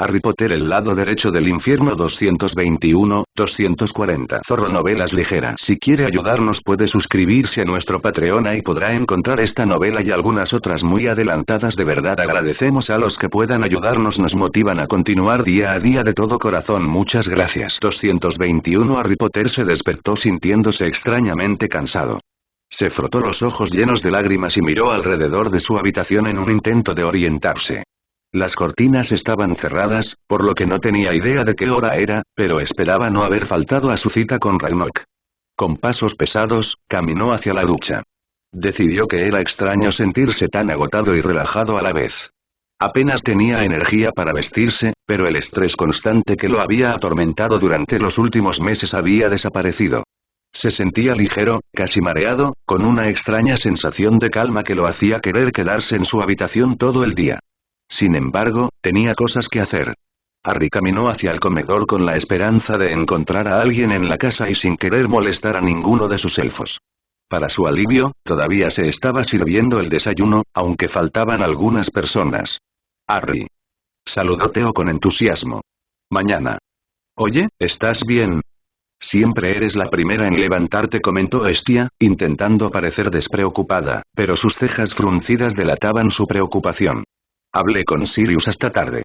Harry Potter el lado derecho del infierno 221, 240. Zorro Novelas Ligeras. Si quiere ayudarnos puede suscribirse a nuestro Patreon, y podrá encontrar esta novela y algunas otras muy adelantadas. De verdad agradecemos a los que puedan ayudarnos, nos motivan a continuar día a día de todo corazón, muchas gracias. 221. Harry Potter se despertó sintiéndose extrañamente cansado. Se frotó los ojos llenos de lágrimas y miró alrededor de su habitación en un intento de orientarse. Las cortinas estaban cerradas, por lo que no tenía idea de qué hora era, pero esperaba no haber faltado a su cita con Ragnok. Con pasos pesados, caminó hacia la ducha. Decidió que era extraño sentirse tan agotado y relajado a la vez. Apenas tenía energía para vestirse, pero el estrés constante que lo había atormentado durante los últimos meses había desaparecido. Se sentía ligero, casi mareado, con una extraña sensación de calma que lo hacía querer quedarse en su habitación todo el día. Sin embargo, tenía cosas que hacer. Harry caminó hacia el comedor con la esperanza de encontrar a alguien en la casa y sin querer molestar a ninguno de sus elfos. Para su alivio, todavía se estaba sirviendo el desayuno, aunque faltaban algunas personas. Harry. Saludó Theo con entusiasmo. Mañana. Oye, ¿estás bien? Siempre eres la primera en levantarte, comentó Estia, intentando parecer despreocupada, pero sus cejas fruncidas delataban su preocupación. Hablé con Sirius hasta tarde.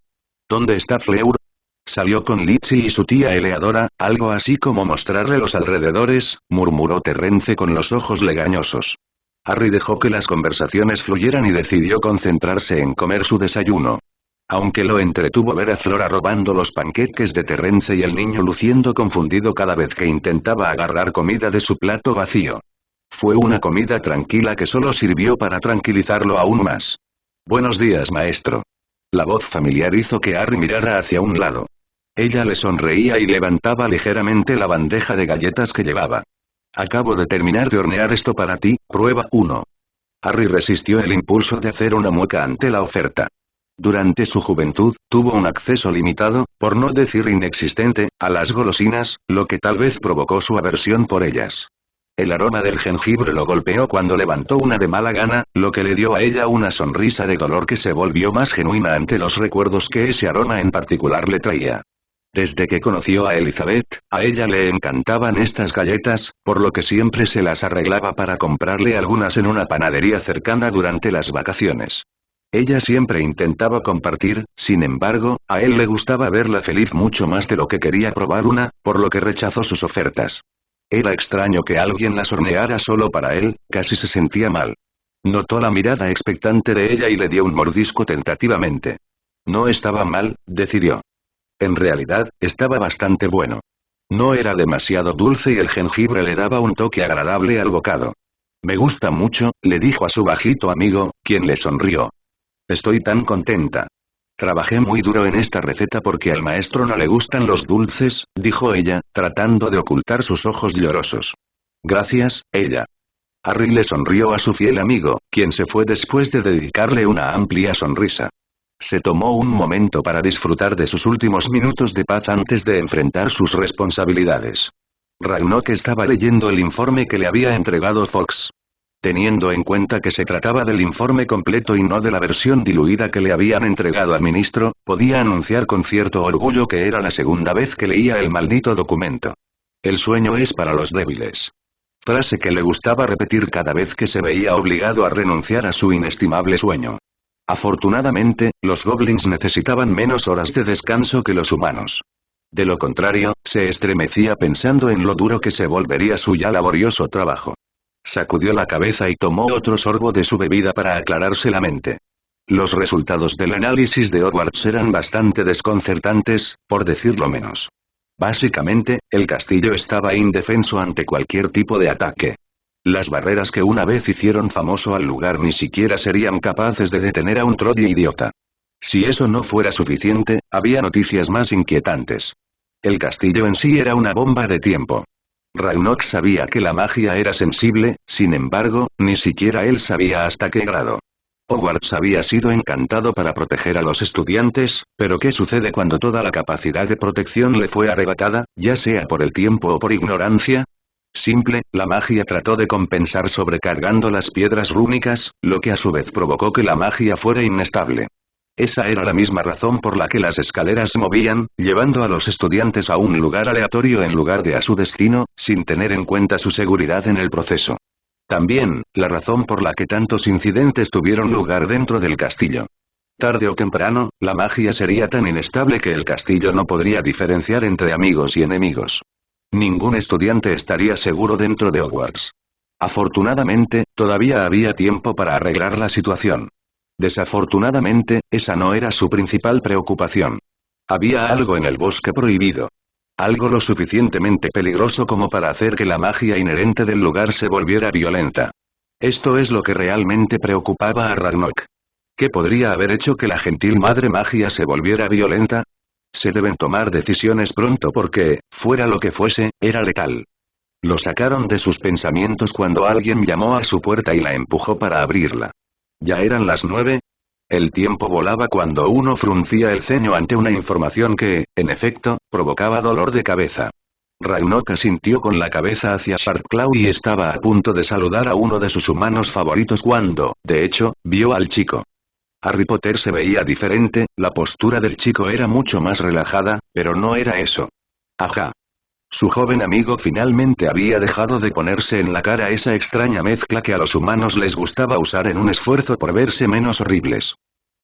¿Dónde está Fleur? Salió con Litzy y su tía Eleadora, algo así como mostrarle los alrededores, murmuró Terrence con los ojos legañosos. Harry dejó que las conversaciones fluyeran y decidió concentrarse en comer su desayuno. Aunque lo entretuvo ver a Flora robando los panqueques de Terrence y el niño luciendo confundido cada vez que intentaba agarrar comida de su plato vacío. Fue una comida tranquila que solo sirvió para tranquilizarlo aún más. Buenos días, maestro. La voz familiar hizo que Harry mirara hacia un lado. Ella le sonreía y levantaba ligeramente la bandeja de galletas que llevaba. Acabo de terminar de hornear esto para ti, prueba 1. Harry resistió el impulso de hacer una mueca ante la oferta. Durante su juventud, tuvo un acceso limitado, por no decir inexistente, a las golosinas, lo que tal vez provocó su aversión por ellas. El aroma del jengibre lo golpeó cuando levantó una de mala gana, lo que le dio a ella una sonrisa de dolor que se volvió más genuina ante los recuerdos que ese aroma en particular le traía. Desde que conoció a Elizabeth, a ella le encantaban estas galletas, por lo que siempre se las arreglaba para comprarle algunas en una panadería cercana durante las vacaciones. Ella siempre intentaba compartir, sin embargo, a él le gustaba verla feliz mucho más de lo que quería probar una, por lo que rechazó sus ofertas. Era extraño que alguien las horneara solo para él, casi se sentía mal. Notó la mirada expectante de ella y le dio un mordisco tentativamente. No estaba mal, decidió. En realidad, estaba bastante bueno. No era demasiado dulce y el jengibre le daba un toque agradable al bocado. Me gusta mucho, le dijo a su bajito amigo, quien le sonrió. Estoy tan contenta. Trabajé muy duro en esta receta porque al maestro no le gustan los dulces, dijo ella, tratando de ocultar sus ojos llorosos. Gracias, ella. Harry le sonrió a su fiel amigo, quien se fue después de dedicarle una amplia sonrisa. Se tomó un momento para disfrutar de sus últimos minutos de paz antes de enfrentar sus responsabilidades. Ragnok estaba leyendo el informe que le había entregado Fox. Teniendo en cuenta que se trataba del informe completo y no de la versión diluida que le habían entregado al ministro, podía anunciar con cierto orgullo que era la segunda vez que leía el maldito documento. El sueño es para los débiles. Frase que le gustaba repetir cada vez que se veía obligado a renunciar a su inestimable sueño. Afortunadamente, los goblins necesitaban menos horas de descanso que los humanos. De lo contrario, se estremecía pensando en lo duro que se volvería su ya laborioso trabajo. Sacudió la cabeza y tomó otro sorbo de su bebida para aclararse la mente. Los resultados del análisis de Hogwarts eran bastante desconcertantes, por decirlo menos. Básicamente, el castillo estaba indefenso ante cualquier tipo de ataque. Las barreras que una vez hicieron famoso al lugar ni siquiera serían capaces de detener a un Troll idiota. Si eso no fuera suficiente, había noticias más inquietantes. El castillo en sí era una bomba de tiempo. Ragnok sabía que la magia era sensible, sin embargo, ni siquiera él sabía hasta qué grado. Hogwarts había sido encantado para proteger a los estudiantes, pero ¿qué sucede cuando toda la capacidad de protección le fue arrebatada, ya sea por el tiempo o por ignorancia? Simple, la magia trató de compensar sobrecargando las piedras rúnicas, lo que a su vez provocó que la magia fuera inestable. Esa era la misma razón por la que las escaleras se movían, llevando a los estudiantes a un lugar aleatorio en lugar de a su destino, sin tener en cuenta su seguridad en el proceso. También, la razón por la que tantos incidentes tuvieron lugar dentro del castillo. Tarde o temprano, la magia sería tan inestable que el castillo no podría diferenciar entre amigos y enemigos. Ningún estudiante estaría seguro dentro de Hogwarts. Afortunadamente, todavía había tiempo para arreglar la situación. Desafortunadamente, esa no era su principal preocupación. Había algo en el bosque prohibido. Algo lo suficientemente peligroso como para hacer que la magia inherente del lugar se volviera violenta. Esto es lo que realmente preocupaba a Ragnok. ¿Qué podría haber hecho que la gentil madre magia se volviera violenta? Se deben tomar decisiones pronto porque, fuera lo que fuese, era letal. Lo sacaron de sus pensamientos cuando alguien llamó a su puerta y la empujó para abrirla. ¿Ya eran las 9? El tiempo volaba cuando uno fruncía el ceño ante una información que, en efecto, provocaba dolor de cabeza. Ragnok asintió con la cabeza hacia Sharpclaw y estaba a punto de saludar a uno de sus humanos favoritos cuando, de hecho, vio al chico. Harry Potter se veía diferente, la postura del chico era mucho más relajada, pero no era eso. Ajá. Su joven amigo finalmente había dejado de ponerse en la cara esa extraña mezcla que a los humanos les gustaba usar en un esfuerzo por verse menos horribles.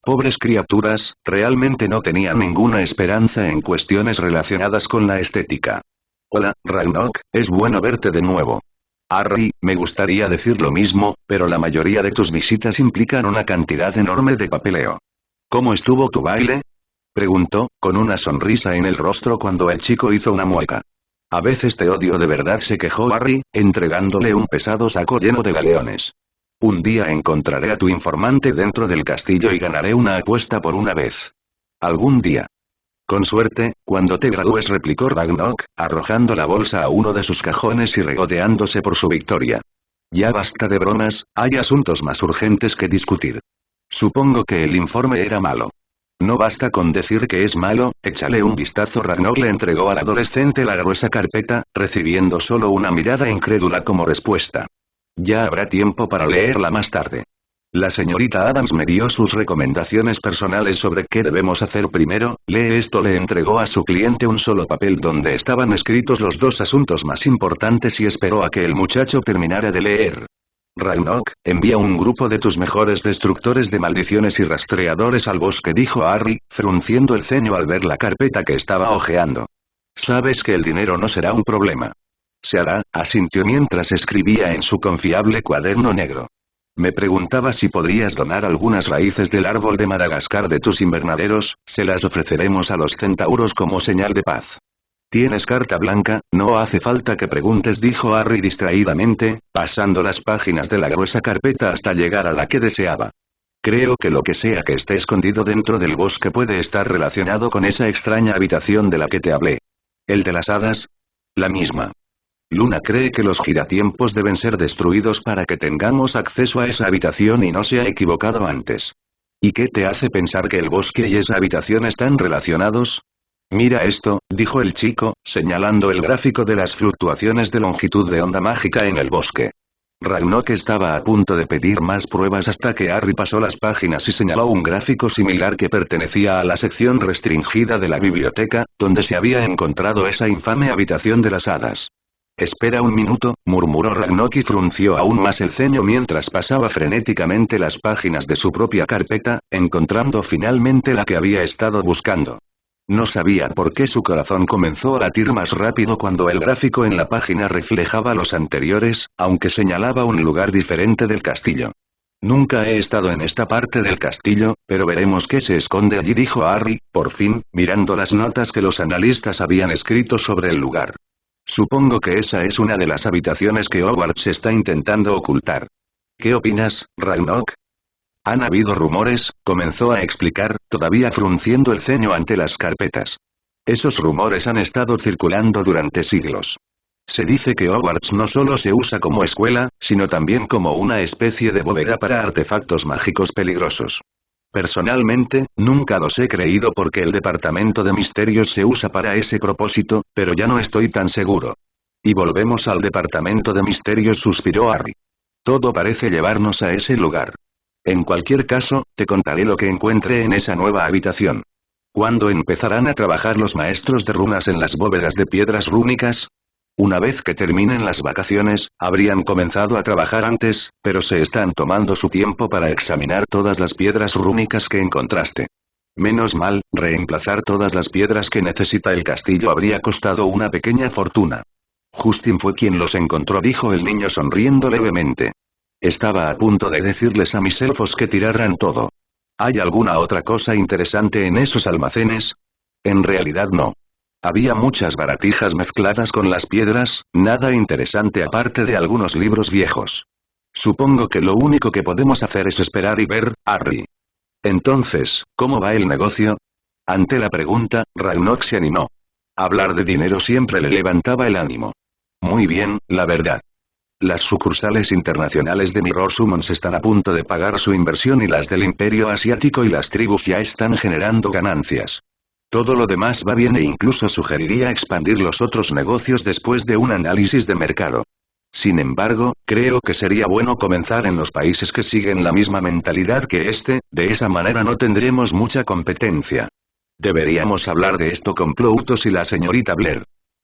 Pobres criaturas, realmente no tenían ninguna esperanza en cuestiones relacionadas con la estética. Hola, Ragnok, es bueno verte de nuevo. Harry, me gustaría decir lo mismo, pero la mayoría de tus visitas implican una cantidad enorme de papeleo. ¿Cómo estuvo tu baile? Preguntó, con una sonrisa en el rostro cuando el chico hizo una mueca. A veces te odio de verdad, se quejó Harry, entregándole un pesado saco lleno de galeones. Un día encontraré a tu informante dentro del castillo y ganaré una apuesta por una vez. Algún día. Con suerte, cuando te gradúes, replicó Ragnok, arrojando la bolsa a uno de sus cajones y regodeándose por su victoria. Ya basta de bromas, hay asuntos más urgentes que discutir. Supongo que el informe era malo. No basta con decir que es malo, échale un vistazo. Ragnok le entregó al adolescente la gruesa carpeta, recibiendo solo una mirada incrédula como respuesta. Ya habrá tiempo para leerla más tarde. La señorita Adams me dio sus recomendaciones personales sobre qué debemos hacer primero. Lee esto. Le entregó a su cliente un solo papel donde estaban escritos los dos asuntos más importantes y esperó a que el muchacho terminara de leer. Ragnok, envía un grupo de tus mejores destructores de maldiciones y rastreadores al bosque, dijo Harry, frunciendo el ceño al ver la carpeta que estaba hojeando. Sabes que el dinero no será un problema. Se hará, asintió mientras escribía en su confiable cuaderno negro. Me preguntaba si podrías donar algunas raíces del árbol de Madagascar de tus invernaderos, se las ofreceremos a los centauros como señal de paz. ¿Tienes carta blanca? No hace falta que preguntes, dijo Harry distraídamente, pasando las páginas de la gruesa carpeta hasta llegar a la que deseaba. Creo que lo que sea que esté escondido dentro del bosque puede estar relacionado con esa extraña habitación de la que te hablé. ¿El de las hadas? La misma. Luna cree que los giratiempos deben ser destruidos para que tengamos acceso a esa habitación y no se ha equivocado antes. ¿Y qué te hace pensar que el bosque y esa habitación están relacionados? Mira esto, dijo el chico, señalando el gráfico de las fluctuaciones de longitud de onda mágica en el bosque. Ragnok estaba a punto de pedir más pruebas hasta que Harry pasó las páginas y señaló un gráfico similar que pertenecía a la sección restringida de la biblioteca, donde se había encontrado esa infame habitación de las hadas. Espera un minuto, murmuró Ragnok y frunció aún más el ceño mientras pasaba frenéticamente las páginas de su propia carpeta, encontrando finalmente la que había estado buscando. No sabía por qué su corazón comenzó a latir más rápido cuando el gráfico en la página reflejaba los anteriores, aunque señalaba un lugar diferente del castillo. Nunca he estado en esta parte del castillo, pero veremos qué se esconde allí, dijo Harry, por fin, mirando las notas que los analistas habían escrito sobre el lugar. Supongo que esa es una de las habitaciones que Hogwarts está intentando ocultar. ¿Qué opinas, Ragnok? Han habido rumores, comenzó a explicar, todavía frunciendo el ceño ante las carpetas. Esos rumores han estado circulando durante siglos. Se dice que Hogwarts no solo se usa como escuela, sino también como una especie de bóveda para artefactos mágicos peligrosos. Personalmente, nunca los he creído porque el departamento de misterios se usa para ese propósito, pero ya no estoy tan seguro. Y volvemos al departamento de misterios, suspiró Harry. Todo parece llevarnos a ese lugar. En cualquier caso, te contaré lo que encuentre en esa nueva habitación. ¿Cuándo empezarán a trabajar los maestros de runas en las bóvedas de piedras rúnicas? Una vez que terminen las vacaciones, habrían comenzado a trabajar antes, pero se están tomando su tiempo para examinar todas las piedras rúnicas que encontraste. Menos mal, reemplazar todas las piedras que necesita el castillo habría costado una pequeña fortuna. Justin fue quien los encontró, dijo el niño sonriendo levemente. Estaba a punto de decirles a mis elfos que tiraran todo. ¿Hay alguna otra cosa interesante en esos almacenes? En realidad no. Había muchas baratijas mezcladas con las piedras, nada interesante aparte de algunos libros viejos. Supongo que lo único que podemos hacer es esperar y ver, Harry. Entonces, ¿cómo va el negocio? Ante la pregunta, Ragnok se animó. Hablar de dinero siempre le levantaba el ánimo. Muy bien, la verdad. Las sucursales internacionales de Mirror Summons están a punto de pagar su inversión y las del Imperio Asiático y las tribus ya están generando ganancias. Todo lo demás va bien e incluso sugeriría expandir los otros negocios después de un análisis de mercado. Sin embargo, creo que sería bueno comenzar en los países que siguen la misma mentalidad que de esa manera no tendremos mucha competencia. Deberíamos hablar de esto con Ploutos y la señorita Blair.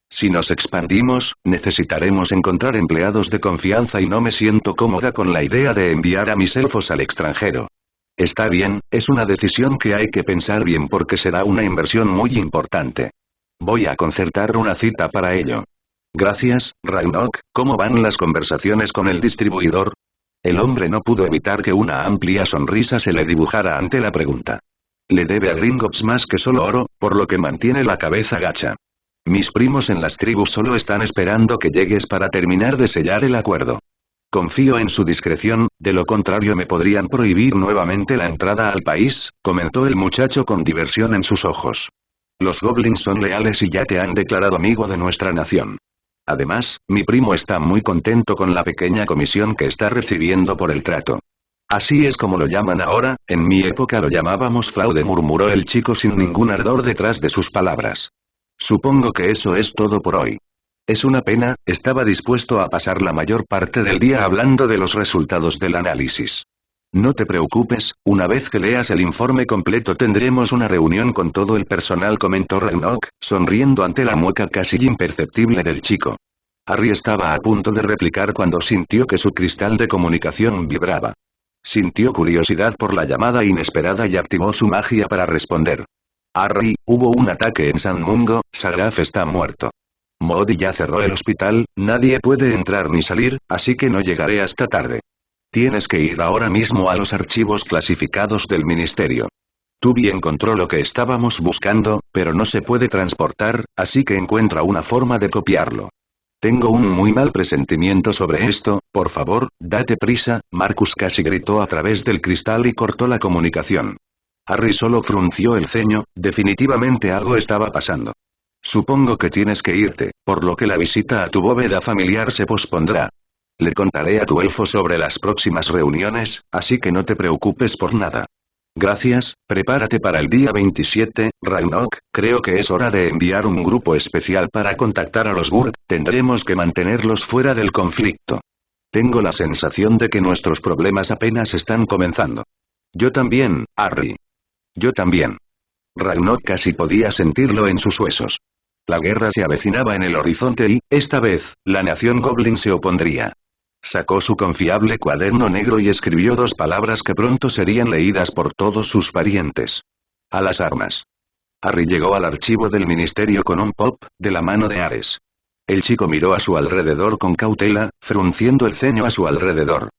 Si nos expandimos, necesitaremos encontrar empleados de confianza y no me siento cómoda con la idea de enviar a mis elfos al extranjero. Está bien, es una decisión que hay que pensar bien porque será una inversión muy importante. Voy a concertar una cita para ello. Gracias, Ragnok. ¿Cómo van las conversaciones con el distribuidor? El hombre no pudo evitar que una amplia sonrisa se le dibujara ante la pregunta. Le debe a Gringotts más que solo oro, por lo que mantiene la cabeza gacha. Mis primos en las tribus solo están esperando que llegues para terminar de sellar el acuerdo. Confío en su discreción, de lo contrario me podrían prohibir nuevamente la entrada al país, comentó el muchacho con diversión en sus ojos. Los goblins son leales y ya te han declarado amigo de nuestra nación. Además, mi primo está muy contento con la pequeña comisión que está recibiendo por el trato. Así es como lo llaman ahora, en mi época lo llamábamos fraude, murmuró el chico sin ningún ardor detrás de sus palabras. Supongo que eso es todo por hoy. Es una pena, estaba dispuesto a pasar la mayor parte del día hablando de los resultados del análisis. No te preocupes, una vez que leas el informe completo tendremos una reunión con todo el personal, comentó Ragnok, sonriendo ante la mueca casi imperceptible del chico. Harry estaba a punto de replicar cuando sintió que su cristal de comunicación vibraba. Sintió curiosidad por la llamada inesperada y activó su magia para responder. Harry, hubo un ataque en San Mungo, Sagraf está muerto. Modi ya cerró el hospital, nadie puede entrar ni salir, así que no llegaré hasta tarde. Tienes que ir ahora mismo a los archivos clasificados del ministerio. Tubby encontró lo que estábamos buscando, pero no se puede transportar, así que encuentra una forma de copiarlo. Tengo un muy mal presentimiento sobre esto, por favor, date prisa, Marcus casi gritó a través del cristal y cortó la comunicación. Harry solo frunció el ceño, definitivamente algo estaba pasando. Supongo que tienes que irte, por lo que la visita a tu bóveda familiar se pospondrá. Le contaré a tu elfo sobre las próximas reuniones, así que no te preocupes por nada. Gracias, prepárate para el día 27, Ragnok, creo que es hora de enviar un grupo especial para contactar a los Gurt, tendremos que mantenerlos fuera del conflicto. Tengo la sensación de que nuestros problemas apenas están comenzando. Yo también, Harry. Yo también. Ragnok casi podía sentirlo en sus huesos. La guerra se avecinaba en el horizonte y, esta vez, la nación Goblin se opondría. Sacó su confiable cuaderno negro y escribió 2 palabras que pronto serían leídas por todos sus parientes. A las armas. Harry llegó al archivo del ministerio con un pop, de la mano de Ares. El chico miró a su alrededor con cautela, frunciendo el ceño a su alrededor.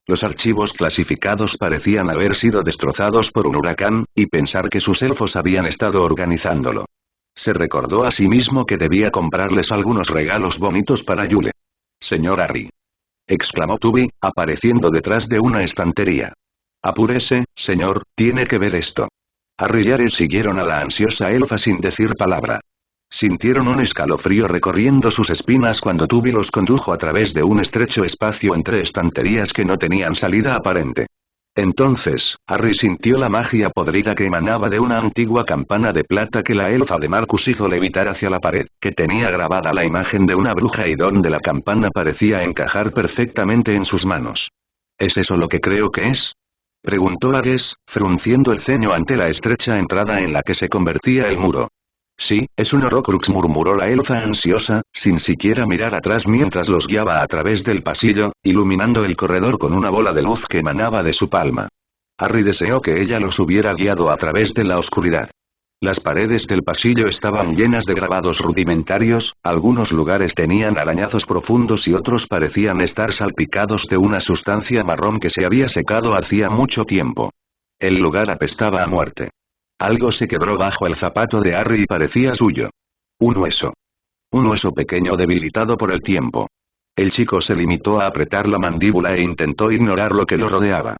Los archivos clasificados parecían haber sido destrozados por un huracán, y pensar que sus elfos habían estado organizándolo. Se recordó a sí mismo que debía comprarles algunos regalos bonitos para Yule. Señor Harry. Exclamó Tubby, apareciendo detrás de una estantería. Apúrese, señor, tiene que ver esto. Harry y Ares siguieron a la ansiosa elfa sin decir palabra. Sintieron un escalofrío recorriendo sus espinas cuando Tubby los condujo a través de un estrecho espacio entre estanterías que no tenían salida aparente. Entonces, Harry sintió la magia podrida que emanaba de una antigua campana de plata que la elfa de Marcus hizo levitar hacia la pared, que tenía grabada la imagen de una bruja y donde la campana parecía encajar perfectamente en sus manos. ¿Es eso lo que creo que es? Preguntó Ares, frunciendo el ceño ante la estrecha entrada en la que se convertía el muro. Sí, es un Horcrux, murmuró la elfa ansiosa, sin siquiera mirar atrás mientras los guiaba a través del pasillo, iluminando el corredor con una bola de luz que emanaba de su palma. Harry deseó que ella los hubiera guiado a través de la oscuridad. Las paredes del pasillo estaban llenas de grabados rudimentarios, algunos lugares tenían arañazos profundos y otros parecían estar salpicados de una sustancia marrón que se había secado hacía mucho tiempo. El lugar apestaba a muerte. Algo se quebró bajo el zapato de Harry y parecía suyo. Un hueso. Un hueso pequeño debilitado por el tiempo. El chico se limitó a apretar la mandíbula e intentó ignorar lo que lo rodeaba.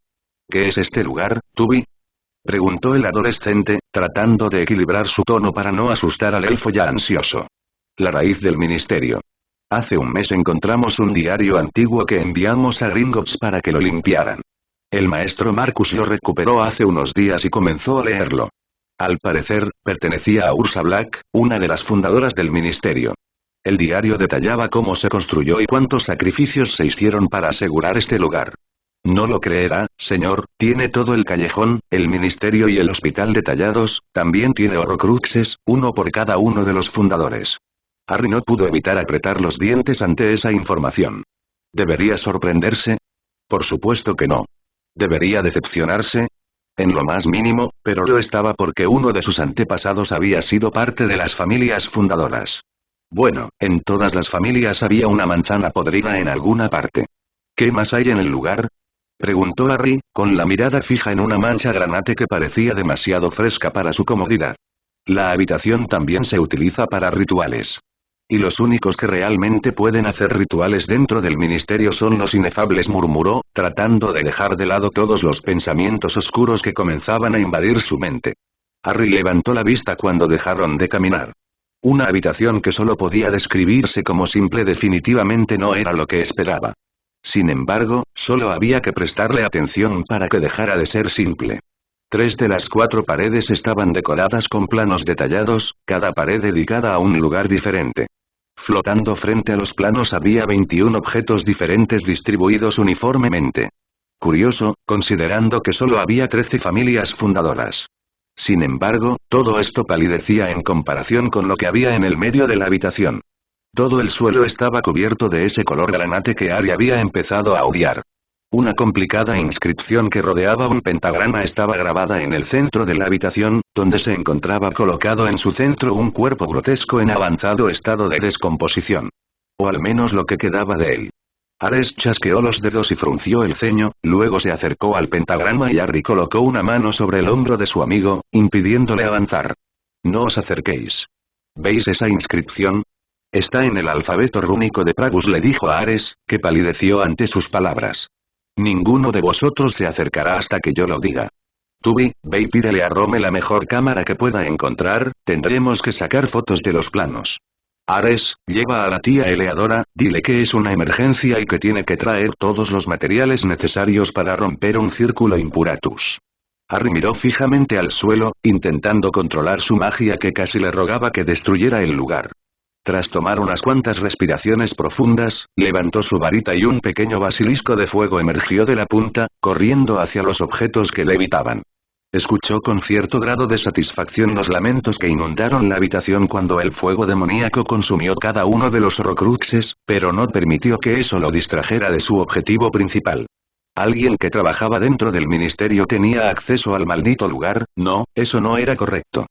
¿Qué es este lugar, Tubi? Preguntó el adolescente, tratando de equilibrar su tono para no asustar al elfo ya ansioso. La raíz del ministerio. Hace un mes encontramos un diario antiguo que enviamos a Gringotts para que lo limpiaran. El maestro Marcus lo recuperó hace unos días y comenzó a leerlo. Al parecer, pertenecía a Ursa Black, una de las fundadoras del ministerio. El diario detallaba cómo se construyó y cuántos sacrificios se hicieron para asegurar este lugar. No lo creerá, señor, tiene todo el callejón, el ministerio y el hospital detallados, también tiene horrocruxes, uno por cada uno de los fundadores. Harry no pudo evitar apretar los dientes ante esa información. ¿Debería sorprenderse? Por supuesto que no. ¿Debería decepcionarse? En lo más mínimo, pero lo estaba porque uno de sus antepasados había sido parte de las familias fundadoras. Bueno, en todas las familias había una manzana podrida en alguna parte. ¿Qué más hay en el lugar? Preguntó Harry, con la mirada fija en una mancha granate que parecía demasiado fresca para su comodidad. La habitación también se utiliza para rituales. Y los únicos que realmente pueden hacer rituales dentro del ministerio son los inefables, murmuró, tratando de dejar de lado todos los pensamientos oscuros que comenzaban a invadir su mente. Harry levantó la vista cuando dejaron de caminar. Una habitación que solo podía describirse como simple definitivamente no era lo que esperaba. Sin embargo, solo había que prestarle atención para que dejara de ser simple. 3 de las 4 paredes estaban decoradas con planos detallados, cada pared dedicada a un lugar diferente. Flotando frente a los planos había 21 objetos diferentes distribuidos uniformemente. Curioso, considerando que solo había 13 familias fundadoras. Sin embargo, todo esto palidecía en comparación con lo que había en el medio de la habitación. Todo el suelo estaba cubierto de ese color granate que Harry había empezado a odiar. Una complicada inscripción que rodeaba un pentagrama estaba grabada en el centro de la habitación, donde se encontraba colocado en su centro un cuerpo grotesco en avanzado estado de descomposición. O al menos lo que quedaba de él. Ares chasqueó los dedos y frunció el ceño, luego se acercó al pentagrama y Harry colocó una mano sobre el hombro de su amigo, impidiéndole avanzar. No os acerquéis. ¿Veis esa inscripción? Está en el alfabeto rúnico de Pragus, le dijo a Ares, que palideció ante sus palabras. Ninguno de vosotros se acercará hasta que yo lo diga. Tubi, ve y pídele a Rome la mejor cámara que pueda encontrar, tendremos que sacar fotos de los planos. Ares, lleva a la tía Eleadora, dile que es una emergencia y que tiene que traer todos los materiales necesarios para romper un círculo impuratus. Harry miró fijamente al suelo, intentando controlar su magia que casi le rogaba que destruyera el lugar. Tras tomar unas cuantas respiraciones profundas, levantó su varita y un pequeño basilisco de fuego emergió de la punta, corriendo hacia los objetos que le evitaban. Escuchó con cierto grado de satisfacción los lamentos que inundaron la habitación cuando el fuego demoníaco consumió cada uno de los horcruxes, pero no permitió que eso lo distrajera de su objetivo principal. ¿Alguien que trabajaba dentro del ministerio tenía acceso al maldito lugar? No, eso no era correcto.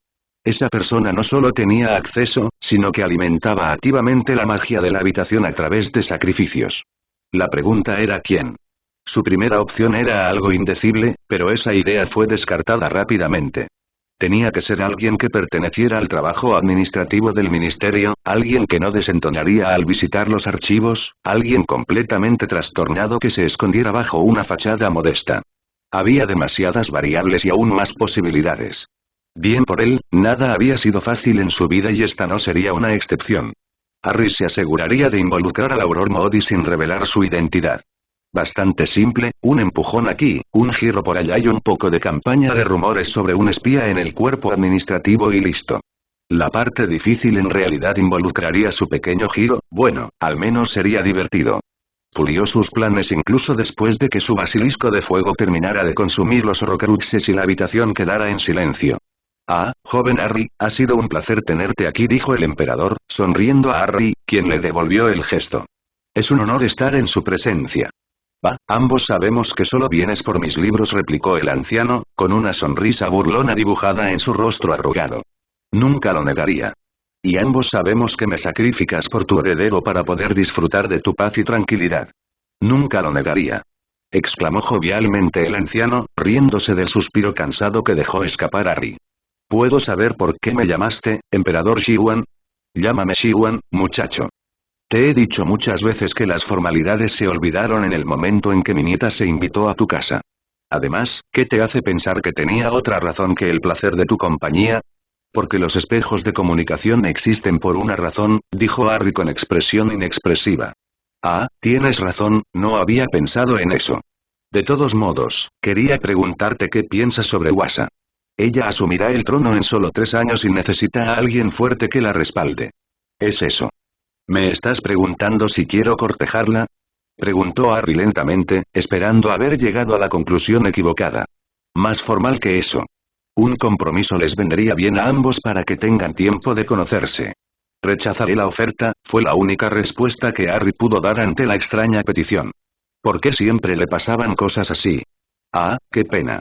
Esa persona no solo tenía acceso, sino que alimentaba activamente la magia de la habitación a través de sacrificios. La pregunta era ¿quién? Su primera opción era algo indecible, pero esa idea fue descartada rápidamente. Tenía que ser alguien que perteneciera al trabajo administrativo del ministerio, alguien que no desentonaría al visitar los archivos, alguien completamente trastornado que se escondiera bajo una fachada modesta. Había demasiadas variables y aún más posibilidades. Bien por él, nada había sido fácil en su vida y esta no sería una excepción. Harry se aseguraría de involucrar a Aurora Modi sin revelar su identidad. Bastante simple, un empujón aquí, un giro por allá y un poco de campaña de rumores sobre un espía en el cuerpo administrativo y listo. La parte difícil en realidad involucraría su pequeño giro, bueno, al menos sería divertido. Pulió sus planes incluso después de que su basilisco de fuego terminara de consumir los horrocruxes y la habitación quedara en silencio. Ah, joven Harry, ha sido un placer tenerte aquí, dijo el emperador, sonriendo a Harry, quien le devolvió el gesto. Es un honor estar en su presencia. Ambos sabemos que solo vienes por mis libros, replicó el anciano, con una sonrisa burlona dibujada en su rostro arrugado. Nunca lo negaría. Y ambos sabemos que me sacrificas por tu heredero para poder disfrutar de tu paz y tranquilidad. Nunca lo negaría. Exclamó jovialmente el anciano, riéndose del suspiro cansado que dejó escapar Harry. ¿Puedo saber por qué me llamaste, emperador Xiwan? Llámame Xiwan, muchacho. Te he dicho muchas veces que las formalidades se olvidaron en el momento en que mi nieta se invitó a tu casa. Además, ¿qué te hace pensar que tenía otra razón que el placer de tu compañía? Porque los espejos de comunicación existen por una razón, dijo Harry con expresión inexpresiva. Ah, tienes razón, no había pensado en eso. De todos modos, quería preguntarte qué piensas sobre Wasa. Ella asumirá el trono en solo 3 años y necesita a alguien fuerte que la respalde. ¿Es eso? ¿Me estás preguntando si quiero cortejarla? Preguntó Harry lentamente, esperando haber llegado a la conclusión equivocada. Más formal que eso. Un compromiso les vendría bien a ambos para que tengan tiempo de conocerse. Rechazaré la oferta, fue la única respuesta que Harry pudo dar ante la extraña petición. ¿Por qué siempre le pasaban cosas así? Ah, qué pena.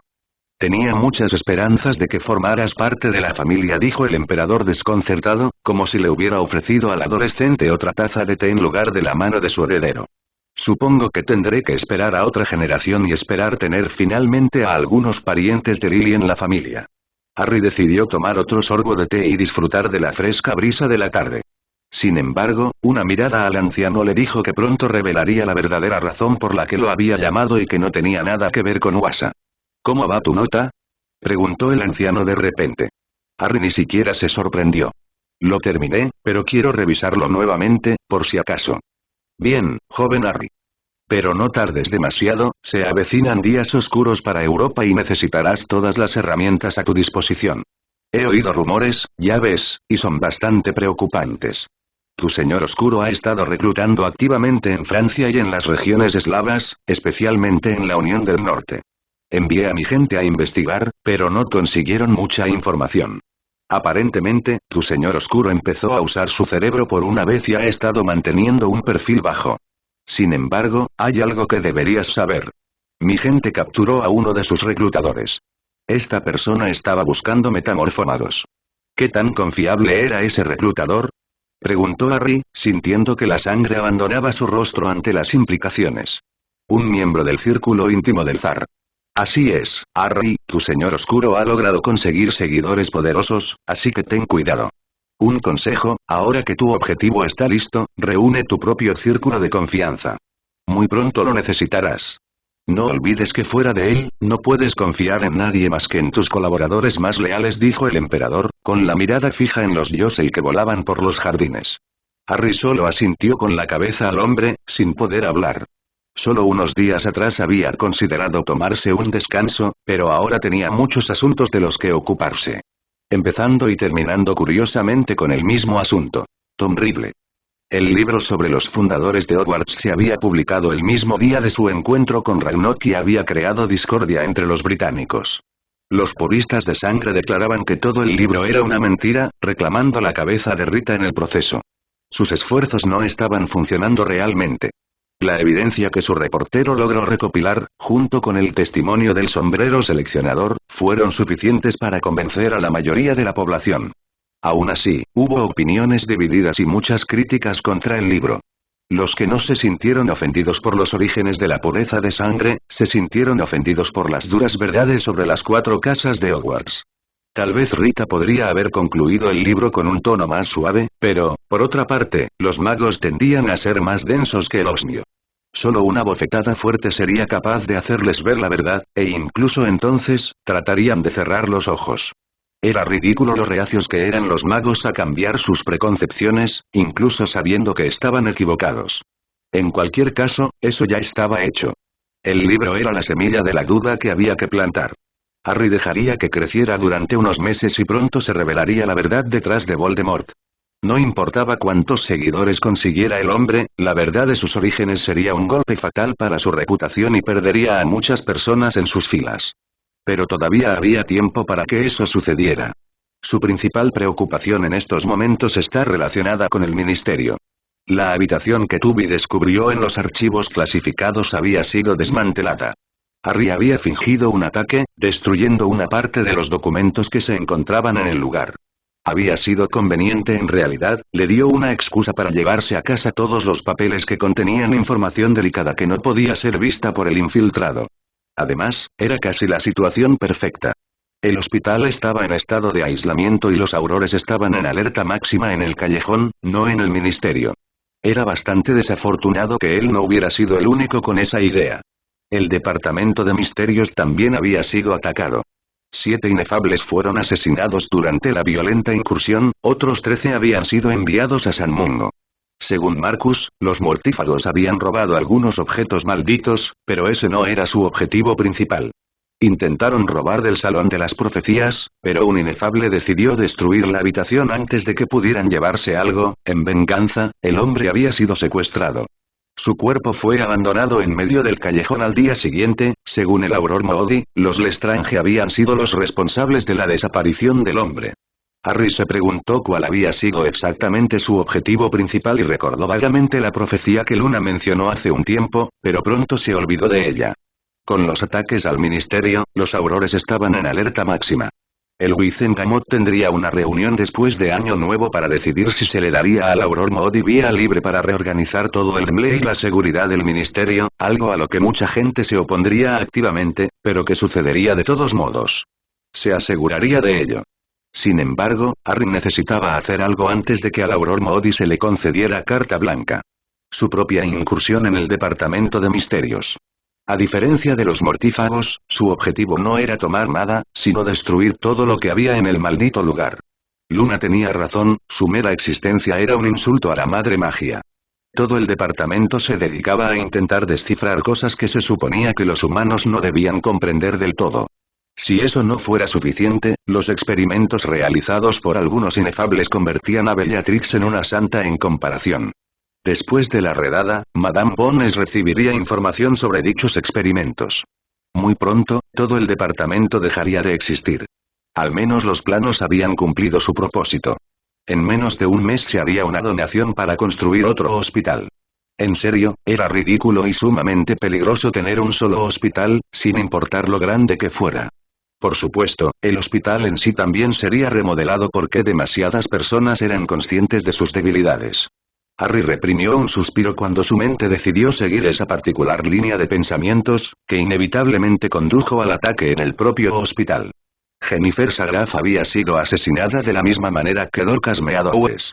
Tenía muchas esperanzas de que formaras parte de la familia, dijo el emperador desconcertado, como si le hubiera ofrecido al adolescente otra taza de té en lugar de la mano de su heredero. Supongo que tendré que esperar a otra generación y esperar tener finalmente a algunos parientes de Lily en la familia. Harry decidió tomar otro sorbo de té y disfrutar de la fresca brisa de la tarde. Sin embargo, una mirada al anciano le dijo que pronto revelaría la verdadera razón por la que lo había llamado y que no tenía nada que ver con Wasa. ¿Cómo va tu nota? Preguntó el anciano de repente. Harry ni siquiera se sorprendió. Lo terminé, pero quiero revisarlo nuevamente, por si acaso. Bien, joven Harry. Pero no tardes demasiado, se avecinan días oscuros para Europa y necesitarás todas las herramientas a tu disposición. He oído rumores, ya ves, y son bastante preocupantes. Tu señor oscuro ha estado reclutando activamente en Francia y en las regiones eslavas, especialmente en la Unión del Norte. Envié a mi gente a investigar, pero no consiguieron mucha información. Aparentemente, tu señor oscuro empezó a usar su cerebro por una vez y ha estado manteniendo un perfil bajo. Sin embargo, hay algo que deberías saber. Mi gente capturó a uno de sus reclutadores. Esta persona estaba buscando metamorfomagos. ¿Qué tan confiable era ese reclutador? Preguntó Harry, sintiendo que la sangre abandonaba su rostro ante las implicaciones. Un miembro del círculo íntimo del zar. Así es, Harry, tu señor oscuro ha logrado conseguir seguidores poderosos, así que ten cuidado. Un consejo, ahora que tu objetivo está listo, reúne tu propio círculo de confianza. Muy pronto lo necesitarás. No olvides que fuera de él, no puedes confiar en nadie más que en tus colaboradores más leales, dijo el emperador, con la mirada fija en los Yosei que volaban por los jardines. Harry solo asintió con la cabeza al hombre, sin poder hablar. Solo unos días atrás había considerado tomarse un descanso, pero ahora tenía muchos asuntos de los que ocuparse. Empezando y terminando curiosamente con el mismo asunto. Tom Riddle. El libro sobre los fundadores de Hogwarts se había publicado el mismo día de su encuentro con Ragnarok y había creado discordia entre los británicos. Los puristas de sangre declaraban que todo el libro era una mentira, reclamando la cabeza de Rita en el proceso. Sus esfuerzos no estaban funcionando realmente. La evidencia que su reportero logró recopilar, junto con el testimonio del sombrero seleccionador, fueron suficientes para convencer a la mayoría de la población. Aún así, hubo opiniones divididas y muchas críticas contra el libro. Los que no se sintieron ofendidos por los orígenes de la pureza de sangre, se sintieron ofendidos por las duras verdades sobre las 4 casas de Hogwarts. Tal vez Rita podría haber concluido el libro con un tono más suave, pero, por otra parte, los magos tendían a ser más densos que el osmio. Solo una bofetada fuerte sería capaz de hacerles ver la verdad, e incluso entonces, tratarían de cerrar los ojos. Era ridículo lo reacios que eran los magos a cambiar sus preconcepciones, incluso sabiendo que estaban equivocados. En cualquier caso, eso ya estaba hecho. El libro era la semilla de la duda que había que plantar. Harry dejaría que creciera durante unos meses y pronto se revelaría la verdad detrás de Voldemort. No importaba cuántos seguidores consiguiera el hombre, la verdad de sus orígenes sería un golpe fatal para su reputación y perdería a muchas personas en sus filas. Pero todavía había tiempo para que eso sucediera. Su principal preocupación en estos momentos está relacionada con el ministerio. La habitación que Tubi descubrió en los archivos clasificados había sido desmantelada. Harry había fingido un ataque, destruyendo una parte de los documentos que se encontraban en el lugar. Había sido conveniente en realidad, le dio una excusa para llevarse a casa todos los papeles que contenían información delicada que no podía ser vista por el infiltrado. Además, era casi la situación perfecta. El hospital estaba en estado de aislamiento y los aurores estaban en alerta máxima en el callejón, no en el ministerio. Era bastante desafortunado que él no hubiera sido el único con esa idea. El departamento de misterios también había sido atacado. 7 inefables fueron asesinados durante la violenta incursión, otros 13 habían sido enviados a San Mungo. Según Marcus, los mortífagos habían robado algunos objetos malditos, pero ese no era su objetivo principal. Intentaron robar del Salón de las Profecías, pero un inefable decidió destruir la habitación antes de que pudieran llevarse algo. En venganza, el hombre había sido secuestrado. Su cuerpo fue abandonado en medio del callejón al día siguiente. Según el Auror Moody, los Lestrange habían sido los responsables de la desaparición del hombre. Harry se preguntó cuál había sido exactamente su objetivo principal y recordó vagamente la profecía que Luna mencionó hace un tiempo, pero pronto se olvidó de ella. Con los ataques al ministerio, los aurores estaban en alerta máxima. El Wizengamot tendría una reunión después de Año Nuevo para decidir si se le daría al Auror Moody vía libre para reorganizar todo el empleo y la seguridad del ministerio, algo a lo que mucha gente se opondría activamente, pero que sucedería de todos modos. Se aseguraría de ello. Sin embargo, Harry necesitaba hacer algo antes de que al Auror Moody se le concediera carta blanca. Su propia incursión en el departamento de misterios. A diferencia de los mortífagos, su objetivo no era tomar nada, sino destruir todo lo que había en el maldito lugar. Luna tenía razón, su mera existencia era un insulto a la madre magia. Todo el departamento se dedicaba a intentar descifrar cosas que se suponía que los humanos no debían comprender del todo. Si eso no fuera suficiente, los experimentos realizados por algunos inefables convertían a Bellatrix en una santa en comparación. Después de la redada, Madame Bones recibiría información sobre dichos experimentos. Muy pronto, todo el departamento dejaría de existir. Al menos los planos habían cumplido su propósito. En menos de un mes se haría una donación para construir otro hospital. En serio, era ridículo y sumamente peligroso tener un solo hospital, sin importar lo grande que fuera. Por supuesto, el hospital en sí también sería remodelado porque demasiadas personas eran conscientes de sus debilidades. Harry reprimió un suspiro cuando su mente decidió seguir esa particular línea de pensamientos, que inevitablemente condujo al ataque en el propio hospital. Jennifer Sagraf había sido asesinada de la misma manera que Dorcas Meadows.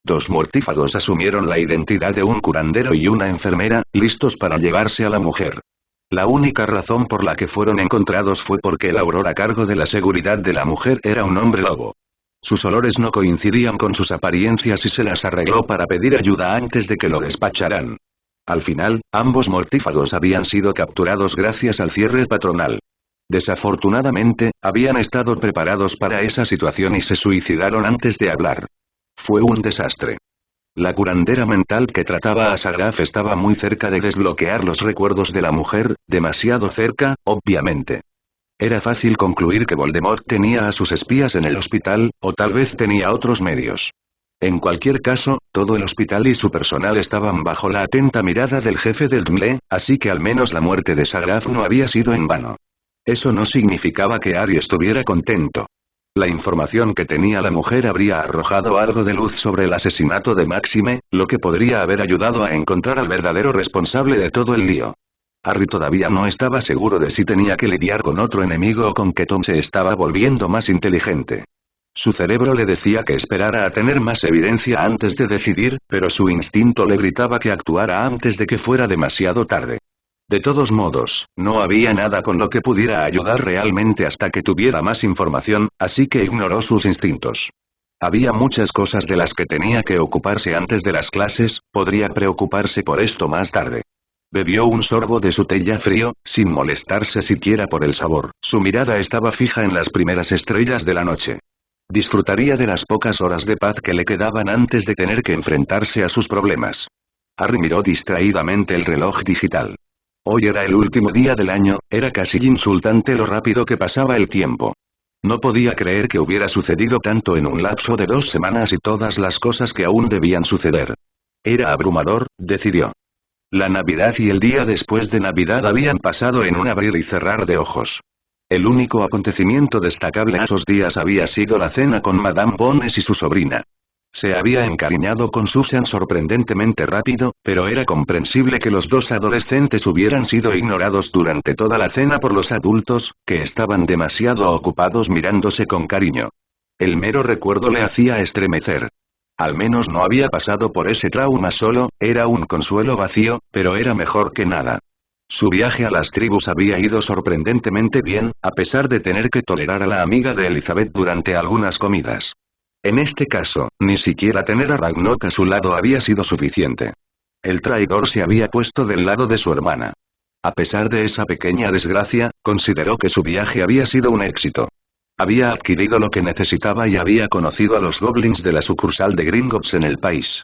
2 mortífagos asumieron la identidad de un curandero y una enfermera, listos para llevarse a la mujer. La única razón por la que fueron encontrados fue porque el Auror a cargo de la seguridad de la mujer era un hombre lobo. Sus olores no coincidían con sus apariencias y se las arregló para pedir ayuda antes de que lo despacharan. Al final, ambos mortífagos habían sido capturados gracias al cierre patronal. Desafortunadamente, habían estado preparados para esa situación y se suicidaron antes de hablar. Fue un desastre. La curandera mental que trataba a Sagraf estaba muy cerca de desbloquear los recuerdos de la mujer, demasiado cerca, obviamente. Era fácil concluir que Voldemort tenía a sus espías en el hospital, o tal vez tenía otros medios. En cualquier caso, todo el hospital y su personal estaban bajo la atenta mirada del jefe del DMLE, así que al menos la muerte de Sagraf no había sido en vano. Eso no significaba que Harry estuviera contento. La información que tenía la mujer habría arrojado algo de luz sobre el asesinato de Máxime, lo que podría haber ayudado a encontrar al verdadero responsable de todo el lío. Harry todavía no estaba seguro de si tenía que lidiar con otro enemigo o con que Tom se estaba volviendo más inteligente. Su cerebro le decía que esperara a tener más evidencia antes de decidir, pero su instinto le gritaba que actuara antes de que fuera demasiado tarde. De todos modos, no había nada con lo que pudiera ayudar realmente hasta que tuviera más información, así que ignoró sus instintos. Había muchas cosas de las que tenía que ocuparse antes de las clases, podría preocuparse por esto más tarde. Bebió un sorbo de su té ya frío, sin molestarse siquiera por el sabor. Su mirada estaba fija en las primeras estrellas de la noche. Disfrutaría de las pocas horas de paz que le quedaban antes de tener que enfrentarse a sus problemas. Harry miró distraídamente el reloj digital. Hoy era el último día del año, era casi insultante lo rápido que pasaba el tiempo. No podía creer que hubiera sucedido tanto en un lapso de 2 semanas y todas las cosas que aún debían suceder. Era abrumador, decidió. La Navidad y el día después de Navidad habían pasado en un abrir y cerrar de ojos. El único acontecimiento destacable esos días había sido la cena con Madame Bones y su sobrina. Se había encariñado con Susan sorprendentemente rápido, pero era comprensible que los dos adolescentes hubieran sido ignorados durante toda la cena por los adultos, que estaban demasiado ocupados mirándose con cariño. El mero recuerdo le hacía estremecer. Al menos no había pasado por ese trauma solo, era un consuelo vacío, pero era mejor que nada. Su viaje a las tribus había ido sorprendentemente bien, a pesar de tener que tolerar a la amiga de Elizabeth durante algunas comidas. En este caso, ni siquiera tener a Ragnok a su lado había sido suficiente. El traidor se había puesto del lado de su hermana. A pesar de esa pequeña desgracia, consideró que su viaje había sido un éxito. Había adquirido lo que necesitaba y había conocido a los goblins de la sucursal de Gringotts en el país.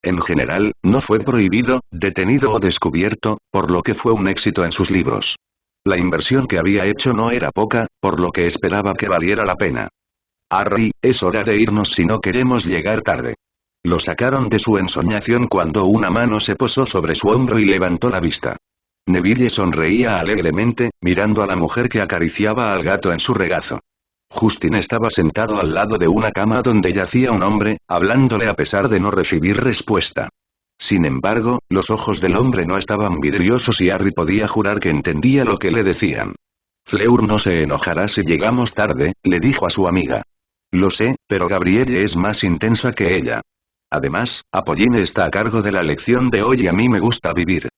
En general, no fue prohibido, detenido o descubierto, por lo que fue un éxito en sus libros. La inversión que había hecho no era poca, por lo que esperaba que valiera la pena. Harry, es hora de irnos si no queremos llegar tarde. Lo sacaron de su ensoñación cuando una mano se posó sobre su hombro y levantó la vista. Neville sonreía alegremente, mirando a la mujer que acariciaba al gato en su regazo. Justin estaba sentado al lado de una cama donde yacía un hombre, hablándole a pesar de no recibir respuesta. Sin embargo, los ojos del hombre no estaban vidriosos y Harry podía jurar que entendía lo que le decían. Fleur no se enojará si llegamos tarde, le dijo a su amiga. Lo sé, pero Gabrielle es más intensa que ella. Además, Apolline está a cargo de la lección de hoy y a mí me gusta vivir.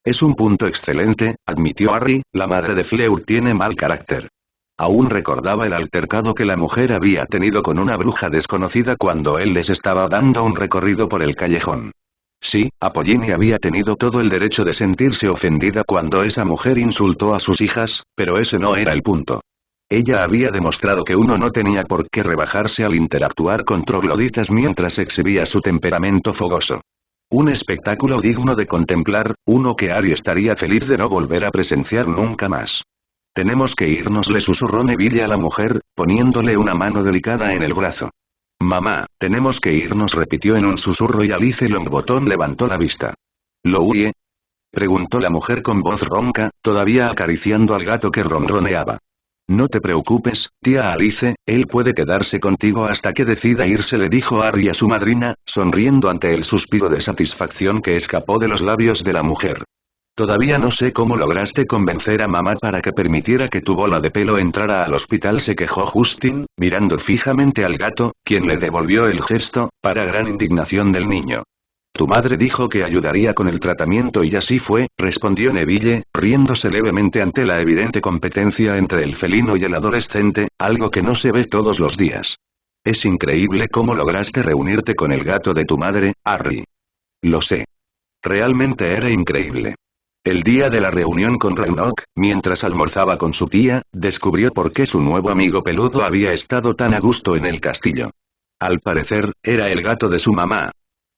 Es un punto excelente, admitió Harry, la madre de Fleur tiene mal carácter. Aún recordaba el altercado que la mujer había tenido con una bruja desconocida cuando él les estaba dando un recorrido por el callejón. Sí, Apolline había tenido todo el derecho de sentirse ofendida cuando esa mujer insultó a sus hijas, pero ese no era el punto. Ella había demostrado que uno no tenía por qué rebajarse al interactuar con trogloditas mientras exhibía su temperamento fogoso. Un espectáculo digno de contemplar, uno que Harry estaría feliz de no volver a presenciar nunca más. Tenemos que irnos, le susurró Neville a la mujer, poniéndole una mano delicada en el brazo. Mamá, tenemos que irnos, repitió en un susurro y Alice Longbottom levantó la vista. ¿Lo huye? Preguntó la mujer con voz ronca, todavía acariciando al gato que ronroneaba. No te preocupes, tía Alice, él puede quedarse contigo hasta que decida irse, le dijo Harry a su madrina, sonriendo ante el suspiro de satisfacción que escapó de los labios de la mujer. Todavía no sé cómo lograste convencer a mamá para que permitiera que tu bola de pelo entrara al hospital, se quejó Justin, mirando fijamente al gato, quien le devolvió el gesto, para gran indignación del niño. Tu madre dijo que ayudaría con el tratamiento y así fue, respondió Neville, riéndose levemente ante la evidente competencia entre el felino y el adolescente, algo que no se ve todos los días. Es increíble cómo lograste reunirte con el gato de tu madre, Harry. Lo sé. Realmente era increíble. El día de la reunión con Ragnok, mientras almorzaba con su tía, descubrió por qué su nuevo amigo peludo había estado tan a gusto en el castillo. Al parecer, era el gato de su mamá.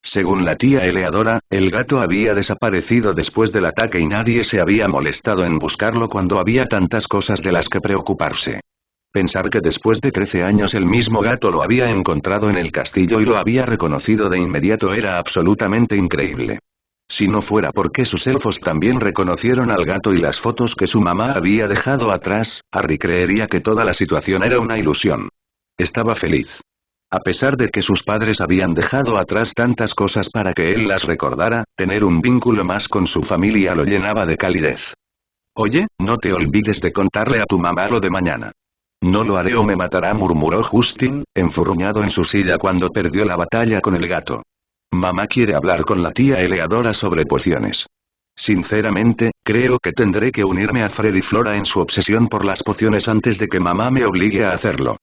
Según la tía Eleadora, el gato había desaparecido después del ataque y nadie se había molestado en buscarlo cuando había tantas cosas de las que preocuparse. Pensar que después de 13 años el mismo gato lo había encontrado en el castillo y lo había reconocido de inmediato era absolutamente increíble. Si no fuera porque sus elfos también reconocieron al gato y las fotos que su mamá había dejado atrás, Harry creería que toda la situación era una ilusión. Estaba feliz. A pesar de que sus padres habían dejado atrás tantas cosas para que él las recordara, tener un vínculo más con su familia lo llenaba de calidez. Oye, no te olvides de contarle a tu mamá lo de mañana. No lo haré o me matará, murmuró Justin, enfurruñado en su silla cuando perdió la batalla con el gato. Mamá quiere hablar con la tía Eleadora sobre pociones. Sinceramente, creo que tendré que unirme a Fred y Flora en su obsesión por las pociones antes de que mamá me obligue a hacerlo.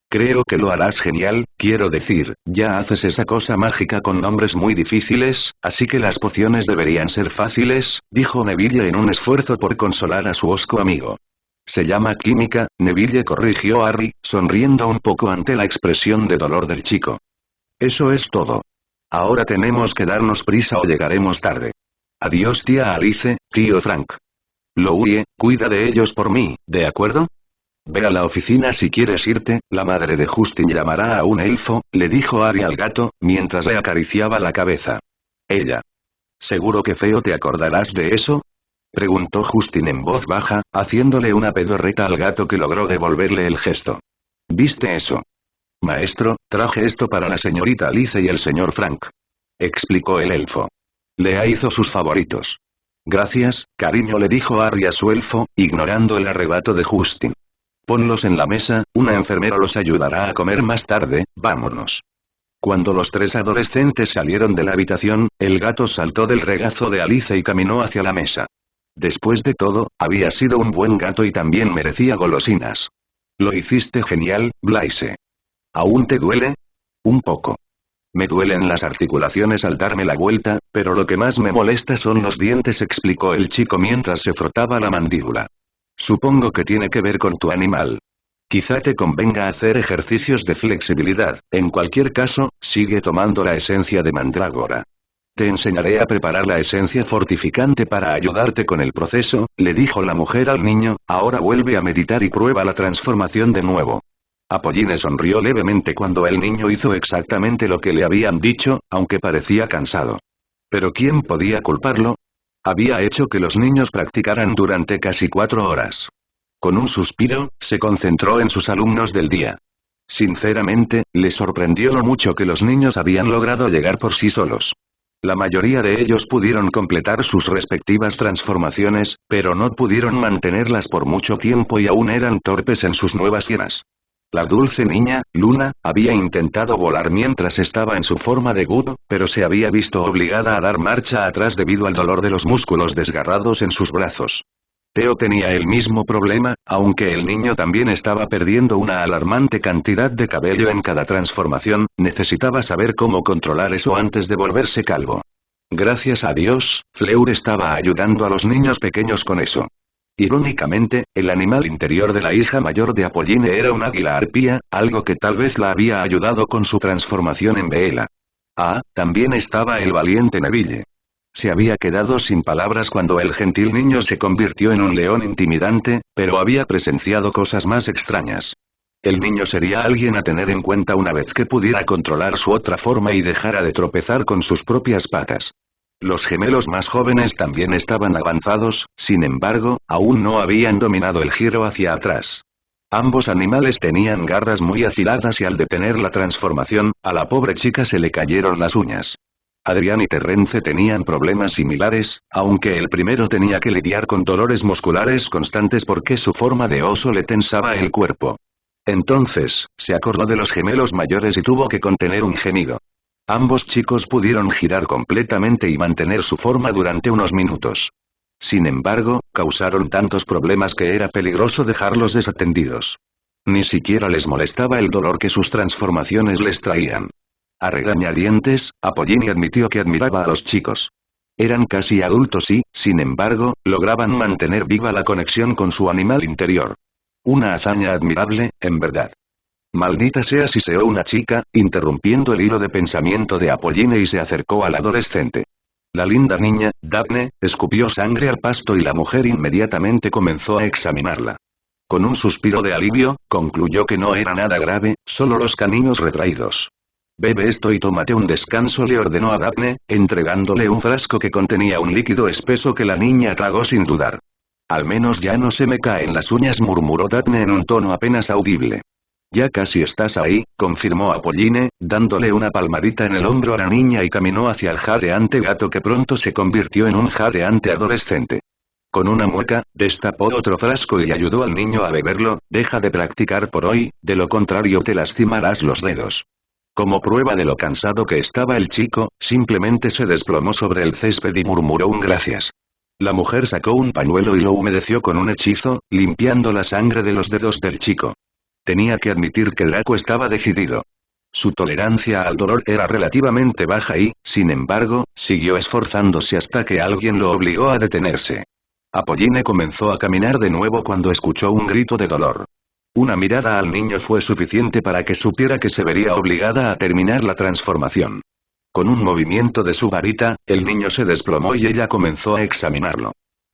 Creo que lo harás genial, quiero decir, ya haces esa cosa mágica con nombres muy difíciles, así que las pociones deberían ser fáciles, dijo Neville en un esfuerzo por consolar a su hosco amigo. Se llama química, Neville corrigió Harry, sonriendo un poco ante la expresión de dolor del chico. Eso es todo. Ahora tenemos que darnos prisa o llegaremos tarde. Adiós tía Alice, tío Frank. Louie, cuida de ellos por mí, ¿de acuerdo? Ve a la oficina si quieres irte, la madre de Justin llamará a un elfo, le dijo Harry al gato, mientras le acariciaba la cabeza. Ella. ¿Seguro que feo te acordarás de eso? Preguntó Justin en voz baja, haciéndole una pedorreta al gato que logró devolverle el gesto. ¿Viste eso? Maestro, traje esto para la señorita Alice y el señor Frank. Explicó el elfo. Lea hizo sus favoritos. Gracias, cariño, le dijo Harry a su elfo, ignorando el arrebato de Justin. Ponlos en la mesa, una enfermera los ayudará a comer más tarde, vámonos. Cuando los tres adolescentes salieron de la habitación, el gato saltó del regazo de Alice y caminó hacia la mesa. Después de todo, había sido un buen gato y también merecía golosinas. Lo hiciste genial, Blaise. ¿Aún te duele? Un poco. Me duelen las articulaciones al darme la vuelta, pero lo que más me molesta son los dientes, explicó el chico mientras se frotaba la mandíbula. Supongo que tiene que ver con tu animal. Quizá te convenga hacer ejercicios de flexibilidad, en cualquier caso, sigue tomando la esencia de mandrágora. Te enseñaré a preparar la esencia fortificante para ayudarte con el proceso, le dijo la mujer al niño, ahora vuelve a meditar y prueba la transformación de nuevo. Apolline sonrió levemente cuando el niño hizo exactamente lo que le habían dicho, aunque parecía cansado. ¿Pero quién podía culparlo? Había hecho que los niños practicaran durante casi 4 horas. Con un suspiro, se concentró en sus alumnos del día. Sinceramente, le sorprendió lo mucho que los niños habían logrado llegar por sí solos. La mayoría de ellos pudieron completar sus respectivas transformaciones, pero no pudieron mantenerlas por mucho tiempo y aún eran torpes en sus nuevas cienas. La dulce niña, Luna, había intentado volar mientras estaba en su forma de Good, pero se había visto obligada a dar marcha atrás debido al dolor de los músculos desgarrados en sus brazos. Theo tenía el mismo problema, aunque el niño también estaba perdiendo una alarmante cantidad de cabello en cada transformación, necesitaba saber cómo controlar eso antes de volverse calvo. Gracias a Dios, Fleur estaba ayudando a los niños pequeños con eso. Irónicamente, el animal interior de la hija mayor de Apolline era un águila arpía, algo que tal vez la había ayudado con su transformación en Bella. También estaba el valiente Neville. Se había quedado sin palabras cuando el gentil niño se convirtió en un león intimidante, pero había presenciado cosas más extrañas. El niño sería alguien a tener en cuenta una vez que pudiera controlar su otra forma y dejara de tropezar con sus propias patas. Los gemelos más jóvenes también estaban avanzados, sin embargo, aún no habían dominado el giro hacia atrás. Ambos animales tenían garras muy afiladas y al detener la transformación, a la pobre chica se le cayeron las uñas. Adrián y Terrence tenían problemas similares, aunque el primero tenía que lidiar con dolores musculares constantes porque su forma de oso le tensaba el cuerpo. Entonces, se acordó de los gemelos mayores y tuvo que contener un gemido. Ambos chicos pudieron girar completamente y mantener su forma durante unos minutos. Sin embargo, causaron tantos problemas que era peligroso dejarlos desatendidos. Ni siquiera les molestaba el dolor que sus transformaciones les traían. A regañadientes, Apolline admitió que admiraba a los chicos. Eran casi adultos y, sin embargo, lograban mantener viva la conexión con su animal interior. Una hazaña admirable, en verdad. Maldita sea, siseó una chica, interrumpiendo el hilo de pensamiento de Apolline y se acercó al adolescente. La linda niña, Daphne, escupió sangre al pasto y la mujer inmediatamente comenzó a examinarla. Con un suspiro de alivio, concluyó que no era nada grave, solo los caninos retraídos. Bebe esto y tómate un descanso, le ordenó a Daphne, entregándole un frasco que contenía un líquido espeso que la niña tragó sin dudar. Al menos ya no se me caen las uñas, murmuró Daphne en un tono apenas audible. Ya casi estás ahí, confirmó Apolline, dándole una palmadita en el hombro a la niña y caminó hacia el jadeante gato que pronto se convirtió en un jadeante adolescente. Con una mueca, destapó otro frasco y ayudó al niño a beberlo. Deja de practicar por hoy, de lo contrario te lastimarás los dedos. Como prueba de lo cansado que estaba el chico, simplemente se desplomó sobre el césped y murmuró un gracias. La mujer sacó un pañuelo y lo humedeció con un hechizo, limpiando la sangre de los dedos del chico. Tenía que admitir que Draco estaba decidido. Su tolerancia al dolor era relativamente baja y, sin embargo, siguió esforzándose hasta que alguien lo obligó a detenerse. Apolline comenzó a caminar de nuevo cuando escuchó un grito de dolor. Una mirada al niño fue suficiente para que supiera que se vería obligada a terminar la transformación. Con un movimiento de su varita, el niño se desplomó y ella comenzó a examinarlo.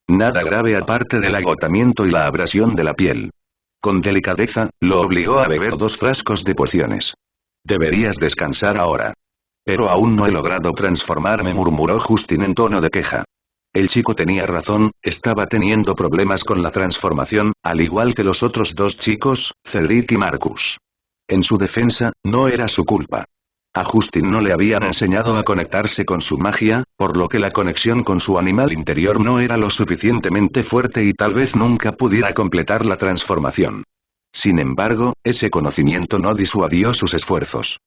Nada grave aparte del agotamiento y la abrasión de la piel. Con delicadeza, lo obligó a beber 2 frascos de pociones. Deberías descansar ahora. Pero aún no he logrado transformarme, murmuró Justin en tono de queja. El chico tenía razón, estaba teniendo problemas con la transformación, al igual que los otros 2 chicos, Cedric y Marcus. En su defensa, no era su culpa. A Justin no le habían enseñado a conectarse con su magia, por lo que la conexión con su animal interior no era lo suficientemente fuerte y tal vez nunca pudiera completar la transformación. Sin embargo, ese conocimiento no disuadió sus esfuerzos.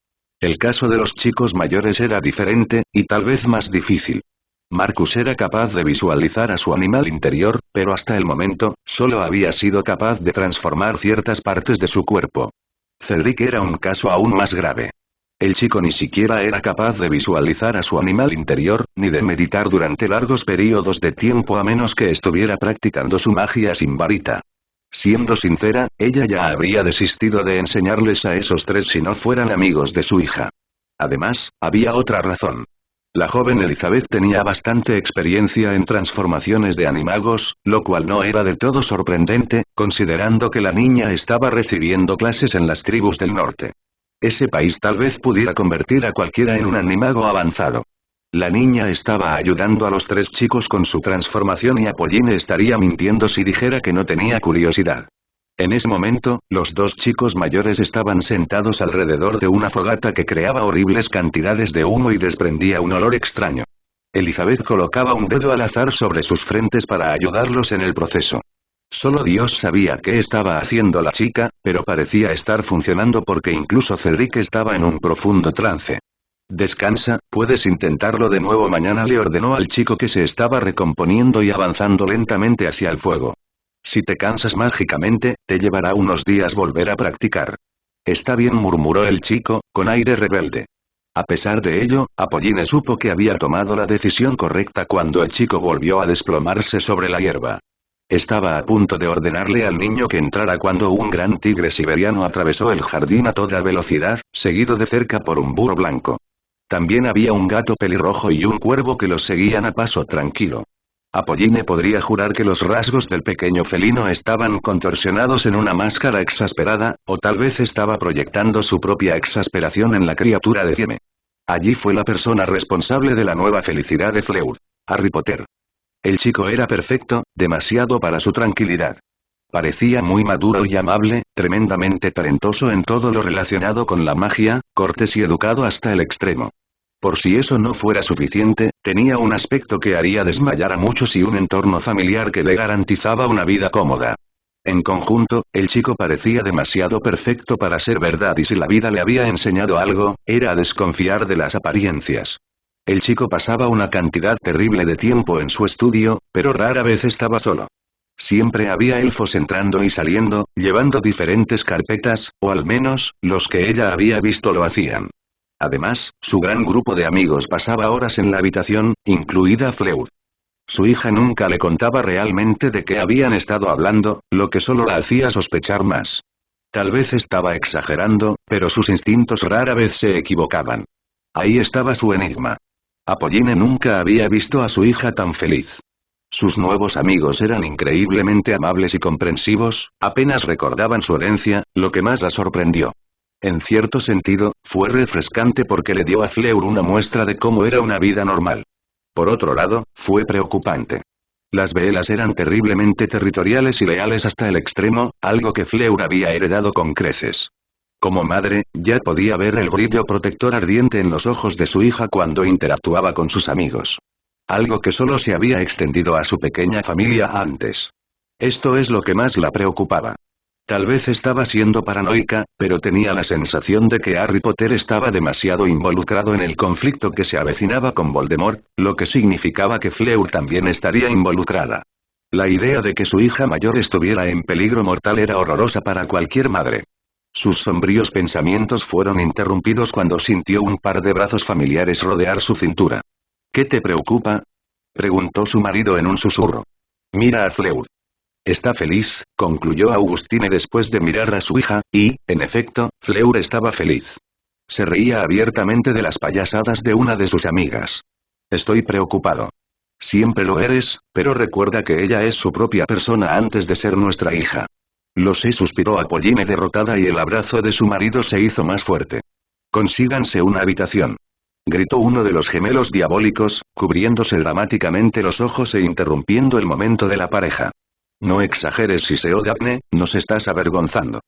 El caso de los chicos mayores era diferente, y tal vez más difícil. Marcus era capaz de visualizar a su animal interior, pero hasta el momento, solo había sido capaz de transformar ciertas partes de su cuerpo. Cedric era un caso aún más grave. El chico ni siquiera era capaz de visualizar a su animal interior, ni de meditar durante largos periodos de tiempo a menos que estuviera practicando su magia sin varita. Siendo sincera, ella ya habría desistido de enseñarles a esos 3 si no fueran amigos de su hija. Además, había otra razón. La joven Elizabeth tenía bastante experiencia en transformaciones de animagos, lo cual no era del todo sorprendente, considerando que la niña estaba recibiendo clases en las tribus del norte. Ese país tal vez pudiera convertir a cualquiera en un animago avanzado. La niña estaba ayudando a los 3 chicos con su transformación y Apolline estaría mintiendo si dijera que no tenía curiosidad. En ese momento, los 2 chicos mayores estaban sentados alrededor de una fogata que creaba horribles cantidades de humo y desprendía un olor extraño. Elizabeth colocaba un dedo al azar sobre sus frentes para ayudarlos en el proceso. Solo Dios sabía qué estaba haciendo la chica, pero parecía estar funcionando porque incluso Cedric estaba en un profundo trance. Descansa, puedes intentarlo de nuevo mañana, le ordenó al chico que se estaba recomponiendo y avanzando lentamente hacia el fuego. Si te cansas mágicamente, te llevará unos días volver a practicar. Está bien, murmuró el chico, con aire rebelde. A pesar de ello, Apolline supo que había tomado la decisión correcta cuando el chico volvió a desplomarse sobre la hierba. Estaba a punto de ordenarle al niño que entrara cuando un gran tigre siberiano atravesó el jardín a toda velocidad, seguido de cerca por un búho blanco. También había un gato pelirrojo y un cuervo que los seguían a paso tranquilo. Apolline podría jurar que los rasgos del pequeño felino estaban contorsionados en una máscara exasperada, o tal vez estaba proyectando su propia exasperación en la criatura de Cieme. Allí fue la persona responsable de la nueva felicidad de Fleur. Harry Potter. El chico era perfecto, demasiado para su tranquilidad. Parecía muy maduro y amable, tremendamente talentoso en todo lo relacionado con la magia, cortés y educado hasta el extremo. Por si eso no fuera suficiente, tenía un aspecto que haría desmayar a muchos y un entorno familiar que le garantizaba una vida cómoda. En conjunto, el chico parecía demasiado perfecto para ser verdad y si la vida le había enseñado algo, era a desconfiar de las apariencias. El chico pasaba una cantidad terrible de tiempo en su estudio, pero rara vez estaba solo. Siempre había elfos entrando y saliendo, llevando diferentes carpetas, o al menos, los que ella había visto lo hacían. Además, su gran grupo de amigos pasaba horas en la habitación, incluida Fleur. Su hija nunca le contaba realmente de qué habían estado hablando, lo que solo la hacía sospechar más. Tal vez estaba exagerando, pero sus instintos rara vez se equivocaban. Ahí estaba su enigma. Apolline nunca había visto a su hija tan feliz. Sus nuevos amigos eran increíblemente amables y comprensivos, apenas recordaban su herencia, lo que más la sorprendió. En cierto sentido, fue refrescante porque le dio a Fleur una muestra de cómo era una vida normal. Por otro lado, fue preocupante. Las Veelas eran terriblemente territoriales y leales hasta el extremo, algo que Fleur había heredado con creces. Como madre, ya podía ver el brillo protector ardiente en los ojos de su hija cuando interactuaba con sus amigos. Algo que solo se había extendido a su pequeña familia antes. Esto es lo que más la preocupaba. Tal vez estaba siendo paranoica, pero tenía la sensación de que Harry Potter estaba demasiado involucrado en el conflicto que se avecinaba con Voldemort, lo que significaba que Fleur también estaría involucrada. La idea de que su hija mayor estuviera en peligro mortal era horrorosa para cualquier madre. Sus sombríos pensamientos fueron interrumpidos cuando sintió un par de brazos familiares rodear su cintura. ¿Qué te preocupa?, preguntó su marido en un susurro. Mira a Fleur. Está feliz, concluyó Augustine después de mirar a su hija, y, en efecto, Fleur estaba feliz. Se reía abiertamente de las payasadas de una de sus amigas. Estoy preocupado. Siempre lo eres, pero recuerda que ella es su propia persona antes de ser nuestra hija. Lo sé, suspiró Apolline derrotada y el abrazo de su marido se hizo más fuerte. Consíganse una habitación. Gritó uno de los gemelos diabólicos, cubriéndose dramáticamente los ojos e interrumpiendo el momento de la pareja. No exageres, siseó Daphne, nos estás avergonzando.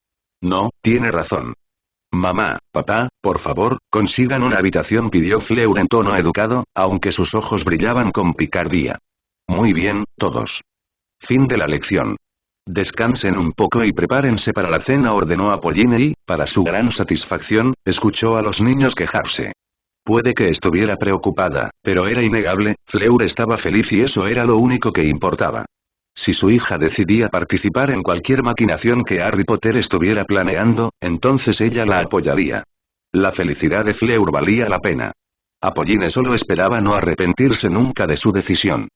No, tiene razón. Mamá, papá, por favor, consigan una habitación, pidió Fleur en tono educado, aunque sus ojos brillaban con picardía. Muy bien, todos. Fin de la lección. Descansen un poco y prepárense para la cena, ordenó Apolline y, para su gran satisfacción, escuchó a los niños quejarse. Puede que estuviera preocupada, pero era innegable, Fleur estaba feliz y eso era lo único que importaba. Si su hija decidía participar en cualquier maquinación que Harry Potter estuviera planeando, entonces ella la apoyaría. La felicidad de Fleur valía la pena. Apolline solo esperaba no arrepentirse nunca de su decisión.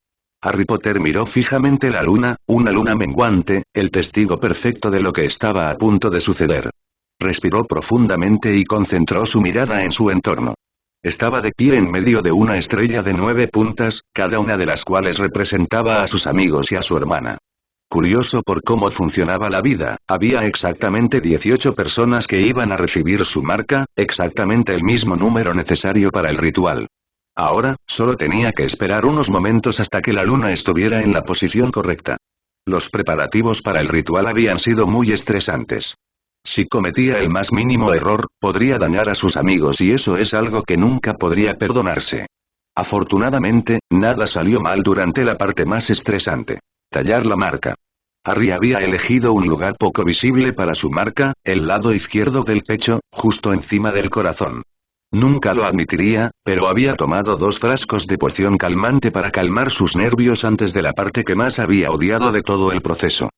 Harry Potter miró fijamente la luna, una luna menguante, el testigo perfecto de lo que estaba a punto de suceder. Respiró profundamente y concentró su mirada en su entorno. Estaba de pie en medio de una estrella de 9 puntas, cada una de las cuales representaba a sus amigos y a su hermana. Curioso por cómo funcionaba la vida, había exactamente 18 personas que iban a recibir su marca, exactamente el mismo número necesario para el ritual. Ahora, solo tenía que esperar unos momentos hasta que la luna estuviera en la posición correcta. Los preparativos para el ritual habían sido muy estresantes. Si cometía el más mínimo error, podría dañar a sus amigos y eso es algo que nunca podría perdonarse. Afortunadamente, nada salió mal durante la parte más estresante. Tallar la marca. Harry había elegido un lugar poco visible para su marca, el lado izquierdo del pecho, justo encima del corazón. Nunca lo admitiría, pero había tomado 2 frascos de poción calmante para calmar sus nervios antes de la parte que más había odiado de todo el proceso.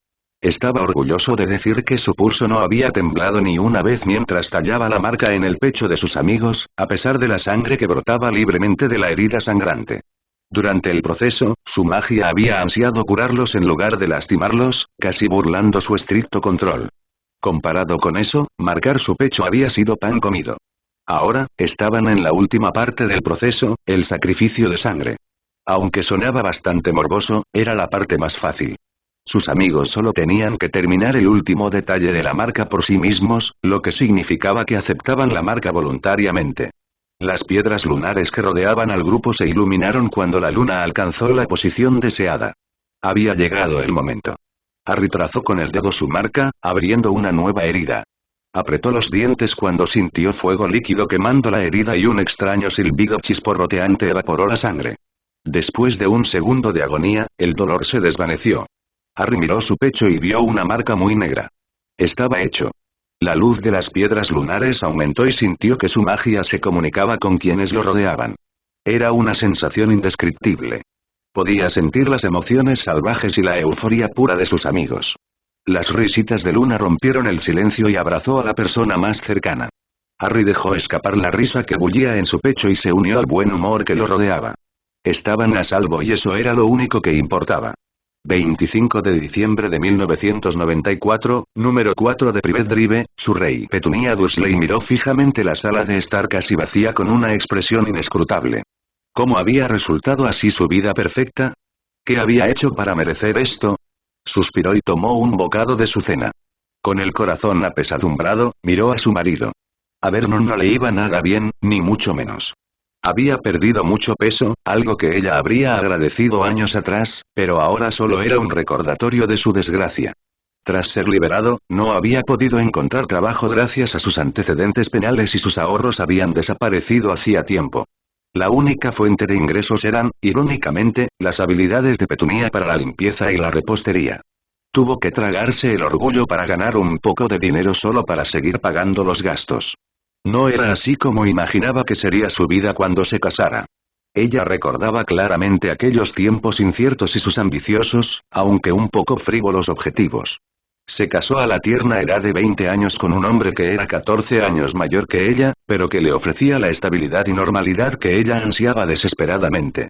Estaba orgulloso de decir que su pulso no había temblado ni una vez mientras tallaba la marca en el pecho de sus amigos, a pesar de la sangre que brotaba libremente de la herida sangrante. Durante el proceso, su magia había ansiado curarlos en lugar de lastimarlos, casi burlando su estricto control. Comparado con eso, marcar su pecho había sido pan comido. Ahora, estaban en la última parte del proceso, el sacrificio de sangre. Aunque sonaba bastante morboso, era la parte más fácil. Sus amigos solo tenían que terminar el último detalle de la marca por sí mismos, lo que significaba que aceptaban la marca voluntariamente. Las piedras lunares que rodeaban al grupo se iluminaron cuando la luna alcanzó la posición deseada. Había llegado el momento. Harry trazó con el dedo su marca, abriendo una nueva herida. Apretó los dientes cuando sintió fuego líquido quemando la herida y un extraño silbido chisporroteante evaporó la sangre. Después de un segundo de agonía, el dolor se desvaneció. Harry miró su pecho y vio una marca muy negra. Estaba hecho. La luz de las piedras lunares aumentó y sintió que su magia se comunicaba con quienes lo rodeaban. Era una sensación indescriptible. Podía sentir las emociones salvajes y la euforia pura de sus amigos. Las risitas de Luna rompieron el silencio y abrazó a la persona más cercana. Harry dejó escapar la risa que bullía en su pecho y se unió al buen humor que lo rodeaba. Estaban a salvo y eso era lo único que importaba. 25 de diciembre de 1994, número 4 de Privet Drive, Surrey. Petunia Dursley miró fijamente la sala de estar casi vacía con una expresión inescrutable. ¿Cómo había resultado así su vida perfecta? ¿Qué había hecho para merecer esto? Suspiró y tomó un bocado de su cena. Con el corazón apesadumbrado, miró a su marido. A Vernon no le iba nada bien, ni mucho menos. Había perdido mucho peso, algo que ella habría agradecido años atrás, pero ahora solo era un recordatorio de su desgracia. Tras ser liberado, no había podido encontrar trabajo gracias a sus antecedentes penales y sus ahorros habían desaparecido hacía tiempo. La única fuente de ingresos eran, irónicamente, las habilidades de Petunia para la limpieza y la repostería. Tuvo que tragarse el orgullo para ganar un poco de dinero solo para seguir pagando los gastos. No era así como imaginaba que sería su vida cuando se casara. Ella recordaba claramente aquellos tiempos inciertos y sus ambiciosos, aunque un poco frívolos objetivos. Se casó a la tierna edad de 20 años con un hombre que era 14 años mayor que ella, pero que le ofrecía la estabilidad y normalidad que ella ansiaba desesperadamente.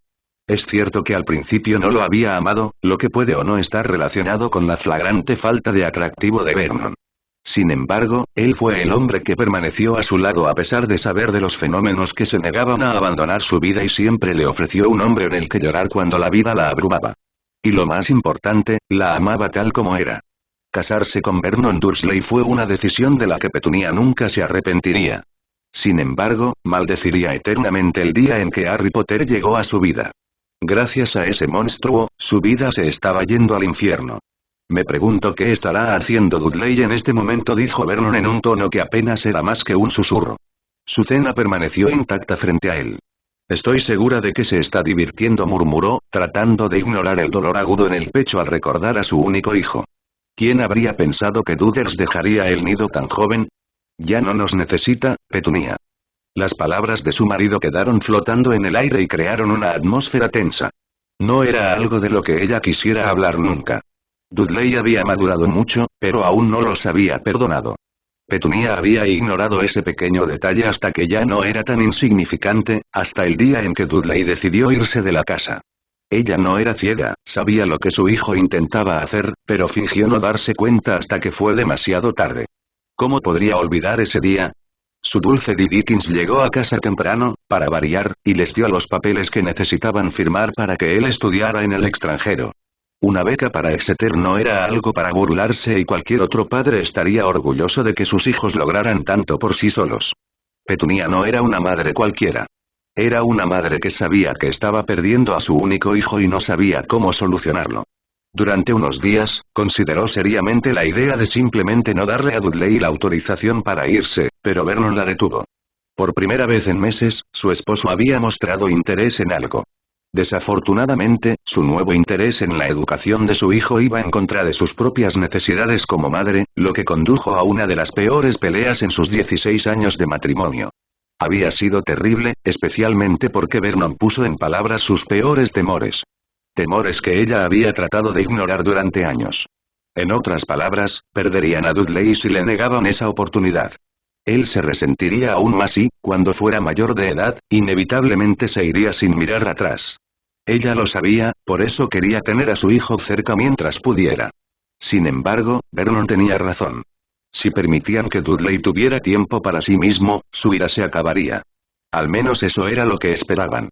Es cierto que al principio no lo había amado, lo que puede o no estar relacionado con la flagrante falta de atractivo de Vernon. Sin embargo, él fue el hombre que permaneció a su lado a pesar de saber de los fenómenos que se negaban a abandonar su vida y siempre le ofreció un hombre en el que llorar cuando la vida la abrumaba. Y lo más importante, la amaba tal como era. Casarse con Vernon Dursley fue una decisión de la que Petunia nunca se arrepentiría. Sin embargo, maldeciría eternamente el día en que Harry Potter llegó a su vida. Gracias a ese monstruo, su vida se estaba yendo al infierno. Me pregunto qué estará haciendo Dudley en este momento, dijo Vernon en un tono que apenas era más que un susurro. Su cena permaneció intacta frente a él. Estoy segura de que se está divirtiendo, murmuró, tratando de ignorar el dolor agudo en el pecho al recordar a su único hijo. ¿Quién habría pensado que Duders dejaría el nido tan joven? Ya no nos necesita, Petunia. Las palabras de su marido quedaron flotando en el aire y crearon una atmósfera tensa. No era algo de lo que ella quisiera hablar nunca. Dudley había madurado mucho, pero aún no los había perdonado. Petunia había ignorado ese pequeño detalle hasta que ya no era tan insignificante, hasta el día en que Dudley decidió irse de la casa. Ella no era ciega, sabía lo que su hijo intentaba hacer, pero fingió no darse cuenta hasta que fue demasiado tarde. ¿Cómo podría olvidar ese día? Su dulce Dee Dickens llegó a casa temprano, para variar, y les dio los papeles que necesitaban firmar para que él estudiara en el extranjero. Una beca para Exeter no era algo para burlarse y cualquier otro padre estaría orgulloso de que sus hijos lograran tanto por sí solos. Petunia no era una madre cualquiera. Era una madre que sabía que estaba perdiendo a su único hijo y no sabía cómo solucionarlo. Durante unos días, consideró seriamente la idea de simplemente no darle a Dudley la autorización para irse, pero Vernon la detuvo. Por primera vez en meses, su esposo había mostrado interés en algo. Desafortunadamente, su nuevo interés en la educación de su hijo iba en contra de sus propias necesidades como madre, lo que condujo a una de las peores peleas en sus 16 años de matrimonio. Había sido terrible, especialmente porque Vernon puso en palabras sus peores temores. Temores que ella había tratado de ignorar durante años. En otras palabras, perderían a Dudley si le negaban esa oportunidad. Él se resentiría aún más y, cuando fuera mayor de edad, inevitablemente se iría sin mirar atrás. Ella lo sabía, por eso quería tener a su hijo cerca mientras pudiera. Sin embargo, Vernon tenía razón. Si permitían que Dudley tuviera tiempo para sí mismo, su ira se acabaría. Al menos eso era lo que esperaban.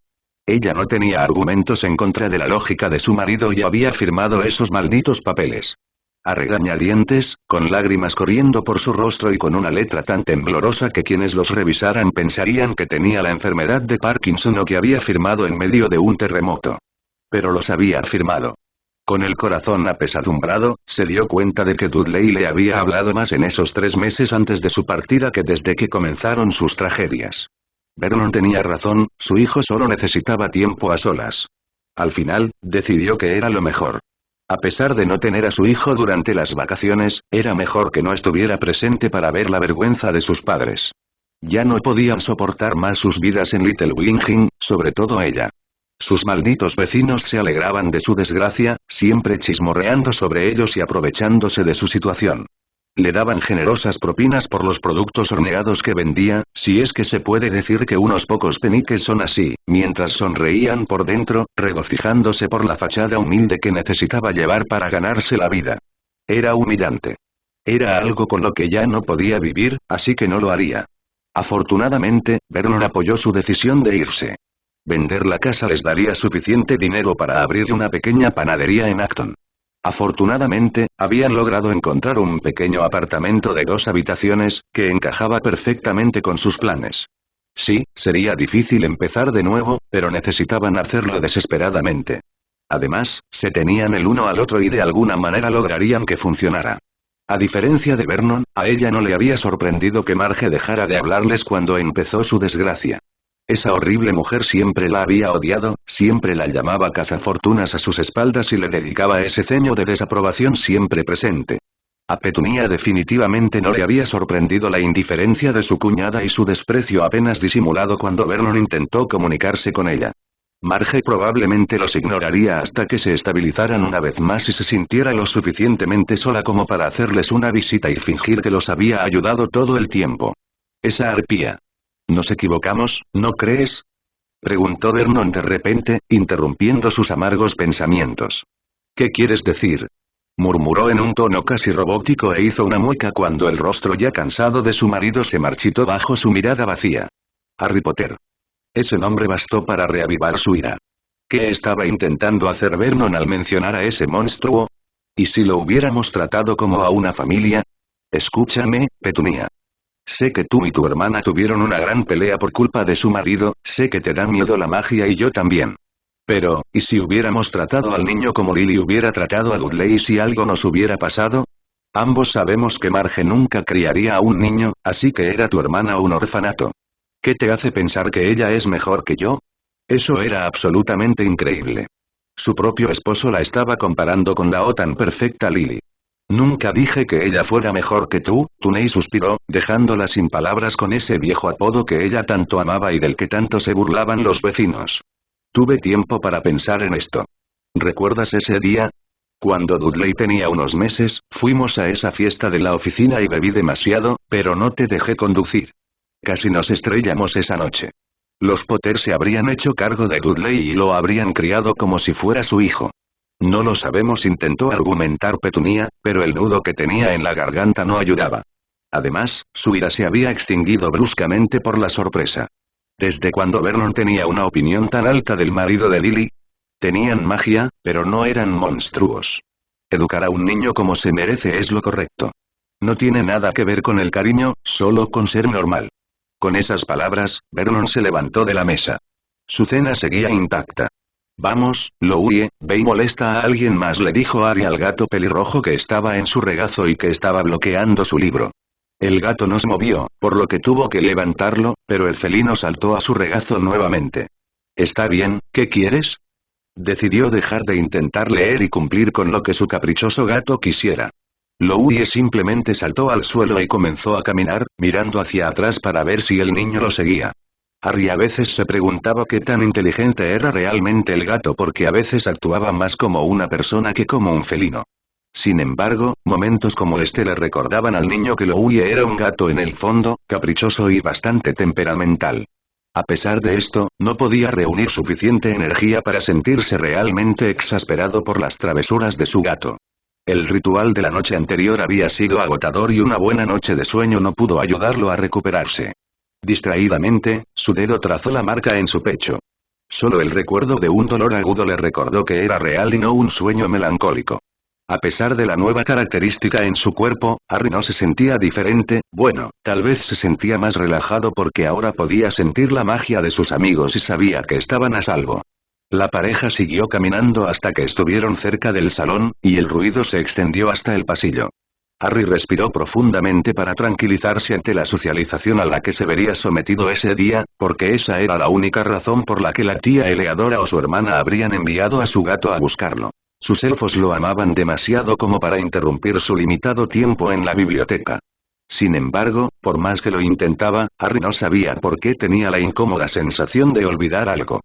Ella no tenía argumentos en contra de la lógica de su marido y había firmado esos malditos papeles. A regañadientes, con lágrimas corriendo por su rostro y con una letra tan temblorosa que quienes los revisaran pensarían que tenía la enfermedad de Parkinson o que había firmado en medio de un terremoto. Pero los había firmado. Con el corazón apesadumbrado, se dio cuenta de que Dudley le había hablado más en esos 3 meses antes de su partida que desde que comenzaron sus tragedias. Vernon tenía razón, su hijo solo necesitaba tiempo a solas. Al final, decidió que era lo mejor. A pesar de no tener a su hijo durante las vacaciones, era mejor que no estuviera presente para ver la vergüenza de sus padres. Ya no podían soportar más sus vidas en Little Winging, sobre todo ella. Sus malditos vecinos se alegraban de su desgracia, siempre chismorreando sobre ellos y aprovechándose de su situación. Le daban generosas propinas por los productos horneados que vendía, si es que se puede decir que unos pocos peniques son así, mientras sonreían por dentro, regocijándose por la fachada humilde que necesitaba llevar para ganarse la vida. Era humillante. Era algo con lo que ya no podía vivir, así que no lo haría. Afortunadamente, Vernon apoyó su decisión de irse. Vender la casa les daría suficiente dinero para abrir una pequeña panadería en Acton. Afortunadamente, habían logrado encontrar un pequeño apartamento de 2 habitaciones, que encajaba perfectamente con sus planes. Sí, sería difícil empezar de nuevo, pero necesitaban hacerlo desesperadamente. Además, se tenían el uno al otro y de alguna manera lograrían que funcionara. A diferencia de Vernon, a ella no le había sorprendido que Marge dejara de hablarles cuando empezó su desgracia. Esa horrible mujer siempre la había odiado, siempre la llamaba cazafortunas a sus espaldas y le dedicaba ese ceño de desaprobación siempre presente. A Petunia definitivamente no le había sorprendido la indiferencia de su cuñada y su desprecio apenas disimulado cuando Vernon intentó comunicarse con ella. Marge probablemente los ignoraría hasta que se estabilizaran una vez más y se sintiera lo suficientemente sola como para hacerles una visita y fingir que los había ayudado todo el tiempo. Esa arpía. Nos equivocamos, ¿no crees? Preguntó Vernon de repente, interrumpiendo sus amargos pensamientos. ¿Qué quieres decir? Murmuró en un tono casi robótico e hizo una mueca cuando el rostro ya cansado de su marido se marchitó bajo su mirada vacía. Harry Potter. Ese nombre bastó para reavivar su ira. ¿Qué estaba intentando hacer Vernon al mencionar a ese monstruo? ¿Y si lo hubiéramos tratado como a una familia? Escúchame, Petunia. Sé que tú y tu hermana tuvieron una gran pelea por culpa de su marido, sé que te da miedo la magia y yo también. Pero, ¿y si hubiéramos tratado al niño como Lily hubiera tratado a Dudley si algo nos hubiera pasado? Ambos sabemos que Marge nunca criaría a un niño, así que era tu hermana un orfanato. ¿Qué te hace pensar que ella es mejor que yo? Eso era absolutamente increíble. Su propio esposo la estaba comparando con la tan perfecta Lily. Nunca dije que ella fuera mejor que tú, Tuney suspiró, dejándola sin palabras con ese viejo apodo que ella tanto amaba y del que tanto se burlaban los vecinos. Tuve tiempo para pensar en esto. ¿Recuerdas ese día? Cuando Dudley tenía unos meses, fuimos a esa fiesta de la oficina y bebí demasiado, pero no te dejé conducir. Casi nos estrellamos esa noche. Los Potter se habrían hecho cargo de Dudley y lo habrían criado como si fuera su hijo. No lo sabemos, intentó argumentar Petunia, pero el nudo que tenía en la garganta no ayudaba. Además, su ira se había extinguido bruscamente por la sorpresa. ¿Desde cuando Vernon tenía una opinión tan alta del marido de Lily? Tenían magia, pero no eran monstruos. Educar a un niño como se merece es lo correcto. No tiene nada que ver con el cariño, solo con ser normal. Con esas palabras, Vernon se levantó de la mesa. Su cena seguía intacta. Vamos, Louie, ve y molesta a alguien más, le dijo Harry al gato pelirrojo que estaba en su regazo y que estaba bloqueando su libro. El gato no se movió, por lo que tuvo que levantarlo, pero el felino saltó a su regazo nuevamente. Está bien, ¿qué quieres? Decidió dejar de intentar leer y cumplir con lo que su caprichoso gato quisiera. Louie simplemente saltó al suelo y comenzó a caminar, mirando hacia atrás para ver si el niño lo seguía. Harry a veces se preguntaba qué tan inteligente era realmente el gato porque a veces actuaba más como una persona que como un felino. Sin embargo, momentos como este le recordaban al niño que Louie era un gato en el fondo, caprichoso y bastante temperamental. A pesar de esto, no podía reunir suficiente energía para sentirse realmente exasperado por las travesuras de su gato. El ritual de la noche anterior había sido agotador y una buena noche de sueño no pudo ayudarlo a recuperarse. Distraídamente, su dedo trazó la marca en su pecho. Solo el recuerdo de un dolor agudo le recordó que era real y no un sueño melancólico. A pesar de la nueva característica en su cuerpo, Harry no se sentía diferente, bueno, tal vez se sentía más relajado porque ahora podía sentir la magia de sus amigos y sabía que estaban a salvo. La pareja siguió caminando hasta que estuvieron cerca del salón, y el ruido se extendió hasta el pasillo. Harry respiró profundamente para tranquilizarse ante la socialización a la que se vería sometido ese día, porque esa era la única razón por la que la tía Eleadora o su hermana habrían enviado a su gato a buscarlo. Sus elfos lo amaban demasiado como para interrumpir su limitado tiempo en la biblioteca. Sin embargo, por más que lo intentaba, Harry no sabía por qué tenía la incómoda sensación de olvidar algo.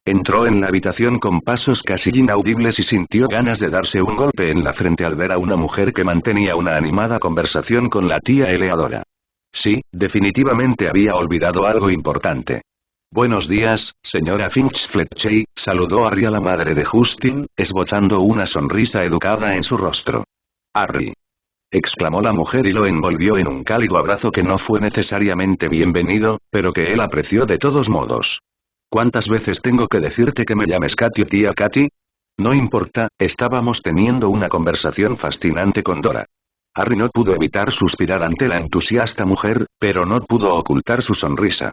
Entró en la habitación con pasos casi inaudibles y sintió ganas de darse un golpe en la frente al ver a una mujer que mantenía una animada conversación con la tía Eleadora. Sí, definitivamente había olvidado algo importante. Buenos días, señora Finch-Fletchley, saludó Harry a la madre de Justin, esbozando una sonrisa educada en su rostro. Harry, exclamó la mujer y lo envolvió en un cálido abrazo que no fue necesariamente bienvenido, pero que él apreció de todos modos. ¿Cuántas veces tengo que decirte que me llames Katy o tía Katy? No importa, estábamos teniendo una conversación fascinante con Dora. Harry no pudo evitar suspirar ante la entusiasta mujer, pero no pudo ocultar su sonrisa.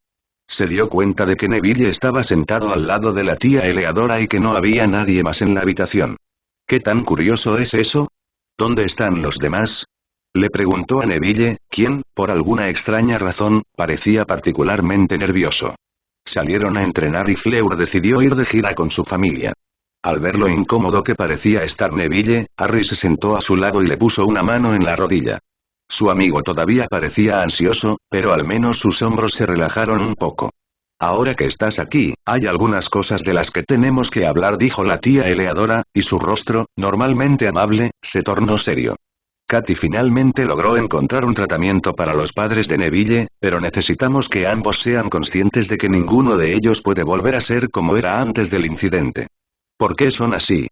Se dio cuenta de que Neville estaba sentado al lado de la tía Eleadora y que no había nadie más en la habitación. ¿Qué tan curioso es eso? ¿Dónde están los demás? Le preguntó a Neville, quien, por alguna extraña razón, parecía particularmente nervioso. Salieron a entrenar y Fleur decidió ir de gira con su familia. Al ver lo incómodo que parecía estar Neville, Harry se sentó a su lado y le puso una mano en la rodilla. Su amigo todavía parecía ansioso, pero al menos sus hombros se relajaron un poco. Ahora que estás aquí, hay algunas cosas de las que tenemos que hablar, dijo la tía Eleadora, y su rostro, normalmente amable, se tornó serio. Katy finalmente logró encontrar un tratamiento para los padres de Neville, pero necesitamos que ambos sean conscientes de que ninguno de ellos puede volver a ser como era antes del incidente. ¿Por qué son así?,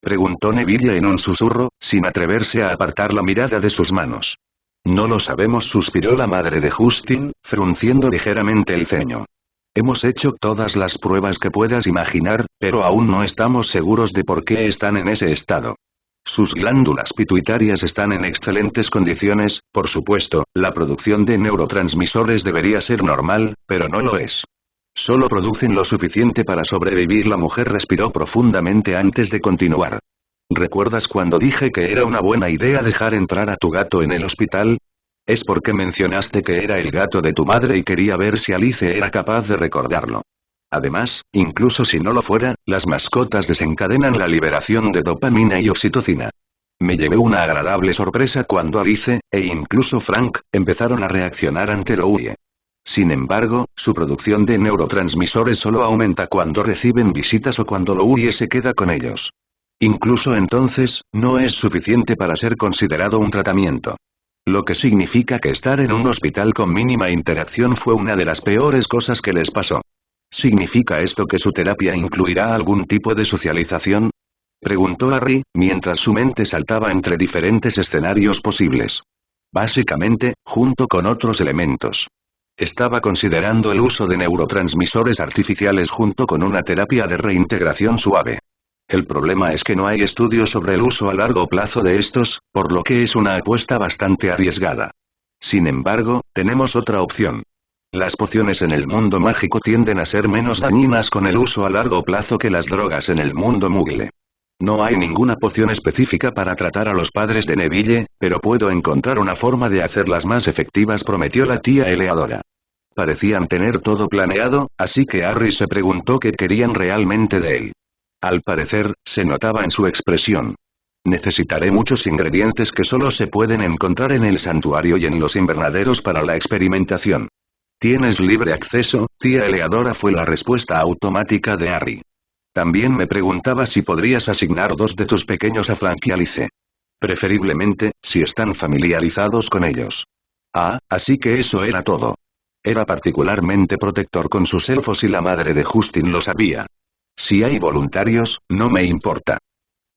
preguntó Neville en un susurro, sin atreverse a apartar la mirada de sus manos. No lo sabemos, suspiró la madre de Justin, frunciendo ligeramente el ceño. Hemos hecho todas las pruebas que puedas imaginar, pero aún no estamos seguros de por qué están en ese estado. Sus glándulas pituitarias están en excelentes condiciones, por supuesto, la producción de neurotransmisores debería ser normal, pero no lo es. Solo producen lo suficiente para sobrevivir. La mujer respiró profundamente antes de continuar. ¿Recuerdas cuando dije que era una buena idea dejar entrar a tu gato en el hospital? Es porque mencionaste que era el gato de tu madre y quería ver si Alice era capaz de recordarlo. Además, incluso si no lo fuera, las mascotas desencadenan la liberación de dopamina y oxitocina. Me llevé una agradable sorpresa cuando Alice, e incluso Frank, empezaron a reaccionar ante Louie. Sin embargo, su producción de neurotransmisores solo aumenta cuando reciben visitas o cuando Louie se queda con ellos. Incluso entonces, no es suficiente para ser considerado un tratamiento. Lo que significa que estar en un hospital con mínima interacción fue una de las peores cosas que les pasó. ¿Significa esto que su terapia incluirá algún tipo de socialización?, preguntó Harry, mientras su mente saltaba entre diferentes escenarios posibles. Básicamente, junto con otros elementos. Estaba considerando el uso de neurotransmisores artificiales junto con una terapia de reintegración suave. El problema es que no hay estudios sobre el uso a largo plazo de estos, por lo que es una apuesta bastante arriesgada. Sin embargo, tenemos otra opción. Las pociones en el mundo mágico tienden a ser menos dañinas con el uso a largo plazo que las drogas en el mundo Muggle. No hay ninguna poción específica para tratar a los padres de Neville, pero puedo encontrar una forma de hacerlas más efectivas, prometió la tía Eleadora. Parecían tener todo planeado, así que Harry se preguntó qué querían realmente de él. Al parecer, se notaba en su expresión. Necesitaré muchos ingredientes que solo se pueden encontrar en el santuario y en los invernaderos para la experimentación. ¿Tienes libre acceso, tía Eleadora?, fue la respuesta automática de Harry. También me preguntaba si podrías asignar 2 de tus pequeños a Frank y Alice. Preferiblemente, si están familiarizados con ellos. Ah, así que eso era todo. Era particularmente protector con sus elfos y la madre de Justin lo sabía. Si hay voluntarios, no me importa.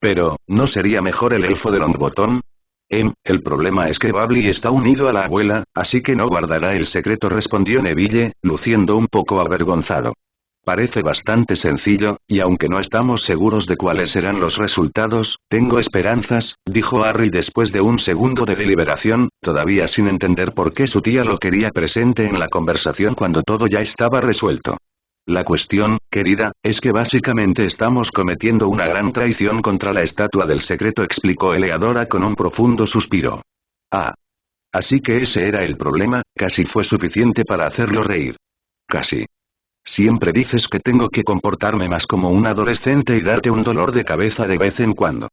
Pero, ¿no sería mejor el elfo de Longbottom? El problema es que Bubbly está unido a la abuela, así que no guardará el secreto, respondió Neville, luciendo un poco avergonzado. Parece bastante sencillo, y aunque no estamos seguros de cuáles serán los resultados, tengo esperanzas, dijo Harry después de un segundo de deliberación, todavía sin entender por qué su tía lo quería presente en la conversación cuando todo ya estaba resuelto. La cuestión, querida, es que básicamente estamos cometiendo una gran traición contra la estatua del secreto, explicó Eleadora con un profundo suspiro. Ah. Así que ese era el problema, casi fue suficiente para hacerlo reír. Casi. Siempre dices que tengo que comportarme más como un adolescente y darte un dolor de cabeza de vez en cuando.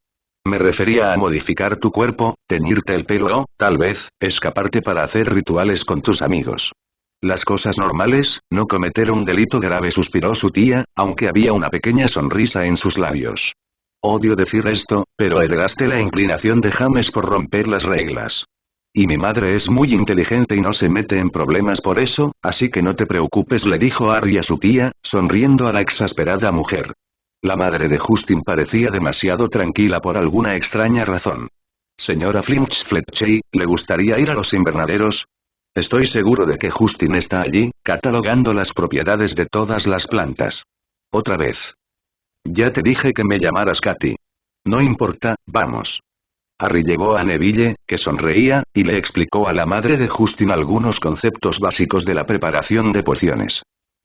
Me refería a modificar tu cuerpo, teñirte el pelo o, tal vez, escaparte para hacer rituales con tus amigos. Las cosas normales, no cometer un delito grave, suspiró su tía, aunque había una pequeña sonrisa en sus labios. Odio decir esto, pero heredaste la inclinación de James por romper las reglas. Y mi madre es muy inteligente y no se mete en problemas por eso, así que no te preocupes, le dijo Harry a su tía, sonriendo a la exasperada mujer. La madre de Justin parecía demasiado tranquila por alguna extraña razón. Señora Fletchley, ¿le gustaría ir a los invernaderos? Estoy seguro de que Justin está allí, catalogando las propiedades de todas las plantas. Otra vez. Ya te dije que me llamaras Katy. No importa, vamos. Harry llegó a Neville, que sonreía, y le explicó a la madre de Justin algunos conceptos básicos de la preparación de pociones.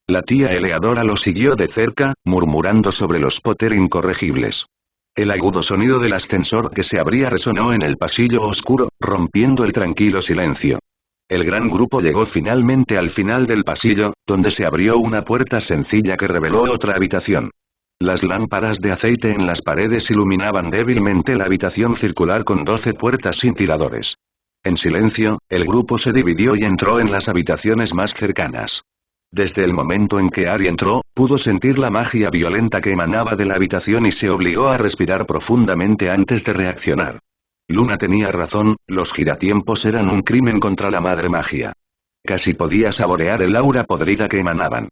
La tía Eleadora lo siguió de cerca, murmurando sobre los Potter incorregibles. El agudo sonido del ascensor que se abría resonó en el pasillo oscuro, rompiendo el tranquilo silencio. El gran grupo llegó finalmente al final del pasillo, donde se abrió una puerta sencilla que reveló otra habitación. Las lámparas de aceite en las paredes iluminaban débilmente la habitación circular con 12 puertas sin tiradores. En silencio, el grupo se dividió y entró en las habitaciones más cercanas. Desde el momento en que Harry entró, pudo sentir la magia violenta que emanaba de la habitación y se obligó a respirar profundamente antes de reaccionar. Luna tenía razón, los giratiempos eran un crimen contra la madre magia. Casi podía saborear el aura podrida que emanaban.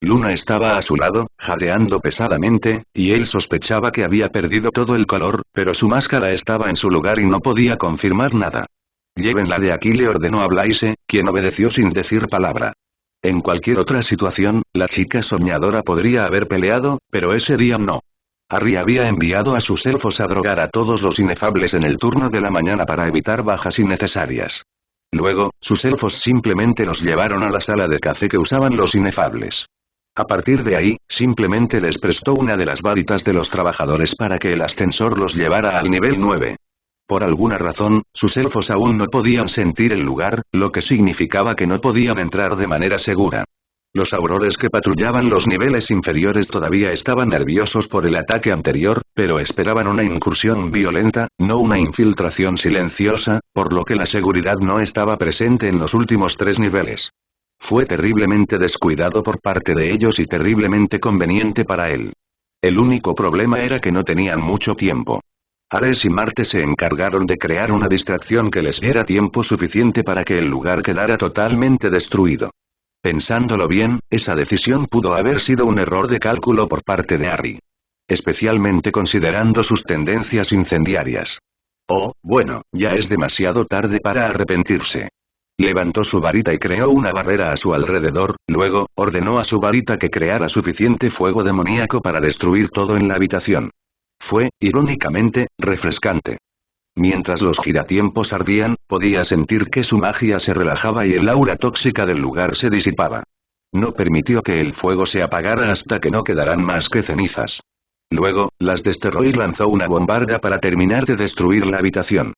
Luna estaba a su lado, jadeando pesadamente, y él sospechaba que había perdido todo el color, pero su máscara estaba en su lugar y no podía confirmar nada. «Llévenla de aquí», le ordenó a Blaise, quien obedeció sin decir palabra. En cualquier otra situación, la chica soñadora podría haber peleado, pero ese día no. Harry había enviado a sus elfos a drogar a todos los inefables en el turno de la mañana para evitar bajas innecesarias. Luego, sus elfos simplemente los llevaron a la sala de café que usaban los inefables. A partir de ahí, simplemente les prestó una de las varitas de los trabajadores para que el ascensor los llevara al nivel 9. Por alguna razón, sus elfos aún no podían sentir el lugar, lo que significaba que no podían entrar de manera segura. Los aurores que patrullaban los niveles inferiores todavía estaban nerviosos por el ataque anterior, pero esperaban una incursión violenta, no una infiltración silenciosa, por lo que la seguridad no estaba presente en los últimos 3 niveles. Fue terriblemente descuidado por parte de ellos y terriblemente conveniente para él. El único problema era que no tenían mucho tiempo. Ares y Marte se encargaron de crear una distracción que les diera tiempo suficiente para que el lugar quedara totalmente destruido. Pensándolo bien, esa decisión pudo haber sido un error de cálculo por parte de Harry. Especialmente considerando sus tendencias incendiarias. Oh, bueno, ya es demasiado tarde para arrepentirse. Levantó su varita y creó una barrera a su alrededor, luego, ordenó a su varita que creara suficiente fuego demoníaco para destruir todo en la habitación. Fue, irónicamente, refrescante. Mientras los giratiempos ardían, podía sentir que su magia se relajaba y el aura tóxica del lugar se disipaba. No permitió que el fuego se apagara hasta que no quedaran más que cenizas. Luego, las desterró y lanzó una bombarda para terminar de destruir la habitación.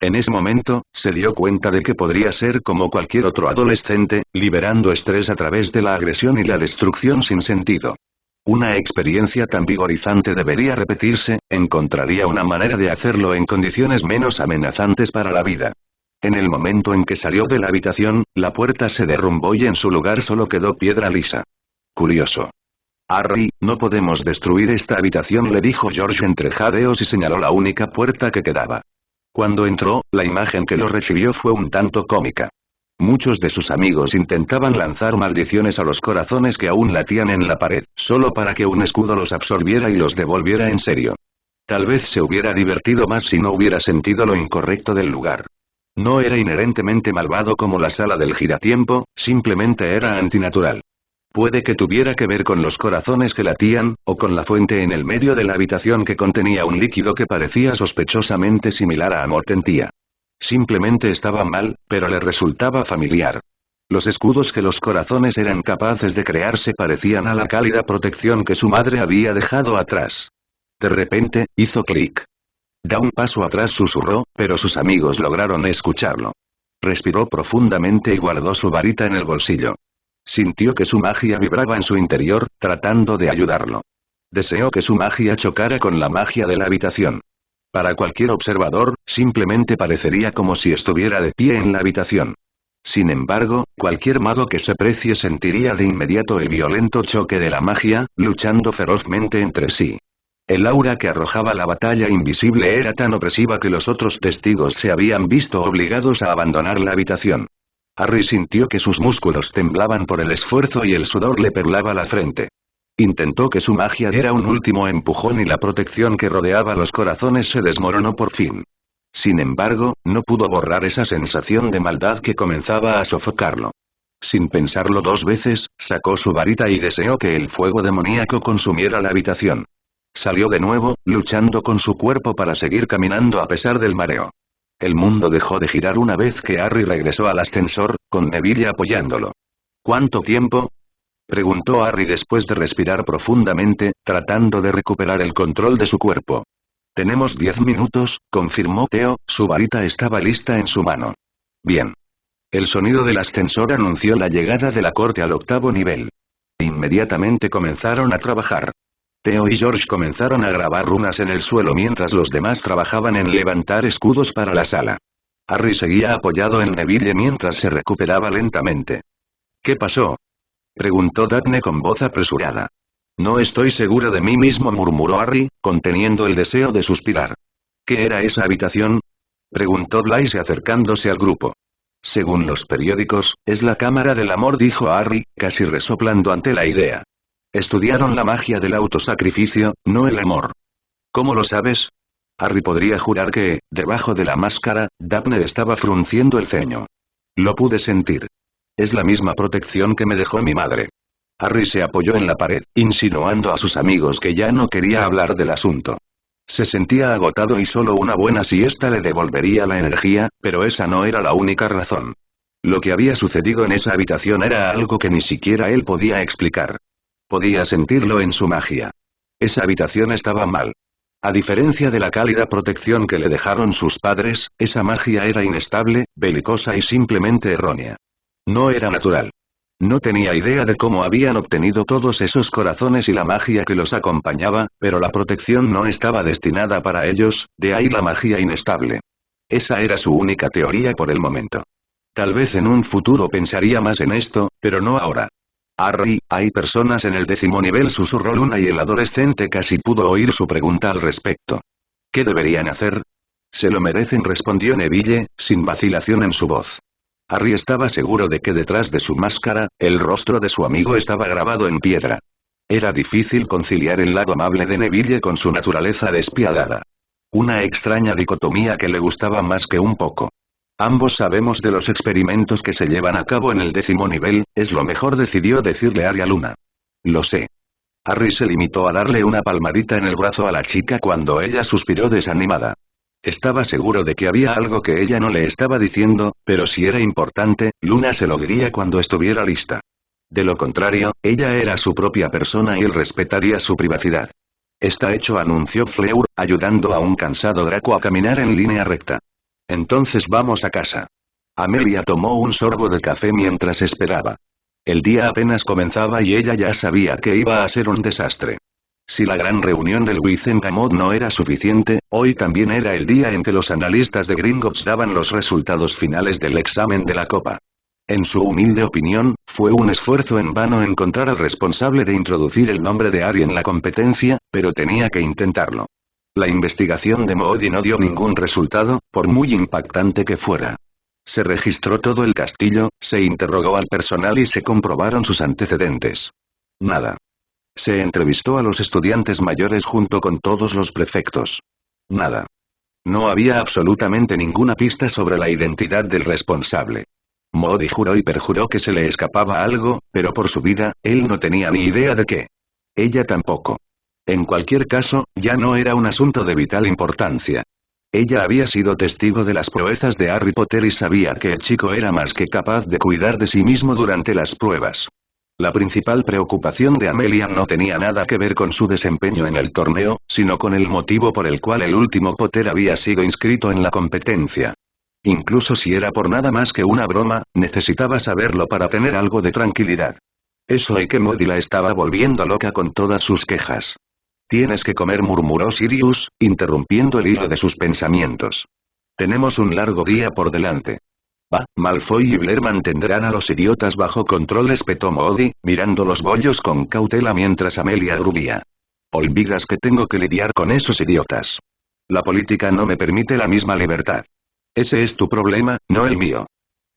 En ese momento, se dio cuenta de que podría ser como cualquier otro adolescente, liberando estrés a través de la agresión y la destrucción sin sentido. Una experiencia tan vigorizante debería repetirse, encontraría una manera de hacerlo en condiciones menos amenazantes para la vida. En el momento en que salió de la habitación, la puerta se derrumbó y en su lugar solo quedó piedra lisa. Curioso. Harry, no podemos destruir esta habitación, le dijo George entre jadeos y señaló la única puerta que quedaba. Cuando entró, la imagen que lo recibió fue un tanto cómica. Muchos de sus amigos intentaban lanzar maldiciones a los corazones que aún latían en la pared, solo para que un escudo los absorbiera y los devolviera en serio. Tal vez se hubiera divertido más si no hubiera sentido lo incorrecto del lugar. No era inherentemente malvado como la sala del giratiempo, simplemente era antinatural. Puede que tuviera que ver con los corazones que latían, o con la fuente en el medio de la habitación que contenía un líquido que parecía sospechosamente similar a amortentía. Simplemente estaba mal, pero le resultaba familiar. Los escudos que los corazones eran capaces de crear se parecían a la cálida protección que su madre había dejado atrás. De repente, hizo clic. Da un paso atrás, susurró, pero sus amigos lograron escucharlo. Respiró profundamente y guardó su varita en el bolsillo. Sintió que su magia vibraba en su interior, tratando de ayudarlo. Deseó que su magia chocara con la magia de la habitación. Para cualquier observador, simplemente parecería como si estuviera de pie en la habitación. Sin embargo, cualquier mago que se precie sentiría de inmediato el violento choque de la magia, luchando ferozmente entre sí. El aura que arrojaba la batalla invisible era tan opresiva que los otros testigos se habían visto obligados a abandonar la habitación. Harry sintió que sus músculos temblaban por el esfuerzo y el sudor le perlaba la frente. Intentó que su magia diera un último empujón y la protección que rodeaba los corazones se desmoronó por fin. Sin embargo, no pudo borrar esa sensación de maldad que comenzaba a sofocarlo. Sin pensarlo 2 veces, sacó su varita y deseó que el fuego demoníaco consumiera la habitación. Salió de nuevo, luchando con su cuerpo para seguir caminando a pesar del mareo. El mundo dejó de girar una vez que Harry regresó al ascensor, con Neville apoyándolo. ¿Cuánto tiempo?, preguntó Harry después de respirar profundamente, tratando de recuperar el control de su cuerpo. Tenemos 10 minutos, confirmó Theo, su varita estaba lista en su mano. Bien. El sonido del ascensor anunció la llegada de la corte al 8º nivel. Inmediatamente comenzaron a trabajar. Theo y George comenzaron a grabar runas en el suelo mientras los demás trabajaban en levantar escudos para la sala. Harry seguía apoyado en Neville mientras se recuperaba lentamente. ¿Qué pasó?, preguntó Daphne con voz apresurada. No estoy segura de mí mismo, murmuró Harry, conteniendo el deseo de suspirar. ¿Qué era esa habitación? Preguntó Blaise acercándose al grupo. Según los periódicos, es la cámara del amor, dijo Harry, casi resoplando ante la idea. Estudiaron la magia del autosacrificio, no el amor. ¿Cómo lo sabes? Harry podría jurar que, debajo de la máscara, Daphne estaba frunciendo el ceño. Lo pude sentir. Es la misma protección que me dejó mi madre. Harry se apoyó en la pared, insinuando a sus amigos que ya no quería hablar del asunto. Se sentía agotado y solo una buena siesta le devolvería la energía, pero esa no era la única razón. Lo que había sucedido en esa habitación era algo que ni siquiera él podía explicar. Podía sentirlo en su magia. Esa habitación estaba mal. A diferencia de la cálida protección que le dejaron sus padres, esa magia era inestable, belicosa y simplemente errónea. No era natural. No tenía idea de cómo habían obtenido todos esos corazones y la magia que los acompañaba, pero la protección no estaba destinada para ellos, de ahí la magia inestable. Esa era su única teoría por el momento. Tal vez en un futuro pensaría más en esto, pero no ahora. Harry, hay personas en el 10º nivel, susurró Luna y el adolescente casi pudo oír su pregunta al respecto. ¿Qué deberían hacer? Se lo merecen, respondió Neville, sin vacilación en su voz. Harry estaba seguro de que detrás de su máscara, el rostro de su amigo estaba grabado en piedra. Era difícil conciliar el lado amable de Neville con su naturaleza despiadada. Una extraña dicotomía que le gustaba más que un poco. Ambos sabemos de los experimentos que se llevan a cabo en el 10º nivel, es lo mejor, decidió decirle Harry a Luna. Lo sé. Harry se limitó a darle una palmadita en el brazo a la chica cuando ella suspiró desanimada. Estaba seguro de que había algo que ella no le estaba diciendo, pero si era importante, Luna se lo diría cuando estuviera lista. De lo contrario, ella era su propia persona y él respetaría su privacidad. Está hecho, anunció Fleur, ayudando a un cansado Draco a caminar en línea recta. Entonces vamos a casa. Amelia tomó un sorbo de café mientras esperaba. El día apenas comenzaba y ella ya sabía que iba a ser un desastre. Si la gran reunión del Wizengamot no era suficiente, hoy también era el día en que los analistas de Gringotts daban los resultados finales del examen de la copa. En su humilde opinión, fue un esfuerzo en vano encontrar al responsable de introducir el nombre de Harry en la competencia, pero tenía que intentarlo. La investigación de Moody no dio ningún resultado, por muy impactante que fuera. Se registró todo el castillo, se interrogó al personal y se comprobaron sus antecedentes. Nada. Se entrevistó a los estudiantes mayores junto con todos los prefectos. Nada. No había absolutamente ninguna pista sobre la identidad del responsable. Moody juró y perjuró que se le escapaba algo, pero por su vida, él no tenía ni idea de qué. Ella tampoco. En cualquier caso, ya no era un asunto de vital importancia. Ella había sido testigo de las proezas de Harry Potter y sabía que el chico era más que capaz de cuidar de sí mismo durante las pruebas. La principal preocupación de Amelia no tenía nada que ver con su desempeño en el torneo, sino con el motivo por el cual el último Potter había sido inscrito en la competencia. Incluso si era por nada más que una broma, necesitaba saberlo para tener algo de tranquilidad. Eso y que Moody la estaba volviendo loca con todas sus quejas. Tienes que comer, murmuró Sirius, interrumpiendo el hilo de sus pensamientos. Tenemos un largo día por delante. Malfoy y Blair mantendrán a los idiotas bajo control, espetó Moody, mirando los bollos con cautela mientras Amelia gruñía. Olvidas que tengo que lidiar con esos idiotas. La política no me permite la misma libertad. Ese es tu problema, no el mío.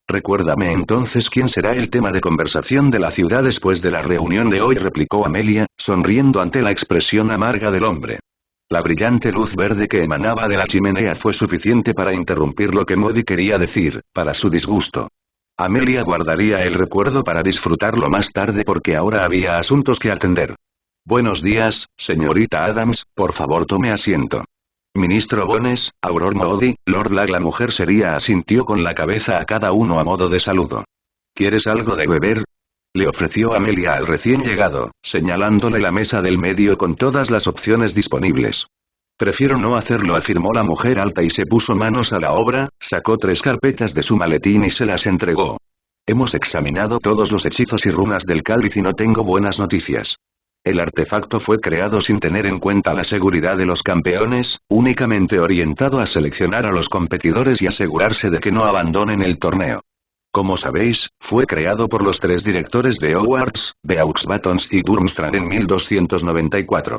Recuérdame entonces quién será el tema de conversación de la ciudad después de la reunión de hoy, replicó Amelia, sonriendo ante la expresión amarga del hombre. La brillante luz verde que emanaba de la chimenea fue suficiente para interrumpir lo que Moody quería decir, para su disgusto. Amelia guardaría el recuerdo para disfrutarlo más tarde porque ahora había asuntos que atender. Buenos días, señorita Adams, por favor tome asiento. Ministro Bones, Aurora Moody, Lord Black. La mujer seria asintió con la cabeza a cada uno a modo de saludo. ¿Quieres algo de beber? Le ofreció Amelia al recién llegado, señalándole la mesa del medio con todas las opciones disponibles. Prefiero no hacerlo, afirmó la mujer alta y se puso manos a la obra, sacó 3 carpetas de su maletín y se las entregó. Hemos examinado todos los hechizos y runas del cáliz y no tengo buenas noticias. El artefacto fue creado sin tener en cuenta la seguridad de los campeones, únicamente orientado a seleccionar a los competidores y asegurarse de que no abandonen el torneo. Como sabéis, fue creado por los 3 directores de Hogwarts, Beauxbatons y Durmstrang en 1294.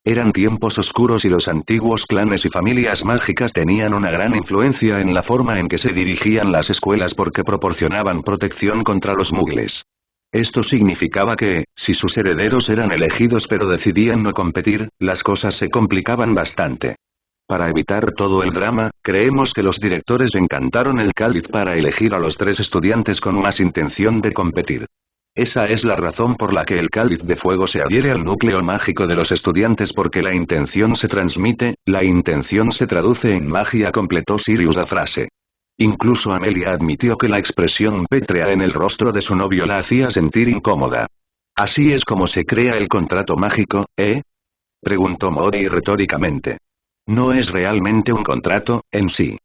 Eran tiempos oscuros y los antiguos clanes y familias mágicas tenían una gran influencia en la forma en que se dirigían las escuelas porque proporcionaban protección contra los mugles. Esto significaba que, si sus herederos eran elegidos pero decidían no competir, las cosas se complicaban bastante. Para evitar todo el drama, creemos que los directores encantaron el cáliz para elegir a los 3 estudiantes con más intención de competir. Esa es la razón por la que el cáliz de fuego se adhiere al núcleo mágico de los estudiantes porque la intención se transmite, la intención se traduce en magia, completó Sirius la frase. Incluso Amelia admitió que la expresión pétrea en el rostro de su novio la hacía sentir incómoda. ¿Así es como se crea el contrato mágico, eh? Preguntó Mori retóricamente. No es realmente un contrato, en sí.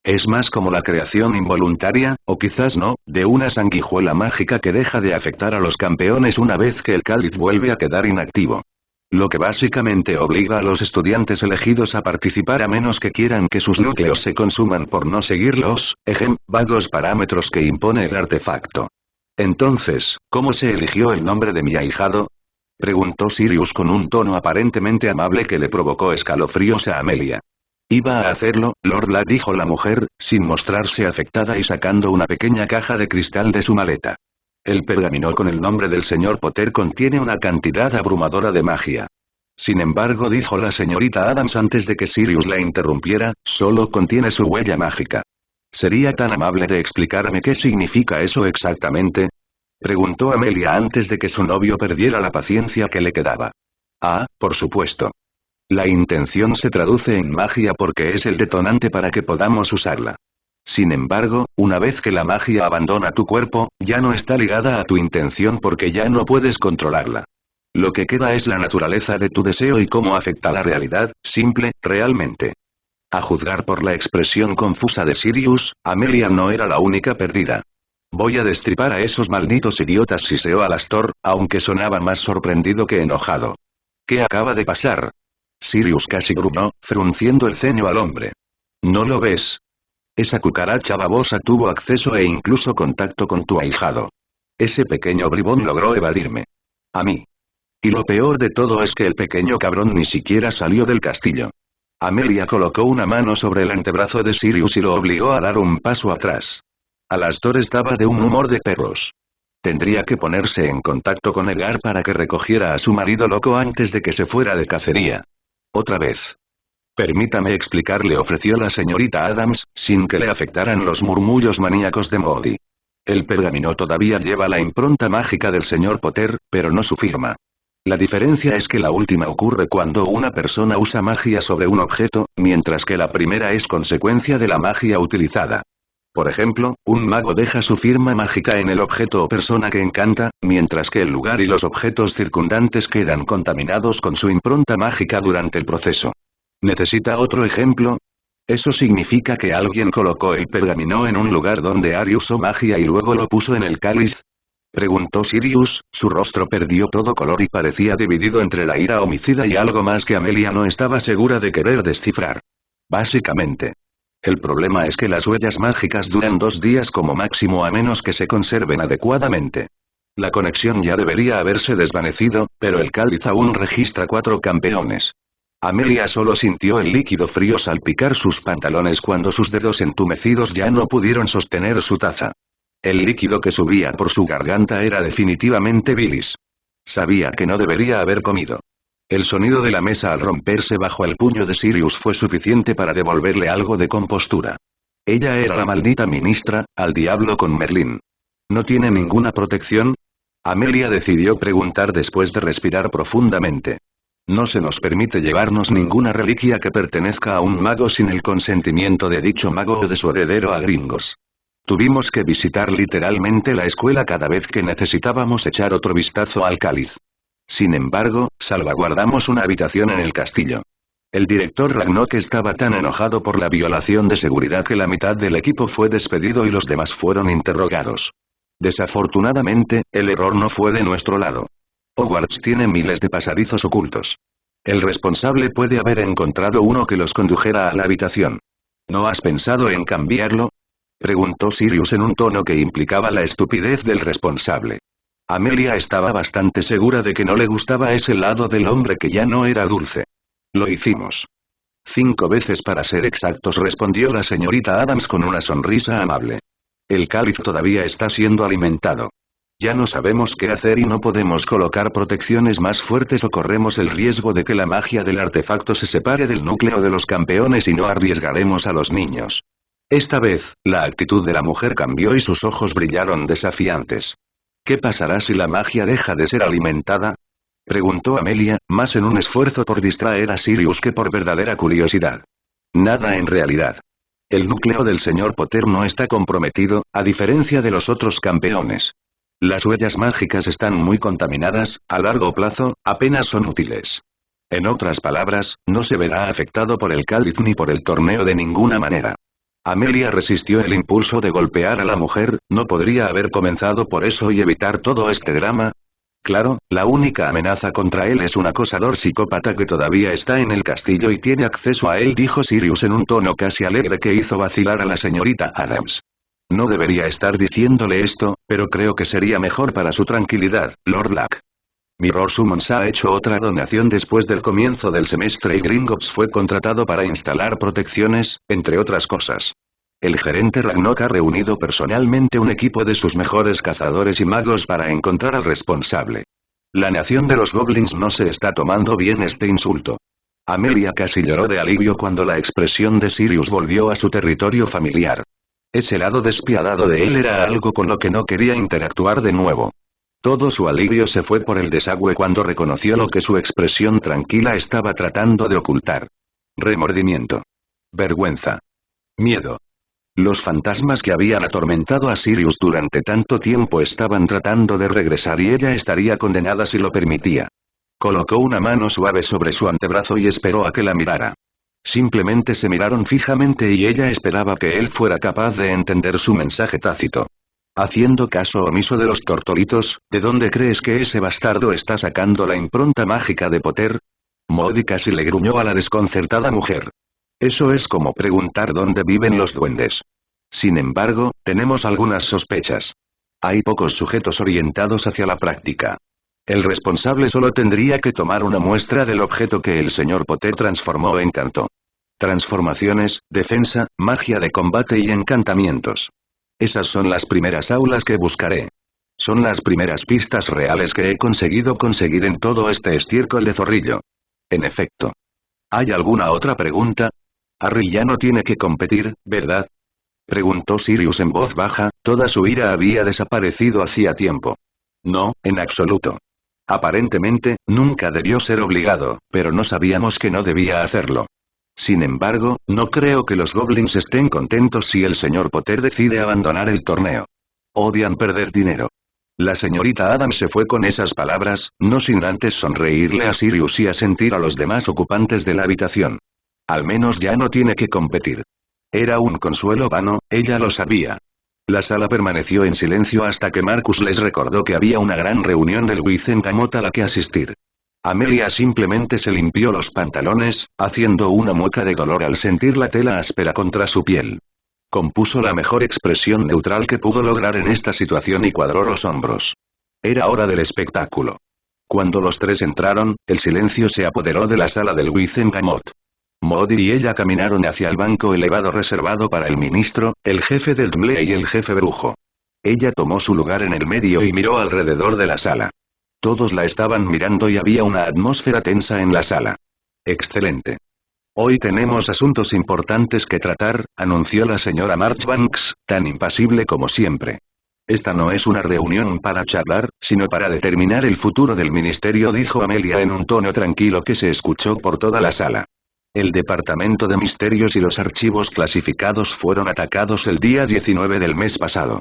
Es más como la creación involuntaria, o quizás no, de una sanguijuela mágica que deja de afectar a los campeones una vez que el cáliz vuelve a quedar inactivo. Lo que básicamente obliga a los estudiantes elegidos a participar a menos que quieran que sus núcleos se consuman por no seguir los, vagos parámetros que impone el artefacto. Entonces, ¿cómo se eligió el nombre de mi ahijado? Preguntó Sirius con un tono aparentemente amable que le provocó escalofríos a Amelia. Iba a hacerlo, Lordla, dijo la mujer, sin mostrarse afectada y sacando una pequeña caja de cristal de su maleta. El pergamino con el nombre del señor Potter contiene una cantidad abrumadora de magia. Sin embargo, dijo la señorita Adams antes de que Sirius la interrumpiera, solo contiene su huella mágica. ¿Sería tan amable de explicarme qué significa eso exactamente? Preguntó Amelia antes de que su novio perdiera la paciencia que le quedaba. Ah, por supuesto. La intención se traduce en magia porque es el detonante para que podamos usarla. Sin embargo, una vez que la magia abandona tu cuerpo, ya no está ligada a tu intención porque ya no puedes controlarla. Lo que queda es la naturaleza de tu deseo y cómo afecta la realidad, simple, realmente. A juzgar por la expresión confusa de Sirius, Amelia no era la única perdida. Voy a destripar a esos malditos idiotas, siseó Alastor, aunque sonaba más sorprendido que enojado. ¿Qué acaba de pasar? Sirius casi gruñó, frunciendo el ceño al hombre. ¿No lo ves? Esa cucaracha babosa tuvo acceso e incluso contacto con tu ahijado. Ese pequeño bribón logró evadirme. A mí. Y lo peor de todo es que el pequeño cabrón ni siquiera salió del castillo. Amelia colocó una mano sobre el antebrazo de Sirius y lo obligó a dar un paso atrás. Alastor estaba de un humor de perros. Tendría que ponerse en contacto con Edgar para que recogiera a su marido loco antes de que se fuera de cacería. Otra vez. Permítame explicar, le ofreció la señorita Adams, sin que le afectaran los murmullos maníacos de Modi. El pergamino todavía lleva la impronta mágica del señor Potter, pero no su firma. La diferencia es que la última ocurre cuando una persona usa magia sobre un objeto, mientras que la primera es consecuencia de la magia utilizada. Por ejemplo, un mago deja su firma mágica en el objeto o persona que encanta, mientras que el lugar y los objetos circundantes quedan contaminados con su impronta mágica durante el proceso. ¿Necesita otro ejemplo? ¿Eso significa que alguien colocó el pergamino en un lugar donde Ari usó magia y luego lo puso en el cáliz? Preguntó Sirius, su rostro perdió todo color y parecía dividido entre la ira homicida y algo más que Amelia no estaba segura de querer descifrar. Básicamente. El problema es que las huellas mágicas duran 2 días como máximo a menos que se conserven adecuadamente. La conexión ya debería haberse desvanecido, pero el cáliz aún registra 4 campeones. Amelia solo sintió el líquido frío salpicar sus pantalones cuando sus dedos entumecidos ya no pudieron sostener su taza. El líquido que subía por su garganta era definitivamente bilis. Sabía que no debería haber comido. El sonido de la mesa al romperse bajo el puño de Sirius fue suficiente para devolverle algo de compostura. Ella era la maldita ministra, al diablo con Merlín. ¿No tiene ninguna protección? Amelia decidió preguntar después de respirar profundamente. No se nos permite llevarnos ninguna reliquia que pertenezca a un mago sin el consentimiento de dicho mago o de su heredero a Gringos. Tuvimos que visitar literalmente la escuela cada vez que necesitábamos echar otro vistazo al cáliz. Sin embargo, salvaguardamos una habitación en el castillo. El director Ragnok estaba tan enojado por la violación de seguridad que la mitad del equipo fue despedido y los demás fueron interrogados. Desafortunadamente, el error no fue de nuestro lado. Hogwarts tiene miles de pasadizos ocultos. El responsable puede haber encontrado uno que los condujera a la habitación. ¿No has pensado en cambiarlo? Preguntó Sirius en un tono que implicaba la estupidez del responsable. Amelia estaba bastante segura de que no le gustaba ese lado del hombre que ya no era dulce. Lo hicimos. 5 veces para ser exactos, respondió la señorita Adams con una sonrisa amable. El cáliz todavía está siendo alimentado. Ya no sabemos qué hacer y no podemos colocar protecciones más fuertes o corremos el riesgo de que la magia del artefacto se separe del núcleo de los campeones y no arriesgaremos a los niños. Esta vez, la actitud de la mujer cambió y sus ojos brillaron desafiantes. ¿Qué pasará si la magia deja de ser alimentada? Preguntó Amelia, más en un esfuerzo por distraer a Sirius que por verdadera curiosidad. Nada en realidad. El núcleo del señor Potter no está comprometido, a diferencia de los otros campeones. Las huellas mágicas están muy contaminadas, a largo plazo, apenas son útiles. En otras palabras, no se verá afectado por el cáliz ni por el torneo de ninguna manera. Amelia resistió el impulso de golpear a la mujer, ¿no podría haber comenzado por eso y evitar todo este drama? Claro, la única amenaza contra él es un acosador psicópata que todavía está en el castillo y tiene acceso a él, dijo Sirius en un tono casi alegre que hizo vacilar a la señorita Adams. No debería estar diciéndole esto, pero creo que sería mejor para su tranquilidad, Lord Black. Mirror Summons ha hecho otra donación después del comienzo del semestre y Gringotts fue contratado para instalar protecciones, entre otras cosas. El gerente Ragnok ha reunido personalmente un equipo de sus mejores cazadores y magos para encontrar al responsable. La nación de los goblins no se está tomando bien este insulto. Amelia casi lloró de alivio cuando la expresión de Sirius volvió a su territorio familiar. Ese lado despiadado de él era algo con lo que no quería interactuar de nuevo. Todo su alivio se fue por el desagüe cuando reconoció lo que su expresión tranquila estaba tratando de ocultar. Remordimiento. Vergüenza. Miedo. Los fantasmas que habían atormentado a Sirius durante tanto tiempo estaban tratando de regresar y ella estaría condenada si lo permitía. Colocó una mano suave sobre su antebrazo y esperó a que la mirara. Simplemente se miraron fijamente y ella esperaba que él fuera capaz de entender su mensaje tácito. Haciendo caso omiso de los tortolitos, ¿de dónde crees que ese bastardo está sacando la impronta mágica de Potter? Modi casi le gruñó a la desconcertada mujer. Eso es como preguntar dónde viven los duendes. Sin embargo, tenemos algunas sospechas. Hay pocos sujetos orientados hacia la práctica. El responsable solo tendría que tomar una muestra del objeto que el señor Potter transformó en canto. Transformaciones, defensa, magia de combate y encantamientos. Esas son las primeras aulas que buscaré. Son las primeras pistas reales que he conseguido conseguir en todo este estiércol de zorrillo. En efecto. ¿Hay alguna otra pregunta? Harry ya no tiene que competir, ¿verdad? Preguntó Sirius en voz baja, toda su ira había desaparecido hacía tiempo. No, en absoluto. Aparentemente, nunca debió ser obligado, pero no sabíamos que no debía hacerlo. Sin embargo, no creo que los goblins estén contentos si el señor Potter decide abandonar el torneo. Odian perder dinero. La señorita Adams se fue con esas palabras, no sin antes sonreírle a Sirius y asentir a los demás ocupantes de la habitación. Al menos ya no tiene que competir. Era un consuelo vano, ella lo sabía. La sala permaneció en silencio hasta que Marcus les recordó que había una gran reunión del Wizengamot a la que asistir. Amelia simplemente se limpió los pantalones, haciendo una mueca de dolor al sentir la tela áspera contra su piel. Compuso la mejor expresión neutral que pudo lograr en esta situación y cuadró los hombros. Era hora del espectáculo. Cuando los tres entraron, el silencio se apoderó de la sala del Wizengamot. Modi y ella caminaron hacia el banco elevado reservado para el ministro, el jefe del Dmle y el jefe brujo. Ella tomó su lugar en el medio y miró alrededor de la sala. Todos la estaban mirando y había una atmósfera tensa en la sala. Excelente. Hoy tenemos asuntos importantes que tratar, anunció la señora Marchbanks, tan impasible como siempre. Esta no es una reunión para charlar, sino para determinar el futuro del ministerio, dijo Amelia en un tono tranquilo que se escuchó por toda la sala. El Departamento de Misterios y los archivos clasificados fueron atacados el día 19 del mes pasado.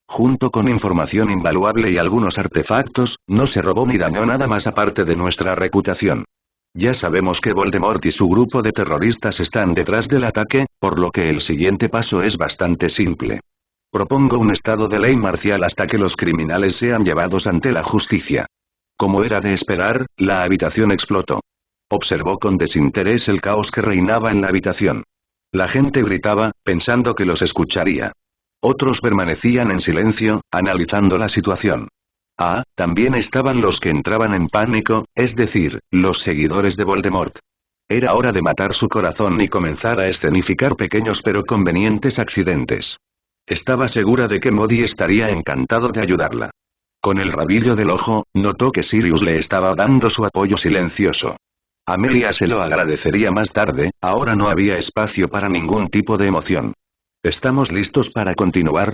Junto con información invaluable y algunos artefactos, no se robó ni dañó nada más aparte de nuestra reputación. Ya sabemos que Voldemort y su grupo de terroristas están detrás del ataque, por lo que el siguiente paso es bastante simple. Propongo un estado de ley marcial hasta que los criminales sean llevados ante la justicia. Como era de esperar, la habitación explotó. Observó con desinterés el caos que reinaba en la habitación. La gente gritaba, pensando que los escucharía. Otros permanecían en silencio, analizando la situación. También estaban los que entraban en pánico, es decir, los seguidores de Voldemort. Era hora de matar su corazón y comenzar a escenificar pequeños pero convenientes accidentes. Estaba segura de que Modi estaría encantado de ayudarla. Con el rabillo del ojo, notó que Sirius le estaba dando su apoyo silencioso. Amelia se lo agradecería más tarde, ahora no había espacio para ningún tipo de emoción. ¿Estamos listos para continuar?,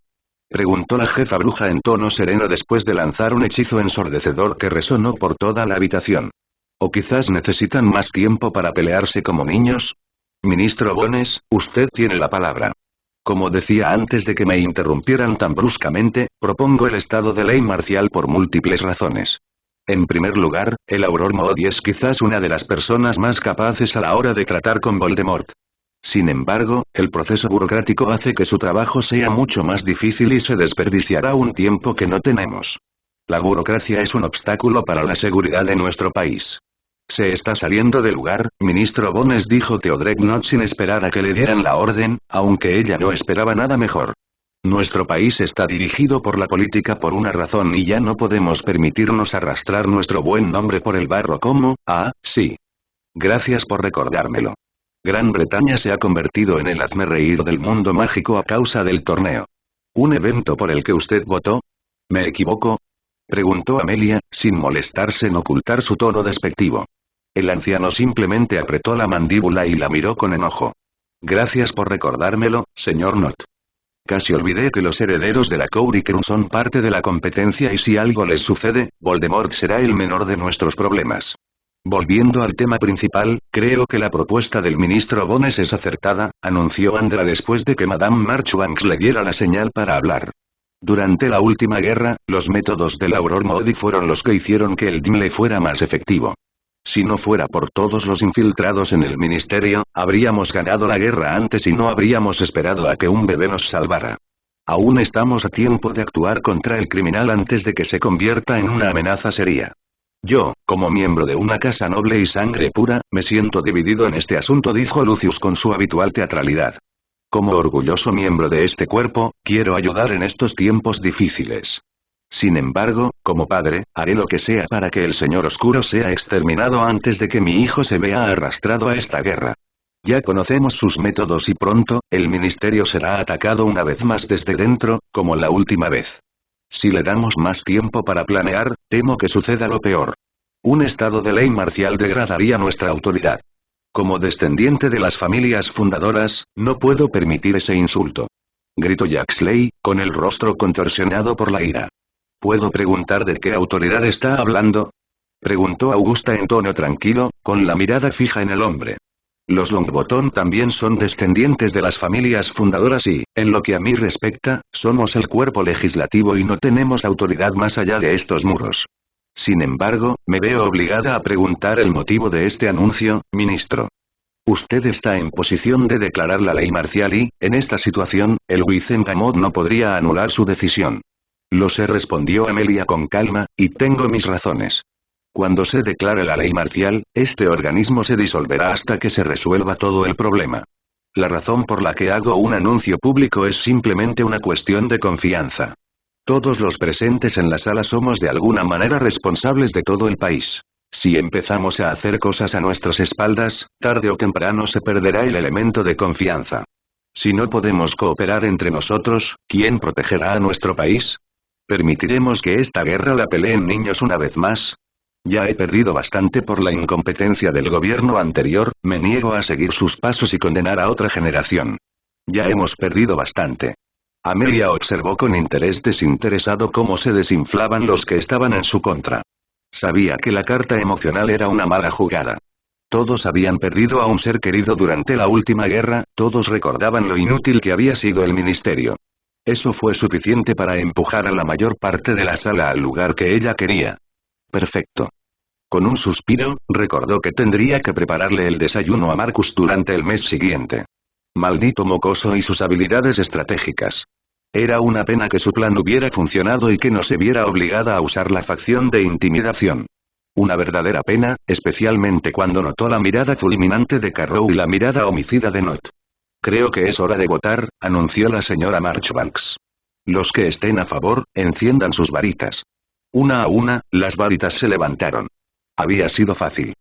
preguntó la jefa bruja en tono sereno después de lanzar un hechizo ensordecedor que resonó por toda la habitación. ¿O quizás necesitan más tiempo para pelearse como niños? Ministro Bones, usted tiene la palabra. Como decía antes de que me interrumpieran tan bruscamente, propongo el estado de ley marcial por múltiples razones. En primer lugar, el Auror Modi es quizás una de las personas más capaces a la hora de tratar con Voldemort. Sin embargo, el proceso burocrático hace que su trabajo sea mucho más difícil y se desperdiciará un tiempo que no tenemos. La burocracia es un obstáculo para la seguridad de nuestro país. Se está saliendo de lugar, ministro Bones, dijo Theodrednot sin esperar a que le dieran la orden, aunque ella no esperaba nada mejor. Nuestro país está dirigido por la política por una razón y ya no podemos permitirnos arrastrar nuestro buen nombre por el barro como, sí. Gracias por recordármelo. Gran Bretaña se ha convertido en el hazmerreír del mundo mágico a causa del torneo. ¿Un evento por el que usted votó? ¿Me equivoco?, preguntó Amelia, sin molestarse en ocultar su tono despectivo. El anciano simplemente apretó la mandíbula y la miró con enojo. Gracias por recordármelo, señor Not. Casi olvidé que los herederos de la Couricrum son parte de la competencia y si algo les sucede, Voldemort será el menor de nuestros problemas. Volviendo al tema principal, creo que la propuesta del ministro Bones es acertada, anunció Andra después de que Madame Marchbanks le diera la señal para hablar. Durante la última guerra, los métodos del Auror Modi fueron los que hicieron que el DIMLE fuera más efectivo. Si no fuera por todos los infiltrados en el ministerio, habríamos ganado la guerra antes y no habríamos esperado a que un bebé nos salvara. Aún estamos a tiempo de actuar contra el criminal antes de que se convierta en una amenaza seria. Yo, como miembro de una casa noble y sangre pura, me siento dividido en este asunto, dijo Lucius con su habitual teatralidad. Como orgulloso miembro de este cuerpo, quiero ayudar en estos tiempos difíciles. Sin embargo, como padre, haré lo que sea para que el Señor Oscuro sea exterminado antes de que mi hijo se vea arrastrado a esta guerra. Ya conocemos sus métodos y pronto, el ministerio será atacado una vez más desde dentro, como la última vez. Si le damos más tiempo para planear, temo que suceda lo peor. Un estado de ley marcial degradaría nuestra autoridad. Como descendiente de las familias fundadoras, no puedo permitir ese insulto. Gritó Jaxley, con el rostro contorsionado por la ira. ¿Puedo preguntar de qué autoridad está hablando?, preguntó Augusta en tono tranquilo, con la mirada fija en el hombre. Los Longbottom también son descendientes de las familias fundadoras y, en lo que a mí respecta, somos el cuerpo legislativo y no tenemos autoridad más allá de estos muros. Sin embargo, me veo obligada a preguntar el motivo de este anuncio, ministro. Usted está en posición de declarar la ley marcial y, en esta situación, el Wizengamot no podría anular su decisión. Lo sé, respondió Amelia con calma, y tengo mis razones. Cuando se declare la ley marcial, este organismo se disolverá hasta que se resuelva todo el problema. La razón por la que hago un anuncio público es simplemente una cuestión de confianza. Todos los presentes en la sala somos de alguna manera responsables de todo el país. Si empezamos a hacer cosas a nuestras espaldas, tarde o temprano se perderá el elemento de confianza. Si no podemos cooperar entre nosotros, ¿quién protegerá a nuestro país? ¿Permitiremos que esta guerra la peleen niños una vez más? Ya he perdido bastante por la incompetencia del gobierno anterior, me niego a seguir sus pasos y condenar a otra generación. Ya hemos perdido bastante. Amelia observó con interés desinteresado cómo se desinflaban los que estaban en su contra. Sabía que la carta emocional era una mala jugada. Todos habían perdido a un ser querido durante la última guerra, todos recordaban lo inútil que había sido el ministerio. Eso fue suficiente para empujar a la mayor parte de la sala al lugar que ella quería. Perfecto. Con un suspiro, recordó que tendría que prepararle el desayuno a Marcus durante el mes siguiente. Maldito mocoso y sus habilidades estratégicas. Era una pena que su plan hubiera funcionado y que no se viera obligada a usar la facción de intimidación. Una verdadera pena, especialmente cuando notó la mirada fulminante de Carrow y la mirada homicida de Not. Creo que es hora de votar, anunció la señora Marchbanks. Los que estén a favor, enciendan sus varitas. Una a una, las varitas se levantaron. Había sido fácil.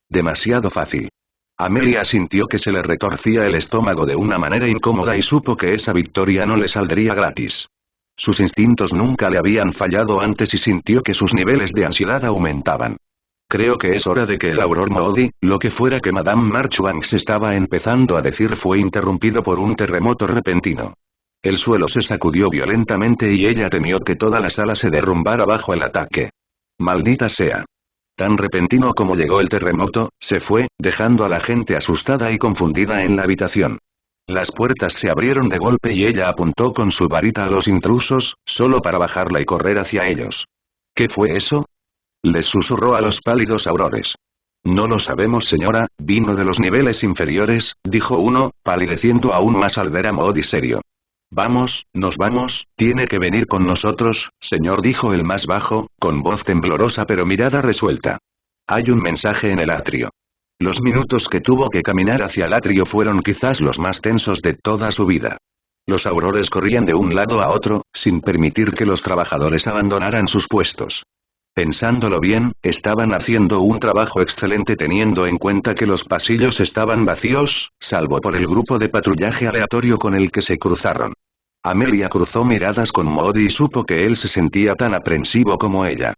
Demasiado fácil. Amelia sintió que se le retorcía el estómago de una manera incómoda y supo que esa victoria no le saldría gratis. Sus instintos nunca le habían fallado antes y sintió que sus niveles de ansiedad aumentaban. Creo que es hora de que el Auror Moody, lo que fuera que Madame Marchbanks estaba empezando a decir fue interrumpido por un terremoto repentino. El suelo se sacudió violentamente y ella temió que toda la sala se derrumbara bajo el ataque. Maldita sea. Tan repentino como llegó el terremoto, se fue, dejando a la gente asustada y confundida en la habitación. Las puertas se abrieron de golpe y ella apuntó con su varita a los intrusos, solo para bajarla y correr hacia ellos. ¿Qué fue eso? Les susurró a los pálidos aurores. No lo sabemos señora, vino de los niveles inferiores, dijo uno, palideciendo aún más al ver a Moody serio. Vamos, nos vamos, tiene que venir con nosotros, señor, dijo el más bajo, con voz temblorosa pero mirada resuelta. Hay un mensaje en el atrio. Los minutos que tuvo que caminar hacia el atrio fueron quizás los más tensos de toda su vida. Los aurores corrían de un lado a otro, sin permitir que los trabajadores abandonaran sus puestos. Pensándolo bien, estaban haciendo un trabajo excelente teniendo en cuenta que los pasillos estaban vacíos, salvo por el grupo de patrullaje aleatorio con el que se cruzaron. Amelia cruzó miradas con Moody y supo que él se sentía tan aprensivo como ella.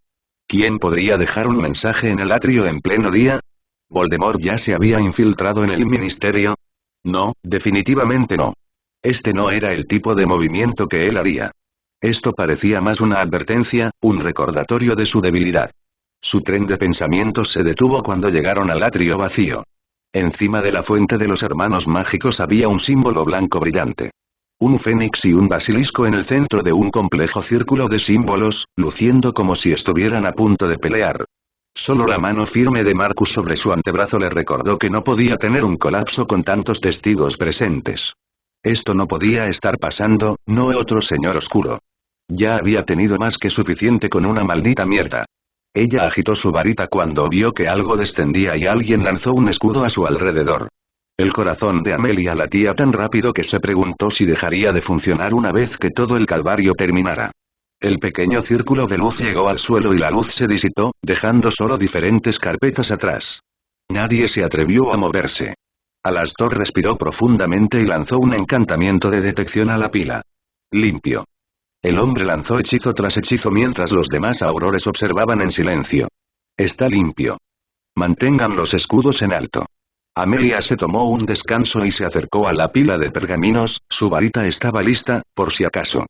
¿Quién podría dejar un mensaje en el atrio en pleno día? ¿Voldemort ya se había infiltrado en el ministerio? No, definitivamente no. Este no era el tipo de movimiento que él haría. Esto parecía más una advertencia, un recordatorio de su debilidad. Su tren de pensamientos se detuvo cuando llegaron al atrio vacío. Encima de la fuente de los hermanos mágicos había un símbolo blanco brillante. Un fénix y un basilisco en el centro de un complejo círculo de símbolos, luciendo como si estuvieran a punto de pelear. Solo la mano firme de Marcus sobre su antebrazo le recordó que no podía tener un colapso con tantos testigos presentes. Esto no podía estar pasando, no otro señor oscuro. Ya había tenido más que suficiente con una maldita mierda. Ella agitó su varita cuando vio que algo descendía y alguien lanzó un escudo a su alrededor. El corazón de Amelia latía tan rápido que se preguntó si dejaría de funcionar una vez que todo el calvario terminara. El pequeño círculo de luz llegó al suelo y la luz se disipó, dejando solo diferentes carpetas atrás. Nadie se atrevió a moverse. Alastor respiró profundamente y lanzó un encantamiento de detección a la pila. Limpio. El hombre lanzó hechizo tras hechizo mientras los demás aurores observaban en silencio. Está limpio. Mantengan los escudos en alto. Amelia se tomó un descanso y se acercó a la pila de pergaminos, su varita estaba lista, por si acaso.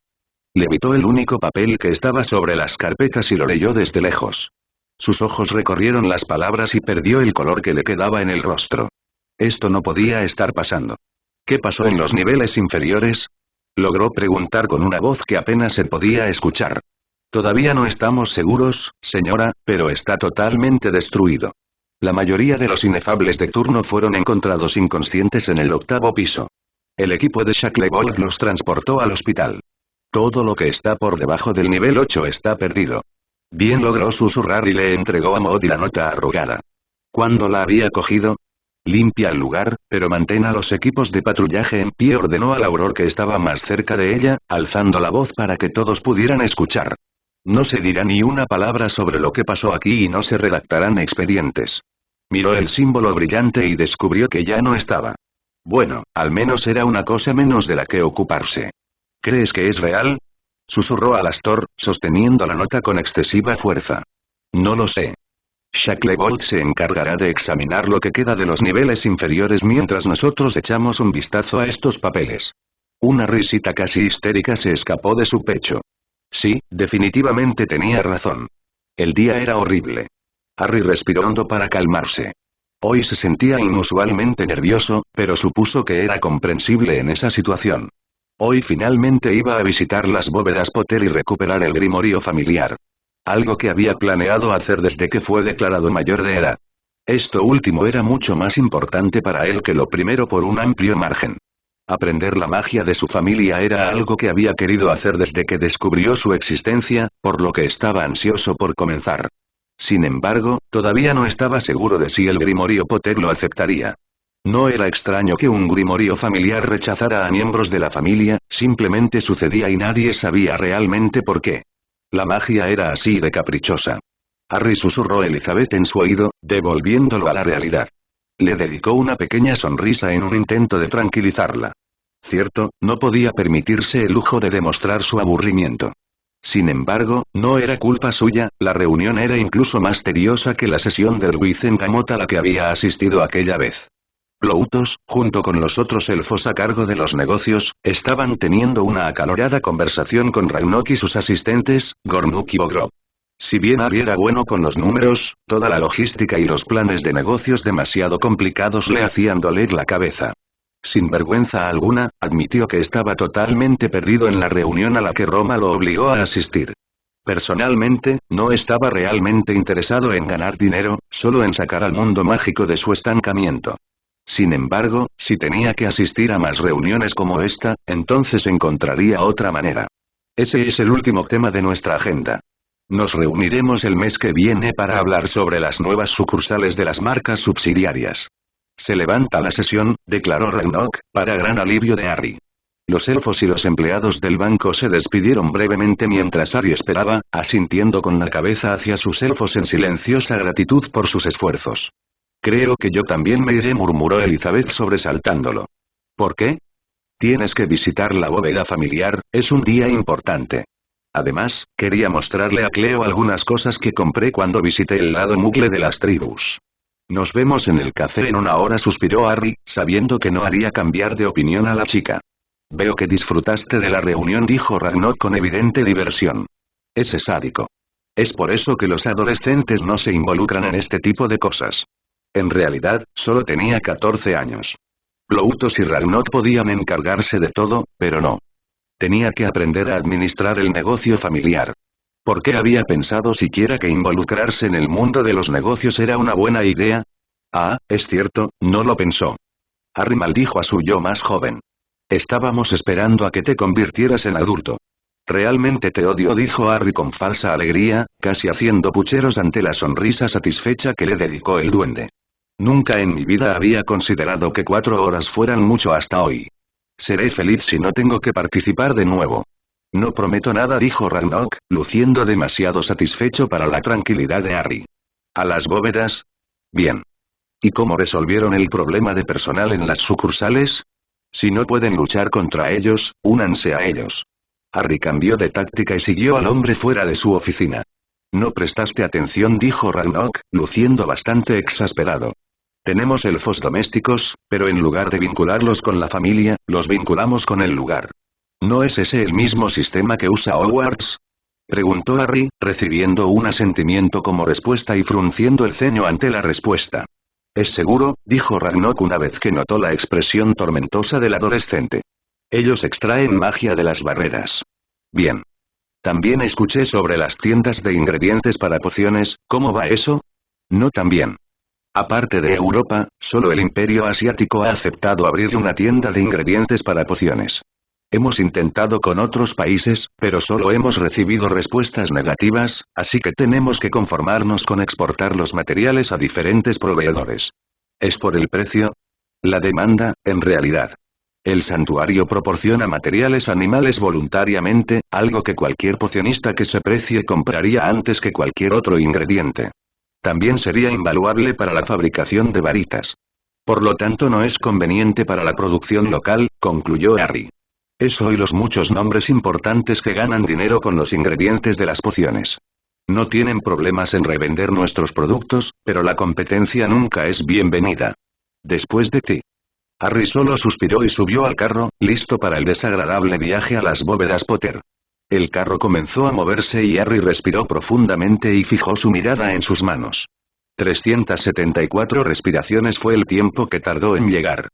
Levitó el único papel que estaba sobre las carpetas y lo leyó desde lejos. Sus ojos recorrieron las palabras y perdió el color que le quedaba en el rostro. Esto no podía estar pasando. ¿Qué pasó en los niveles inferiores? Logró preguntar con una voz que apenas se podía escuchar. Todavía no estamos seguros, señora, pero está totalmente destruido. La mayoría de los inefables de turno fueron encontrados inconscientes en el 8º piso. El equipo de Shacklebolt los transportó al hospital. Todo lo que está por debajo del nivel 8 está perdido. Bien, logró susurrar y le entregó a Moody la nota arrugada. ¿Cuándo la había cogido? Limpia el lugar, pero mantén a los equipos de patrullaje en pie, ordenó al auror que estaba más cerca de ella, alzando la voz para que todos pudieran escuchar. No se dirá ni una palabra sobre lo que pasó aquí y no se redactarán expedientes. Miró el símbolo brillante y descubrió que ya no estaba. Bueno, al menos era una cosa menos de la que ocuparse. ¿Crees que es real? Susurró Alastor, sosteniendo la nota con excesiva fuerza. No lo sé. Shacklebolt se encargará de examinar lo que queda de los niveles inferiores mientras nosotros echamos un vistazo a estos papeles. Una risita casi histérica se escapó de su pecho. Sí, definitivamente tenía razón. El día era horrible. Harry respiró hondo para calmarse. Hoy se sentía inusualmente nervioso, pero supuso que era comprensible en esa situación. Hoy finalmente iba a visitar las bóvedas Potter y recuperar el grimorio familiar. Algo que había planeado hacer desde que fue declarado mayor de edad. Esto último era mucho más importante para él que lo primero por un amplio margen. Aprender la magia de su familia era algo que había querido hacer desde que descubrió su existencia, por lo que estaba ansioso por comenzar. Sin embargo, todavía no estaba seguro de si el grimorio Potter lo aceptaría. No era extraño que un grimorio familiar rechazara a miembros de la familia, simplemente sucedía y nadie sabía realmente por qué. La magia era así de caprichosa. Harry susurró Elizabeth en su oído, devolviéndolo a la realidad. Le dedicó una pequeña sonrisa en un intento de tranquilizarla. Cierto, no podía permitirse el lujo de demostrar su aburrimiento. Sin embargo, no era culpa suya, la reunión era incluso más tediosa que la sesión del Wizengamot a la que había asistido aquella vez. Ploutos, junto con los otros elfos a cargo de los negocios, estaban teniendo una acalorada conversación con Ragnok y sus asistentes, Gormuk y Bogrov. Si bien Harry era bueno con los números, toda la logística y los planes de negocios demasiado complicados le hacían doler la cabeza. Sin vergüenza alguna, admitió que estaba totalmente perdido en la reunión a la que Roma lo obligó a asistir. Personalmente, no estaba realmente interesado en ganar dinero, solo en sacar al mundo mágico de su estancamiento. Sin embargo, si tenía que asistir a más reuniones como esta, entonces encontraría otra manera. Ese es el último tema de nuestra agenda. Nos reuniremos el mes que viene para hablar sobre las nuevas sucursales de las marcas subsidiarias. Se levanta la sesión, declaró Ragnok, para gran alivio de Harry. Los elfos y los empleados del banco se despidieron brevemente mientras Harry esperaba, asintiendo con la cabeza hacia sus elfos en silenciosa gratitud por sus esfuerzos. Creo que yo también me iré, murmuró Elizabeth sobresaltándolo. ¿Por qué? Tienes que visitar la bóveda familiar, es un día importante. Además, quería mostrarle a Cleo algunas cosas que compré cuando visité el lado Mugle de las tribus. Nos vemos en el café en una hora, suspiró Harry, sabiendo que no haría cambiar de opinión a la chica. Veo que disfrutaste de la reunión, dijo Ragnok con evidente diversión. Ese sádico. Es por eso que los adolescentes no se involucran en este tipo de cosas. En realidad, solo tenía 14 años. Ploutos y Ragnok podían encargarse de todo, pero no. Tenía que aprender a administrar el negocio familiar. ¿Por qué había pensado siquiera que involucrarse en el mundo de los negocios era una buena idea? Ah, es cierto, no lo pensó. Harry maldijo a su yo más joven. Estábamos esperando a que te convirtieras en adulto. Realmente te odio, dijo Harry con falsa alegría, casi haciendo pucheros ante la sonrisa satisfecha que le dedicó el duende. Nunca en mi vida había considerado que 4 horas fueran mucho hasta hoy. Seré feliz si no tengo que participar de nuevo. No prometo nada, dijo Ragnok, luciendo demasiado satisfecho para la tranquilidad de Harry. ¿A las bóvedas? Bien. ¿Y cómo resolvieron el problema de personal en las sucursales? Si no pueden luchar contra ellos, únanse a ellos. Harry cambió de táctica y siguió al hombre fuera de su oficina. No prestaste atención, dijo Ragnok, luciendo bastante exasperado. Tenemos elfos domésticos, pero en lugar de vincularlos con la familia, los vinculamos con el lugar. ¿No es ese el mismo sistema que usa Hogwarts? Preguntó Harry, recibiendo un asentimiento como respuesta y frunciendo el ceño ante la respuesta. Es seguro, dijo Ragnok una vez que notó la expresión tormentosa del adolescente. Ellos extraen magia de las barreras. Bien. También escuché sobre las tiendas de ingredientes para pociones, ¿cómo va eso? No tan bien. Aparte de Europa, solo el Imperio Asiático ha aceptado abrir una tienda de ingredientes para pociones. Hemos intentado con otros países, pero solo hemos recibido respuestas negativas, así que tenemos que conformarnos con exportar los materiales a diferentes proveedores. ¿Es por el precio? La demanda, en realidad. El santuario proporciona materiales animales voluntariamente, algo que cualquier pocionista que se precie compraría antes que cualquier otro ingrediente. También sería invaluable para la fabricación de varitas. Por lo tanto no es conveniente para la producción local, concluyó Harry. Eso y los muchos nombres importantes que ganan dinero con los ingredientes de las pociones. No tienen problemas en revender nuestros productos, pero la competencia nunca es bienvenida. Después de ti. Harry solo suspiró y subió al carro, listo para el desagradable viaje a las bóvedas Potter. El carro comenzó a moverse y Harry respiró profundamente y fijó su mirada en sus manos. 374 respiraciones fue el tiempo que tardó en llegar.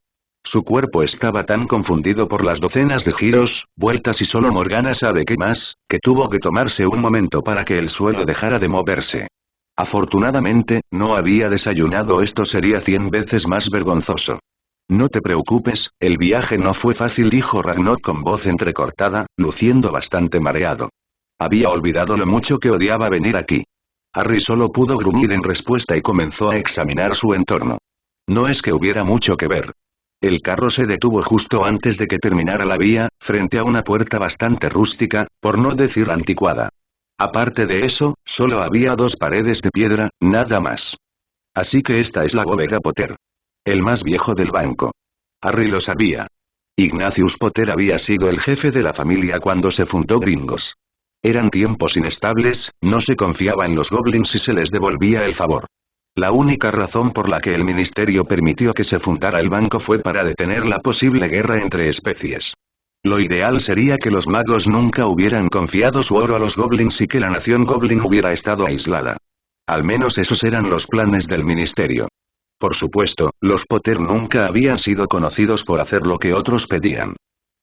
Su cuerpo estaba tan confundido por las docenas de giros, vueltas y solo Morgana sabe qué más, que tuvo que tomarse un momento para que el suelo dejara de moverse. Afortunadamente, no había desayunado, esto sería 100 veces más vergonzoso. No te preocupes, el viaje no fue fácil, dijo Ragnok con voz entrecortada, luciendo bastante mareado. Había olvidado lo mucho que odiaba venir aquí. Harry solo pudo gruñir en respuesta y comenzó a examinar su entorno. No es que hubiera mucho que ver. El carro se detuvo justo antes de que terminara la vía, frente a una puerta bastante rústica, por no decir anticuada. Aparte de eso, solo había 2 paredes de piedra, nada más. Así que esta es la bóveda Potter. El más viejo del banco. Harry lo sabía. Ignatius Potter había sido el jefe de la familia cuando se fundó Gringos. Eran tiempos inestables, no se confiaba en los goblins y se les devolvía el favor. La única razón por la que el ministerio permitió que se fundara el banco fue para detener la posible guerra entre especies. Lo ideal sería que los magos nunca hubieran confiado su oro a los goblins y que la nación goblin hubiera estado aislada. Al menos esos eran los planes del ministerio. Por supuesto, los Potter nunca habían sido conocidos por hacer lo que otros pedían.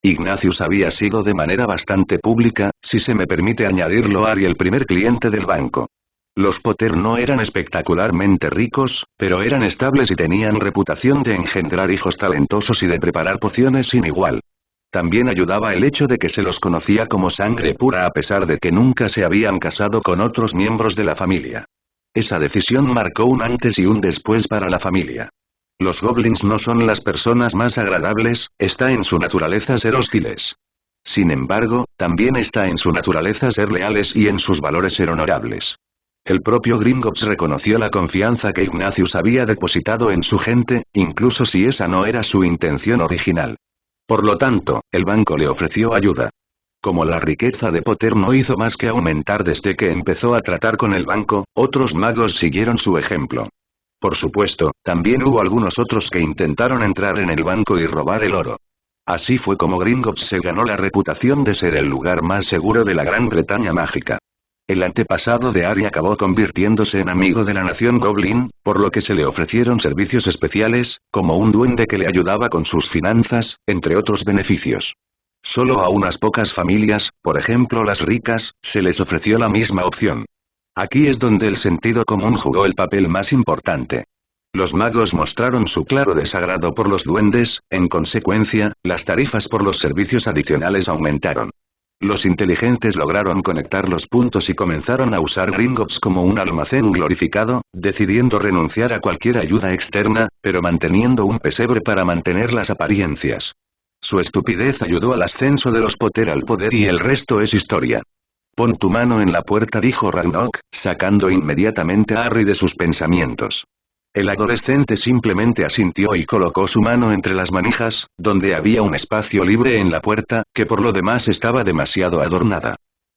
Ignatius había sido de manera bastante pública, si se me permite añadirlo, Harry el primer cliente del banco. Los Potter no eran espectacularmente ricos, pero eran estables y tenían reputación de engendrar hijos talentosos y de preparar pociones sin igual. También ayudaba el hecho de que se los conocía como sangre pura a pesar de que nunca se habían casado con otros miembros de la familia. Esa decisión marcó un antes y un después para la familia. Los goblins no son las personas más agradables, está en su naturaleza ser hostiles. Sin embargo, también está en su naturaleza ser leales y en sus valores ser honorables. El propio Gringotts reconoció la confianza que Ignatius había depositado en su gente, incluso si esa no era su intención original. Por lo tanto, el banco le ofreció ayuda. Como la riqueza de Potter no hizo más que aumentar desde que empezó a tratar con el banco, otros magos siguieron su ejemplo. Por supuesto, también hubo algunos otros que intentaron entrar en el banco y robar el oro. Así fue como Gringotts se ganó la reputación de ser el lugar más seguro de la Gran Bretaña mágica. El antepasado de Harry acabó convirtiéndose en amigo de la nación Goblin, por lo que se le ofrecieron servicios especiales, como un duende que le ayudaba con sus finanzas, entre otros beneficios. Solo a unas pocas familias, por ejemplo las ricas, se les ofreció la misma opción. Aquí es donde el sentido común jugó el papel más importante. Los magos mostraron su claro desagrado por los duendes, en consecuencia, las tarifas por los servicios adicionales aumentaron. Los inteligentes lograron conectar los puntos y comenzaron a usar Gringotts como un almacén glorificado, decidiendo renunciar a cualquier ayuda externa, pero manteniendo un pesebre para mantener las apariencias. Su estupidez ayudó al ascenso de los Potter al poder y el resto es historia. Pon tu mano en la puerta, dijo Ragnarok, sacando inmediatamente a Harry de sus pensamientos. El adolescente simplemente asintió y colocó su mano entre las manijas, donde había un espacio libre en la puerta, que por lo demás estaba demasiado adornada.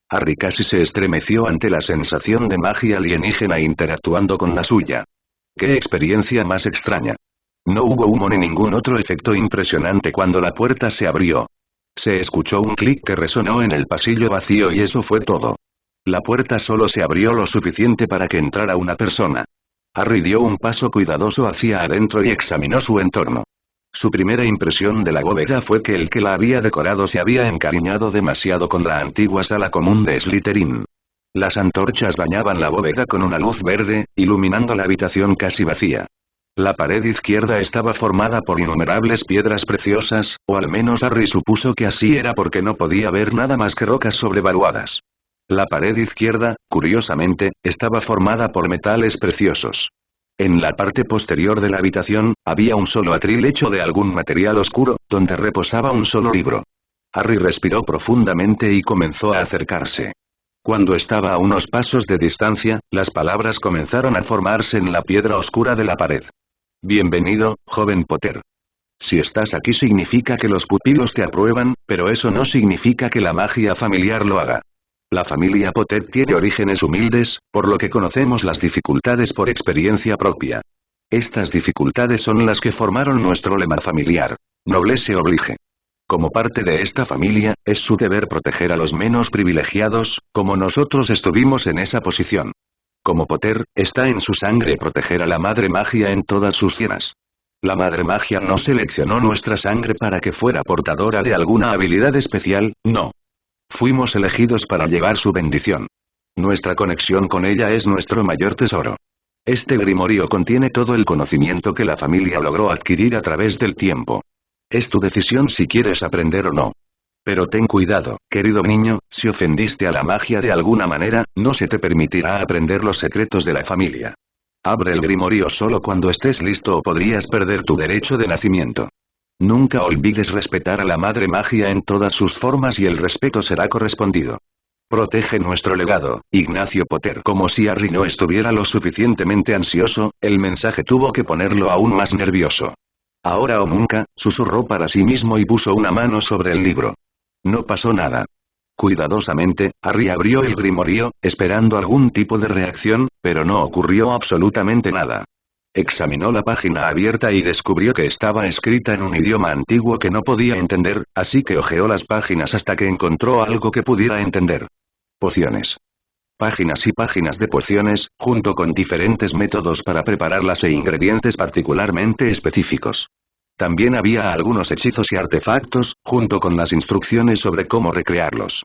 Harry casi se estremeció ante la sensación de magia alienígena interactuando con la suya. ¡Qué experiencia más extraña! No hubo humo ni ningún otro efecto impresionante cuando la puerta se abrió. Se escuchó un clic que resonó en el pasillo vacío y eso fue todo. La puerta solo se abrió lo suficiente para que entrara una persona. Harry dio un paso cuidadoso hacia adentro y examinó su entorno. Su primera impresión de la bóveda fue que el que la había decorado se había encariñado demasiado con la antigua sala común de Slytherin. Las antorchas bañaban la bóveda con una luz verde, iluminando la habitación casi vacía. La pared izquierda estaba formada por innumerables piedras preciosas, o al menos Harry supuso que así era porque no podía ver nada más que rocas sobrevaluadas. La pared izquierda, curiosamente, estaba formada por metales preciosos. En la parte posterior de la habitación, había un solo atril hecho de algún material oscuro, donde reposaba un solo libro. Harry respiró profundamente y comenzó a acercarse. Cuando estaba a unos pasos de distancia, las palabras comenzaron a formarse en la piedra oscura de la pared. Bienvenido, joven Potter. Si estás aquí significa que los pupilos te aprueban, pero eso no significa que la magia familiar lo haga. La familia Potter tiene orígenes humildes, por lo que conocemos las dificultades por experiencia propia. Estas dificultades son las que formaron nuestro lema familiar. Noblesse oblige. Como parte de esta familia, es su deber proteger a los menos privilegiados, como nosotros estuvimos en esa posición. Como Potter, está en su sangre proteger a la Madre Magia en todas sus cienas. La Madre Magia no seleccionó nuestra sangre para que fuera portadora de alguna habilidad especial, no. Fuimos elegidos para llevar su bendición. Nuestra conexión con ella es nuestro mayor tesoro. Este grimorio contiene todo el conocimiento que la familia logró adquirir a través del tiempo. Es tu decisión si quieres aprender o no. Pero ten cuidado, querido niño, si ofendiste a la magia de alguna manera, no se te permitirá aprender los secretos de la familia. Abre el grimorio solo cuando estés listo o podrías perder tu derecho de nacimiento. Nunca olvides respetar a la Madre Magia en todas sus formas y el respeto será correspondido. Protege nuestro legado, Ignacio Potter. Como si Harry no estuviera lo suficientemente ansioso, el mensaje tuvo que ponerlo aún más nervioso. Ahora o nunca, susurró para sí mismo y puso una mano sobre el libro. No pasó nada. Cuidadosamente, Harry abrió el grimorio, esperando algún tipo de reacción, pero no ocurrió absolutamente nada. Examinó la página abierta y descubrió que estaba escrita en un idioma antiguo que no podía entender, así que hojeó las páginas hasta que encontró algo que pudiera entender. Pociones. Páginas y páginas de pociones, junto con diferentes métodos para prepararlas e ingredientes particularmente específicos. También había algunos hechizos y artefactos, junto con las instrucciones sobre cómo recrearlos.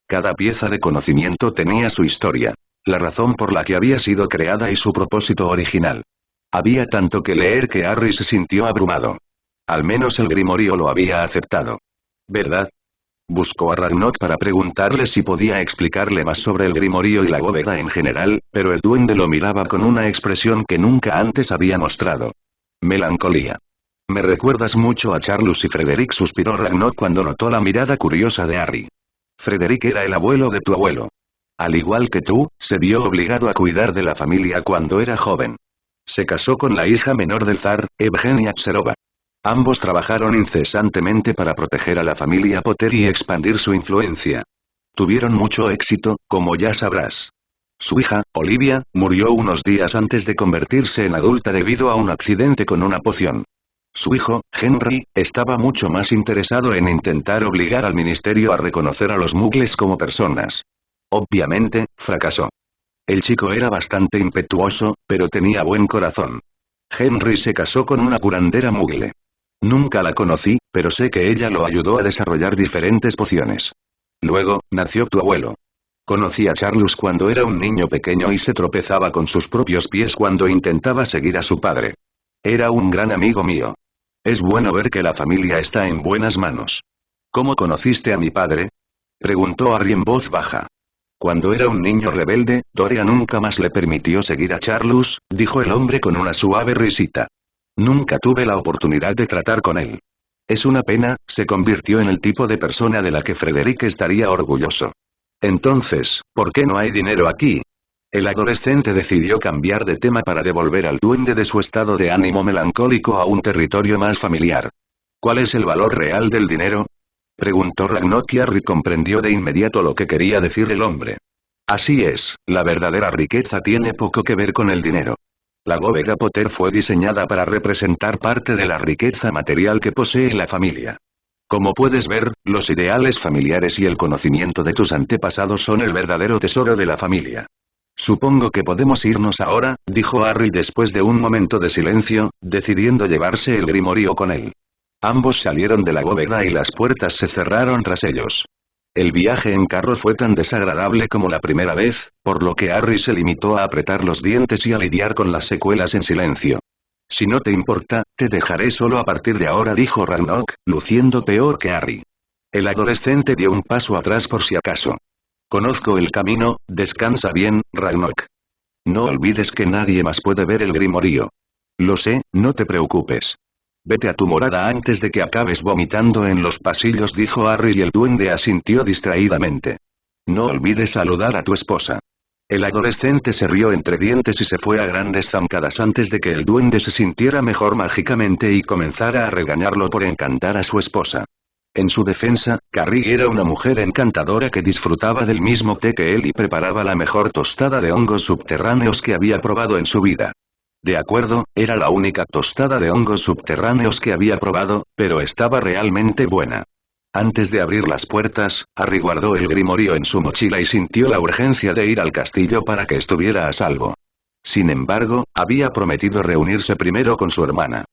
Cada pieza de conocimiento tenía su historia, la razón por la que había sido creada y su propósito original. Había tanto que leer que Harry se sintió abrumado. Al menos el grimorio lo había aceptado. ¿Verdad? Buscó a Ragnok para preguntarle si podía explicarle más sobre el grimorio y la bóveda en general, pero el duende lo miraba con una expresión que nunca antes había mostrado. Melancolía. Me recuerdas mucho a Charlus y Frederick, suspiró Ragnok cuando notó la mirada curiosa de Harry. Frederick era el abuelo de tu abuelo. Al igual que tú, se vio obligado a cuidar de la familia cuando era joven. Se casó con la hija menor del zar, Evgenia Tserova. Ambos trabajaron incesantemente para proteger a la familia Potter y expandir su influencia. Tuvieron mucho éxito, como ya sabrás. Su hija, Olivia, murió unos días antes de convertirse en adulta debido a un accidente con una poción. Su hijo, Henry, estaba mucho más interesado en intentar obligar al ministerio a reconocer a los muggles como personas. Obviamente, fracasó. El chico era bastante impetuoso, pero tenía buen corazón. Henry se casó con una curandera muggle. Nunca la conocí, pero sé que ella lo ayudó a desarrollar diferentes pociones. Luego, nació tu abuelo. Conocí a Charlus cuando era un niño pequeño y se tropezaba con sus propios pies cuando intentaba seguir a su padre. Era un gran amigo mío. Es bueno ver que la familia está en buenas manos. ¿Cómo conociste a mi padre? Preguntó Harry en voz baja. Cuando era un niño rebelde, Dorea nunca más le permitió seguir a Charlus, dijo el hombre con una suave risita. Nunca tuve la oportunidad de tratar con él. Es una pena, se convirtió en el tipo de persona de la que Frederick estaría orgulloso. Entonces, ¿por qué no hay dinero aquí? El adolescente decidió cambiar de tema para devolver al duende de su estado de ánimo melancólico a un territorio más familiar. ¿Cuál es el valor real del dinero? Preguntó Ragnok y Harry comprendió de inmediato lo que quería decir el hombre. Así es, la verdadera riqueza tiene poco que ver con el dinero. La bóveda Potter fue diseñada para representar parte de la riqueza material que posee la familia. Como puedes ver, los ideales familiares y el conocimiento de tus antepasados son el verdadero tesoro de la familia. Supongo que podemos irnos ahora, dijo Harry después de un momento de silencio, decidiendo llevarse el grimorio con él. Ambos salieron de la bóveda y las puertas se cerraron tras ellos. El viaje en carro fue tan desagradable como la primera vez, por lo que Harry se limitó a apretar los dientes y a lidiar con las secuelas en silencio. Si no te importa, te dejaré solo a partir de ahora, dijo Ragnok, luciendo peor que Harry. El adolescente dio un paso atrás por si acaso. Conozco el camino, descansa bien, Ragnok. No olvides que nadie más puede ver el grimorio. Lo sé, no te preocupes. Vete a tu morada antes de que acabes vomitando en los pasillos, dijo Harry y el duende asintió distraídamente. No olvides saludar a tu esposa. El adolescente se rió entre dientes y se fue a grandes zancadas antes de que el duende se sintiera mejor mágicamente y comenzara a regañarlo por encantar a su esposa. En su defensa, Carrie era una mujer encantadora que disfrutaba del mismo té que él y preparaba la mejor tostada de hongos subterráneos que había probado en su vida. De acuerdo, era la única tostada de hongos subterráneos que había probado, pero estaba realmente buena. Antes de abrir las puertas, Harry guardó el grimorio en su mochila y sintió la urgencia de ir al castillo para que estuviera a salvo. Sin embargo, había prometido reunirse primero con su hermana.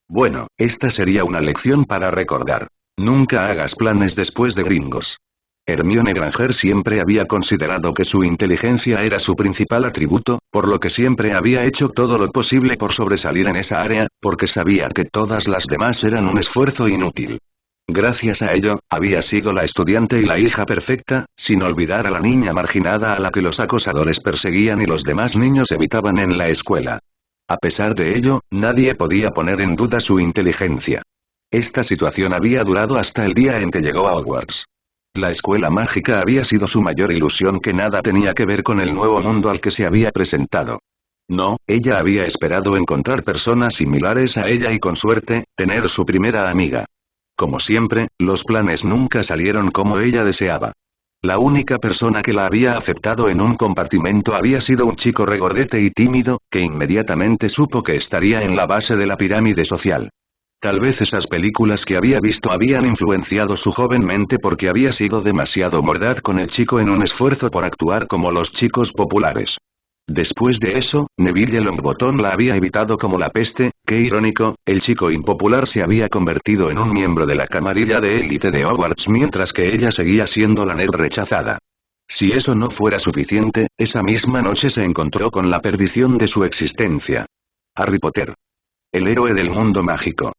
Bueno, esta sería una lección para recordar. Nunca hagas planes después de Gringos. Hermione Granger siempre había considerado que su inteligencia era su principal atributo, por lo que siempre había hecho todo lo posible por sobresalir en esa área, porque sabía que todas las demás eran un esfuerzo inútil. Gracias a ello, había sido la estudiante y la hija perfecta, sin olvidar a la niña marginada a la que los acosadores perseguían y los demás niños evitaban en la escuela. A pesar de ello, nadie podía poner en duda su inteligencia. Esta situación había durado hasta el día en que llegó a Hogwarts. La escuela mágica había sido su mayor ilusión, que nada tenía que ver con el nuevo mundo al que se había presentado. No, ella había esperado encontrar personas similares a ella y con suerte, tener su primera amiga. Como siempre, los planes nunca salieron como ella deseaba. La única persona que la había aceptado en un compartimento había sido un chico regordete y tímido, que inmediatamente supo que estaría en la base de la pirámide social. Tal vez esas películas que había visto habían influenciado su joven mente, porque había sido demasiado mordaz con el chico en un esfuerzo por actuar como los chicos populares. Después de eso, Neville Longbottom la había evitado como la peste. Qué irónico, el chico impopular se había convertido en un miembro de la camarilla de élite de Hogwarts, mientras que ella seguía siendo la nerd rechazada. Si eso no fuera suficiente, esa misma noche se encontró con la perdición de su existencia. Harry Potter. El héroe del mundo mágico.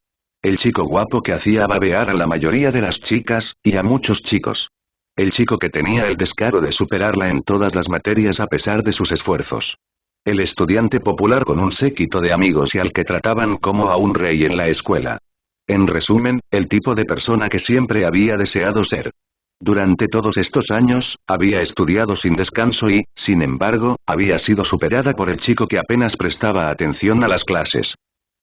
El chico guapo que hacía babear a la mayoría de las chicas, y a muchos chicos. El chico que tenía el descaro de superarla en todas las materias a pesar de sus esfuerzos. El estudiante popular con un séquito de amigos y al que trataban como a un rey en la escuela. En resumen, el tipo de persona que siempre había deseado ser. Durante todos estos años, había estudiado sin descanso y, sin embargo, había sido superada por el chico que apenas prestaba atención a las clases.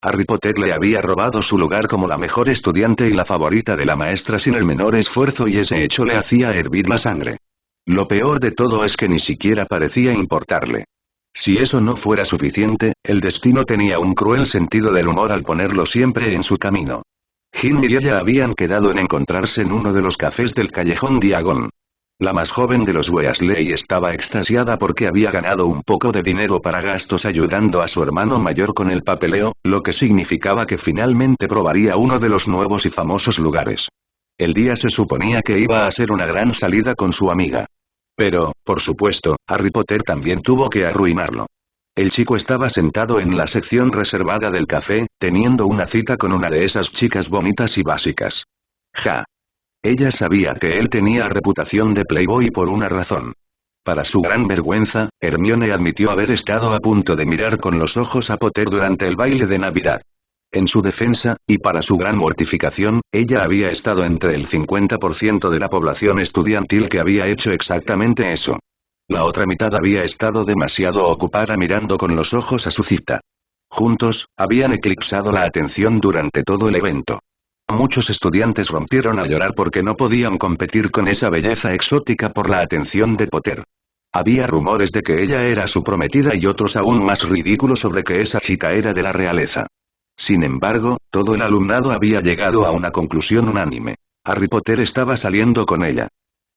Harry Potter le había robado su lugar como la mejor estudiante y la favorita de la maestra sin el menor esfuerzo, y ese hecho le hacía hervir la sangre. Lo peor de todo es que ni siquiera parecía importarle. Si eso no fuera suficiente, el destino tenía un cruel sentido del humor al ponerlo siempre en su camino. Ginny y ella habían quedado en encontrarse en uno de los cafés del callejón Diagon. La más joven de los Weasley estaba extasiada porque había ganado un poco de dinero para gastos ayudando a su hermano mayor con el papeleo, lo que significaba que finalmente probaría uno de los nuevos y famosos lugares. El día se suponía que iba a ser una gran salida con su amiga. Pero, por supuesto, Harry Potter también tuvo que arruinarlo. El chico estaba sentado en la sección reservada del café, teniendo una cita con una de esas chicas bonitas y básicas. Ja. Ella sabía que él tenía reputación de playboy por una razón. Para su gran vergüenza, Hermione admitió haber estado a punto de mirar con los ojos a Potter durante el baile de Navidad. En su defensa, y para su gran mortificación, ella había estado entre el 50% de la población estudiantil que había hecho exactamente eso. La otra mitad había estado demasiado ocupada mirando con los ojos a su cita. Juntos, habían eclipsado la atención durante todo el evento. Muchos estudiantes rompieron a llorar porque no podían competir con esa belleza exótica por la atención de Potter. Había rumores de que ella era su prometida y otros aún más ridículos sobre que esa chica era de la realeza. Sin embargo, todo el alumnado había llegado a una conclusión unánime. Harry Potter estaba saliendo con ella.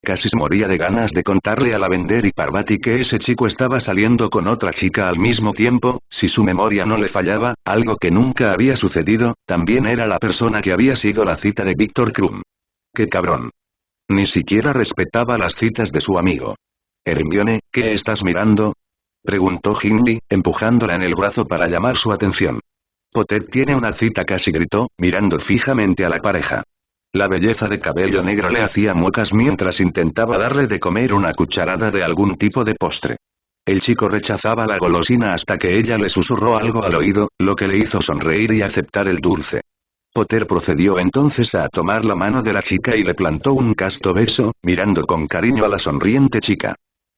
Casi se moría de ganas de contarle a Lavender y Parvati que ese chico estaba saliendo con otra chica al mismo tiempo. Si su memoria no le fallaba, algo que nunca había sucedido, también era la persona que había sido la cita de Víctor Krum. ¡Qué cabrón! Ni siquiera respetaba las citas de su amigo. Hermione, ¿qué estás mirando?, preguntó Ginny, empujándola en el brazo para llamar su atención. Potter tiene una cita, casi gritó, mirando fijamente a la pareja. La belleza de cabello negro le hacía muecas mientras intentaba darle de comer una cucharada de algún tipo de postre. El chico rechazaba la golosina hasta que ella le susurró algo al oído, lo que le hizo sonreír y aceptar el dulce. Potter procedió entonces a tomar la mano de la chica y le plantó un casto beso, mirando con cariño a la sonriente chica.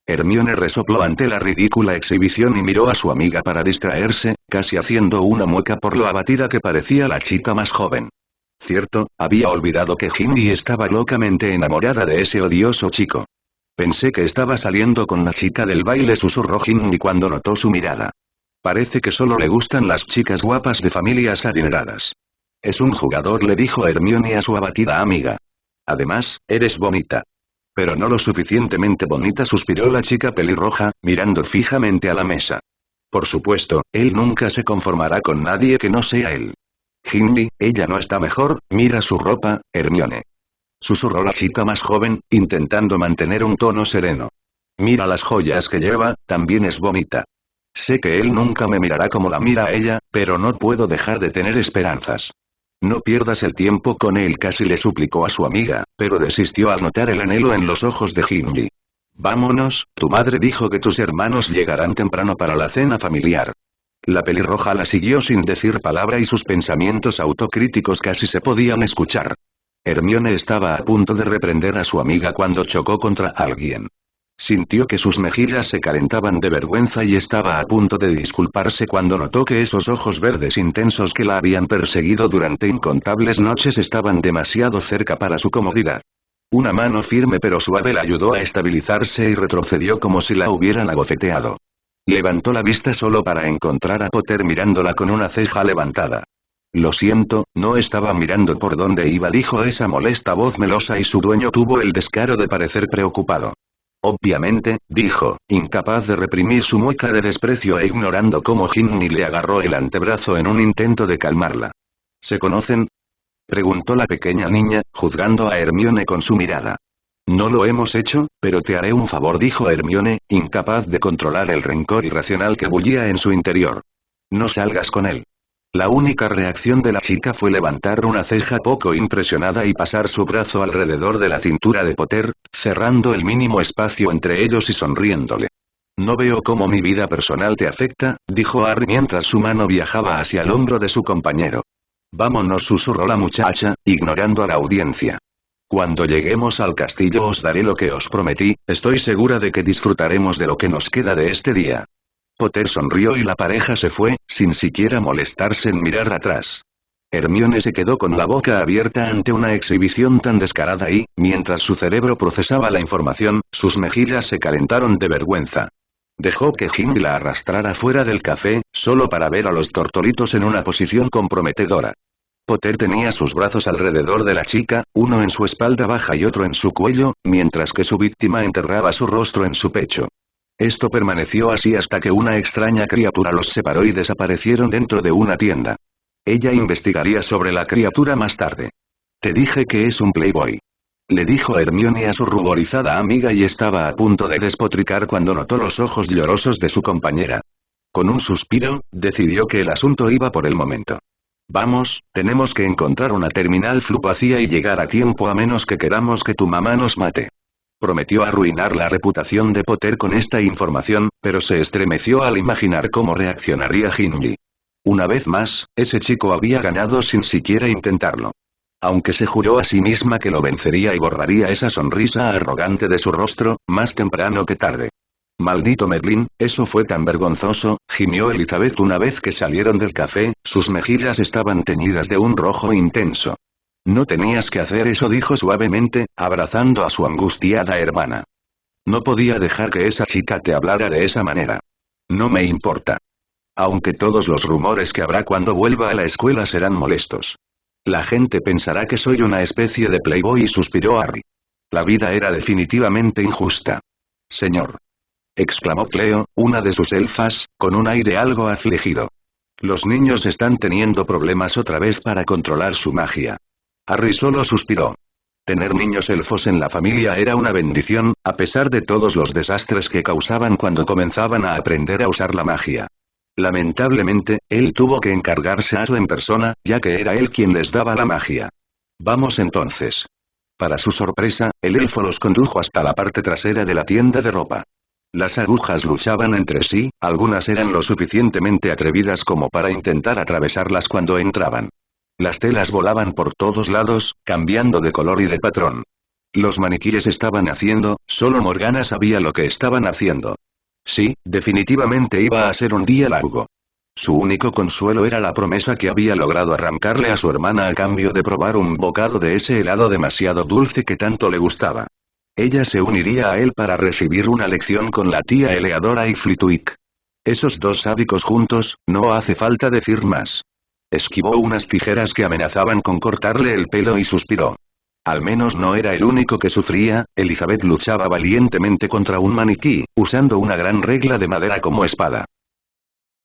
Hermione resopló ante la ridícula exhibición y miró a su amiga para distraerse, casi haciendo una mueca por lo abatida que parecía la chica más joven. Cierto, había olvidado que Ginny estaba locamente enamorada de ese odioso chico. Pensé que estaba saliendo con la chica del baile, susurró Ginny cuando notó su mirada. Parece que solo le gustan las chicas guapas de familias adineradas. Es un jugador, le dijo Hermione a su abatida amiga. Además, eres bonita. Pero no lo suficientemente bonita, suspiró la chica pelirroja, mirando fijamente a la mesa. Por supuesto, él nunca se conformará con nadie que no sea él. Ginny, ella no está mejor, mira su ropa, Hermione. Susurró la chica más joven, intentando mantener un tono sereno. Mira las joyas que lleva, también es bonita. Sé que él nunca me mirará como la mira a ella, pero no puedo dejar de tener esperanzas. No pierdas el tiempo con él, casi le suplicó a su amiga, pero desistió al notar el anhelo en los ojos de Ginny. Vámonos, tu madre dijo que tus hermanos llegarán temprano para la cena familiar. La pelirroja la siguió sin decir palabra y sus pensamientos autocríticos casi se podían escuchar. Hermione estaba a punto de reprender a su amiga cuando chocó contra alguien. Sintió que sus mejillas se calentaban de vergüenza y estaba a punto de disculparse cuando notó que esos ojos verdes intensos que la habían perseguido durante incontables noches estaban demasiado cerca para su comodidad. Una mano firme pero suave la ayudó a estabilizarse y retrocedió como si la hubieran abofeteado. Levantó la vista solo para encontrar a Potter mirándola con una ceja levantada. Lo siento, no estaba mirando por dónde iba, dijo esa molesta voz melosa y su dueño tuvo el descaro de parecer preocupado. Obviamente, dijo, incapaz de reprimir su mueca de desprecio e ignorando cómo Ginny le agarró el antebrazo en un intento de calmarla. ¿Se conocen?, preguntó la pequeña niña, juzgando a Hermione con su mirada. No lo hemos hecho, pero te haré un favor, dijo Hermione, incapaz de controlar el rencor irracional que bullía en su interior. No salgas con él. La única reacción de la chica fue levantar una ceja poco impresionada y pasar su brazo alrededor de la cintura de Potter, cerrando el mínimo espacio entre ellos y sonriéndole. No veo cómo mi vida personal te afecta, dijo Harry mientras su mano viajaba hacia el hombro de su compañero. Vámonos, susurró la muchacha, ignorando a la audiencia. Cuando lleguemos al castillo os daré lo que os prometí, estoy segura de que disfrutaremos de lo que nos queda de este día. Potter sonrió y la pareja se fue, sin siquiera molestarse en mirar atrás. Hermione se quedó con la boca abierta ante una exhibición tan descarada y, mientras su cerebro procesaba la información, sus mejillas se calentaron de vergüenza. Dejó que Ginny la arrastrara fuera del café, solo para ver a los tortolitos en una posición comprometedora. Potter tenía sus brazos alrededor de la chica, uno en su espalda baja y otro en su cuello, mientras que su víctima enterraba su rostro en su pecho. Esto permaneció así hasta que una extraña criatura los separó y desaparecieron dentro de una tienda. Ella investigaría sobre la criatura más tarde. Te dije que es un playboy, le dijo Hermione a su ruborizada amiga y estaba a punto de despotricar cuando notó los ojos llorosos de su compañera. Con un suspiro, decidió que el asunto iba por el momento. Vamos, tenemos que encontrar una terminal flup vacía y llegar a tiempo a menos que queramos que tu mamá nos mate. Prometió arruinar la reputación de Potter con esta información, pero se estremeció al imaginar cómo reaccionaría Ginny. Una vez más, ese chico había ganado sin siquiera intentarlo. Aunque se juró a sí misma que lo vencería y borraría esa sonrisa arrogante de su rostro, más temprano que tarde. Maldito Merlín, eso fue tan vergonzoso, gimió Elizabeth una vez que salieron del café, sus mejillas estaban teñidas de un rojo intenso. No tenías que hacer eso, dijo suavemente, abrazando a su angustiada hermana. No podía dejar que esa chica te hablara de esa manera. No me importa. Aunque todos los rumores que habrá cuando vuelva a la escuela serán molestos. La gente pensará que soy una especie de playboy, suspiró Harry. La vida era definitivamente injusta. Señor, exclamó Cleo, una de sus elfas, con un aire algo afligido. Los niños están teniendo problemas otra vez para controlar su magia. Harry solo suspiró. Tener niños elfos en la familia era una bendición, a pesar de todos los desastres que causaban cuando comenzaban a aprender a usar la magia. Lamentablemente, él tuvo que encargarse a eso en persona, ya que era él quien les daba la magia. Vamos entonces. Para su sorpresa, el elfo los condujo hasta la parte trasera de la tienda de ropa. Las agujas luchaban entre sí, algunas eran lo suficientemente atrevidas como para intentar atravesarlas cuando entraban. Las telas volaban por todos lados, cambiando de color y de patrón. Los maniquíes estaban haciendo, solo Morgana sabía lo que estaban haciendo. Sí, definitivamente iba a ser un día largo. Su único consuelo era la promesa que había logrado arrancarle a su hermana a cambio de probar un bocado de ese helado demasiado dulce que tanto le gustaba. Ella se uniría a él para recibir una lección con la tía Eleadora y Flitwick. Esos dos sádicos juntos, no hace falta decir más. Esquivó unas tijeras que amenazaban con cortarle el pelo y suspiró. Al menos no era el único que sufría. Elizabeth luchaba valientemente contra un maniquí, usando una gran regla de madera como espada.